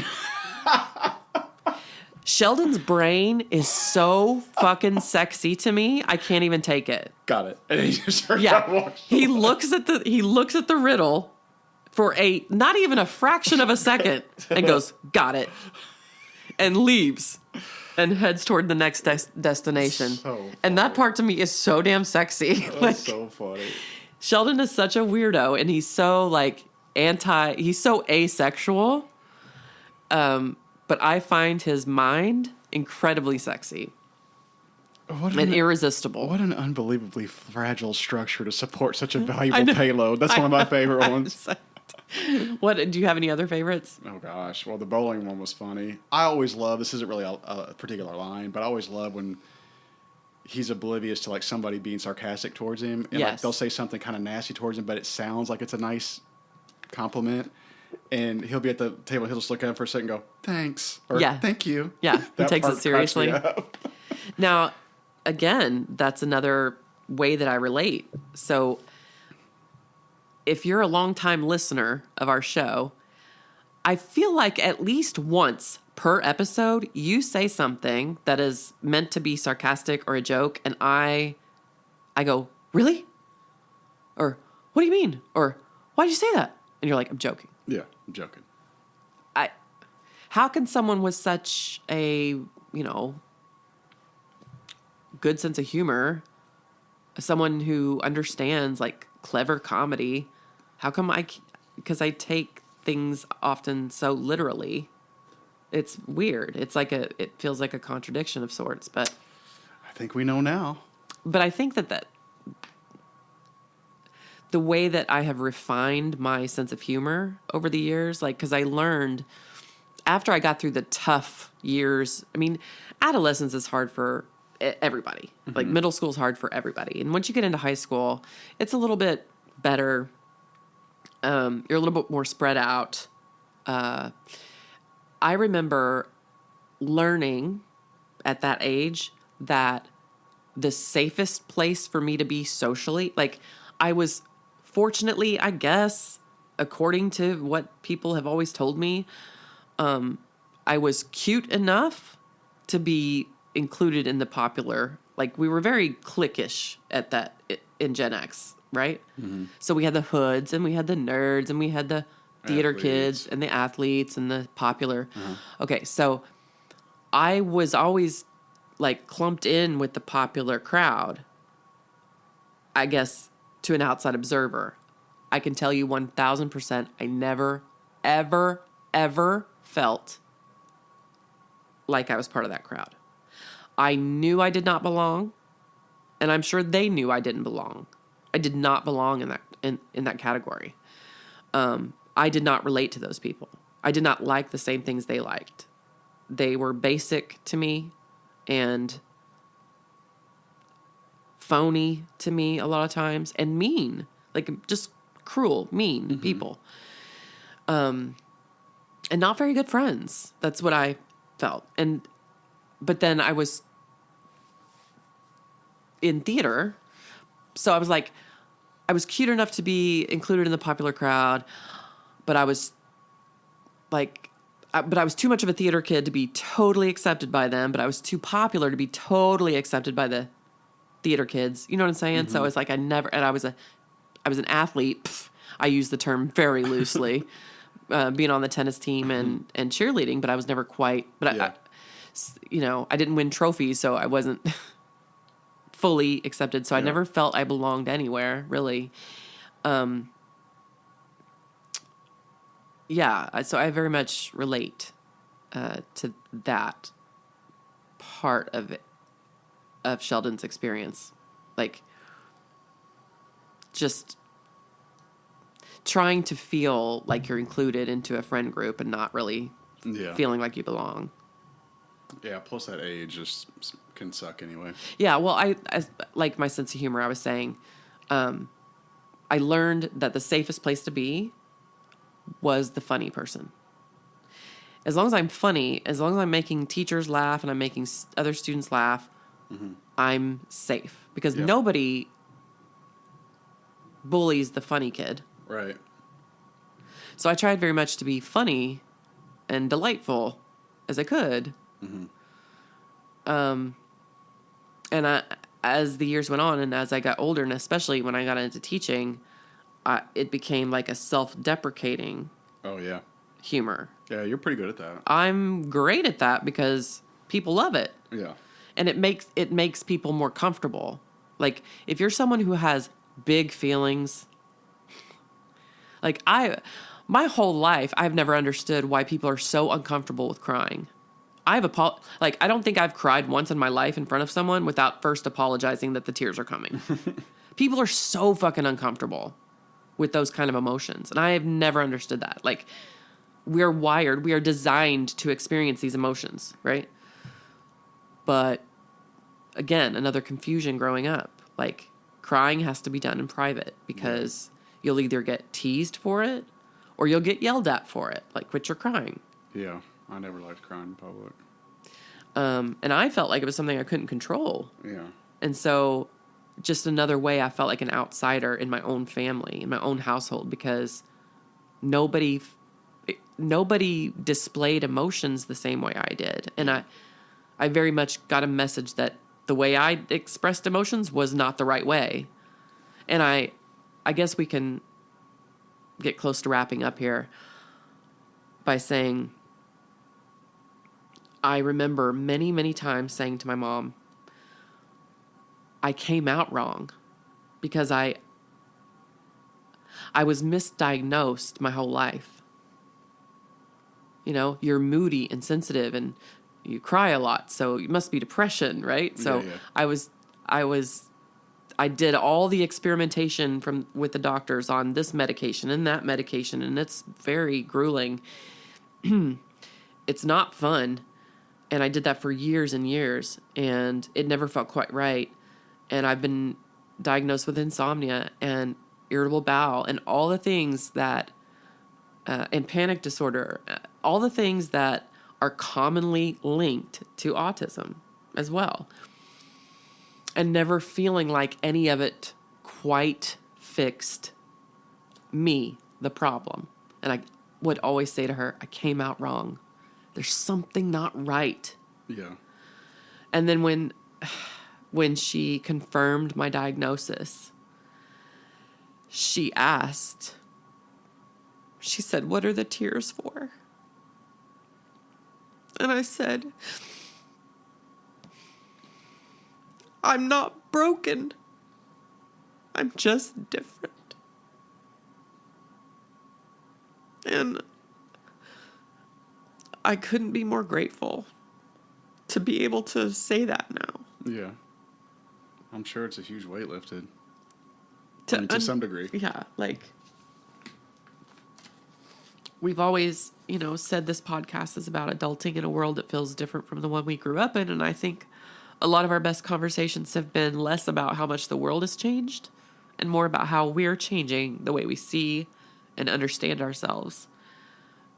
Speaker 3: Sheldon's brain is so fucking sexy to me. I can't even take it.
Speaker 1: Got it. And he just turns around and
Speaker 3: Yeah.
Speaker 1: walks
Speaker 3: He
Speaker 1: away.
Speaker 3: looks at the riddle for not even a fraction of a second and goes, "Got it." And leaves and heads toward the next destination.
Speaker 1: So
Speaker 3: and that part to me is so damn sexy.
Speaker 1: That's so funny.
Speaker 3: Sheldon is such a weirdo and he's so he's so asexual. But I find his mind incredibly sexy and irresistible.
Speaker 1: What an unbelievably fragile structure to support such a valuable payload. That's one of my favorite ones.
Speaker 3: What, do you have any other favorites?
Speaker 1: Oh, gosh. Well, the bowling one was funny. I always love, this isn't really a particular line, but I always love when he's oblivious to, like, somebody being sarcastic towards him. And, like,
Speaker 3: Yes.
Speaker 1: they'll say something kind of nasty towards him, but it sounds like it's a nice compliment. And he'll be at the table, he'll just look at him for a second and go, "Thanks." Or,
Speaker 3: Yeah.
Speaker 1: "Thank you."
Speaker 3: Yeah, he
Speaker 1: That
Speaker 3: takes it
Speaker 1: part cracks me
Speaker 3: seriously.
Speaker 1: up.
Speaker 3: Now, again, that's another way that I relate. So if you're a longtime listener of our show, I feel like at least once per episode, you say something that is meant to be sarcastic or a joke, and I go, "Really?" Or, "What do you mean?" Or, "Why'd you say that?" And you're like, "I'm joking."
Speaker 1: Yeah, I'm joking.
Speaker 3: How can someone with such a, good sense of humor, someone who understands like clever comedy, how come because I take things often so literally. It's weird. It feels like a contradiction of sorts, but
Speaker 1: I think we know now.
Speaker 3: But I think that the way that I have refined my sense of humor over the years, like, because I learned after I got through the tough years, I mean, adolescence is hard for everybody. Mm-hmm. Like, middle school is hard for everybody. And once you get into high school, it's a little bit better. You're a little bit more spread out. I remember learning at that age that the safest place for me to be socially, like, I was fortunately, I guess, according to what people have always told me, I was cute enough to be included in the popular Like we were very cliquish at that in Gen X, right? So we had the hoods and we had the nerds and we had the theater kids and the athletes and the popular. Okay, so I was always like clumped in with the popular crowd, I guess, to an outside observer. I can tell you 1000%, I never, ever, ever felt like I was part of that crowd. I knew I did not belong, and I'm sure they knew I didn't belong. I did not belong in that category. I did not relate to those people. I did not like the same things they liked. They were basic to me and phony to me a lot of times, and mean, like just cruel, mean people. And not very good friends. That's what I felt. But then I was in theater, so I was like, I was cute enough to be included in the popular crowd, but I was like, but I was too much of a theater kid to be totally accepted by them, but I was too popular to be totally accepted by the theater kids. You know what I'm saying? So it's like and I was an athlete. I use the term very loosely, being on the tennis team and cheerleading, but I was never quite, but I didn't win trophies, so I wasn't fully accepted. So I never felt I belonged anywhere, really. So I very much relate to that part of Sheldon's experience. Like, just trying to feel like you're included into a friend group and not really feeling like you belong.
Speaker 1: Yeah, plus that age just can suck anyway.
Speaker 3: Yeah, well, I like my sense of humor. I was saying, I learned that the safest place to be was the funny person. As long as I'm funny, as long as I'm making teachers laugh and I'm making other students laugh, I'm safe. Because nobody bullies the funny kid.
Speaker 1: Right.
Speaker 3: So I tried very much to be funny and delightful as I could. And as the years went on and as I got older, and especially when I got into teaching, it became like a self-deprecating humor.
Speaker 1: Yeah, you're pretty good at that.
Speaker 3: I'm great at that because people love it.
Speaker 1: Yeah.
Speaker 3: And it makes people more comfortable. Like, if you're someone who has big feelings, like my whole life, I've never understood why people are so uncomfortable with crying. I don't think I've cried once in my life in front of someone without first apologizing that the tears are coming. People are so fucking uncomfortable with those kind of emotions. And I have never understood that. Like, we are designed to experience these emotions, right? But again, another confusion growing up. Like, crying has to be done in private because you'll either get teased for it or you'll get yelled at for it. Like, quit your crying.
Speaker 1: Yeah, I never liked crying in public.
Speaker 3: And I felt like it was something I couldn't control. Yeah. And so just another way I felt like an outsider in my own family, in my own household, because nobody displayed emotions the same way I did. And I very much got a message that the way I expressed emotions was not the right way. And I guess we can get close to wrapping up here by saying, I remember many, many times saying to my mom, I came out wrong because I was misdiagnosed my whole life. You know, you're moody and sensitive and you cry a lot, so it must be depression, right? So I did all the experimentation with the doctors on this medication and that medication, and it's very grueling. It's not fun. And I did that for years and years, and it never felt quite right. And I've been diagnosed with insomnia and irritable bowel and all the things that, and panic disorder, all the things that are commonly linked to autism as well. And never feeling like any of it quite fixed me, the problem. And I would always say to her, I came out wrong. There's something not right.
Speaker 1: Yeah.
Speaker 3: And then when when she confirmed my diagnosis, she said, "What are the tears for?" And I said, "I'm not broken. I'm just different." And I couldn't be more grateful to be able to say that now.
Speaker 1: Yeah. I'm sure it's a huge weight lifted.
Speaker 3: To,
Speaker 1: I mean, to some degree.
Speaker 3: Yeah, like, we've always, said this podcast is about adulting in a world that feels different from the one we grew up in. And I think a lot of our best conversations have been less about how much the world has changed and more about how we're changing the way we see and understand ourselves.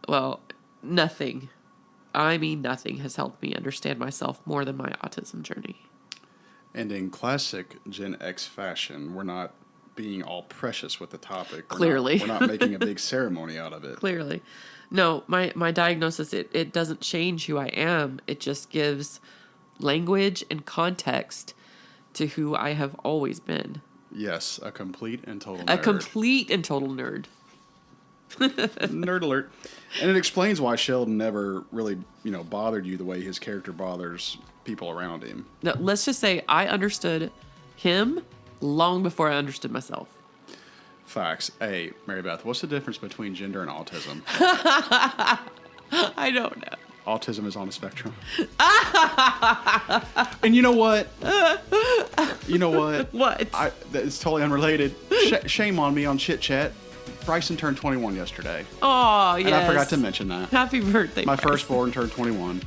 Speaker 3: Well, nothing has helped me understand myself more than my autism journey.
Speaker 1: And in classic Gen X fashion, we're not being all precious with the topic.
Speaker 3: Clearly.
Speaker 1: We're not making a big ceremony out of it.
Speaker 3: Clearly. No, my diagnosis, it doesn't change who I am. It just gives language and context to who I have always been.
Speaker 1: Yes, a complete and total nerd.
Speaker 3: A complete and total nerd.
Speaker 1: Nerd alert. And it explains why Sheldon never really, bothered you the way his character bothers people around him.
Speaker 3: No, let's just say I understood him long before I understood myself.
Speaker 1: Facts. Hey, Mary Beth, what's the difference between gender and autism?
Speaker 3: I don't know.
Speaker 1: Autism is on a spectrum. And you know what?
Speaker 3: What?
Speaker 1: It's totally unrelated. Shame on me on Chit Chat. Bryson turned 21 yesterday.
Speaker 3: Oh, yes.
Speaker 1: And I forgot to mention that.
Speaker 3: Happy birthday,
Speaker 1: My
Speaker 3: Bryson.
Speaker 1: firstborn turned 21.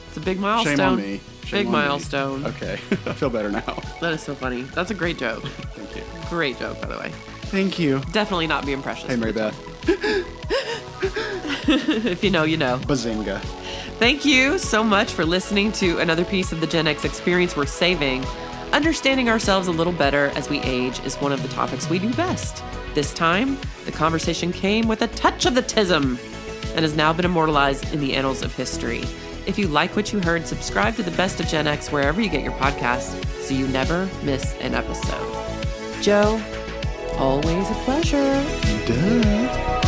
Speaker 3: It's a big milestone.
Speaker 1: Shame on me.
Speaker 3: Big milestone.
Speaker 1: Okay. I feel better now.
Speaker 3: That is so funny. That's a great joke.
Speaker 1: Thank you.
Speaker 3: Great joke, by the way.
Speaker 1: Thank you.
Speaker 3: Definitely not being precious.
Speaker 1: Hey, Mary Beth.
Speaker 3: If you know, you know.
Speaker 1: Bazinga.
Speaker 3: Thank you so much for listening to another piece of the Gen X experience we're saving. Understanding ourselves a little better as we age is one of the topics we do best. This time, the conversation came with a touch of the Tism and has now been immortalized in the annals of history. If you like what you heard, subscribe to the Best of Gen X wherever you get your podcasts so you never miss an episode. Joe, always a pleasure.
Speaker 1: Duh.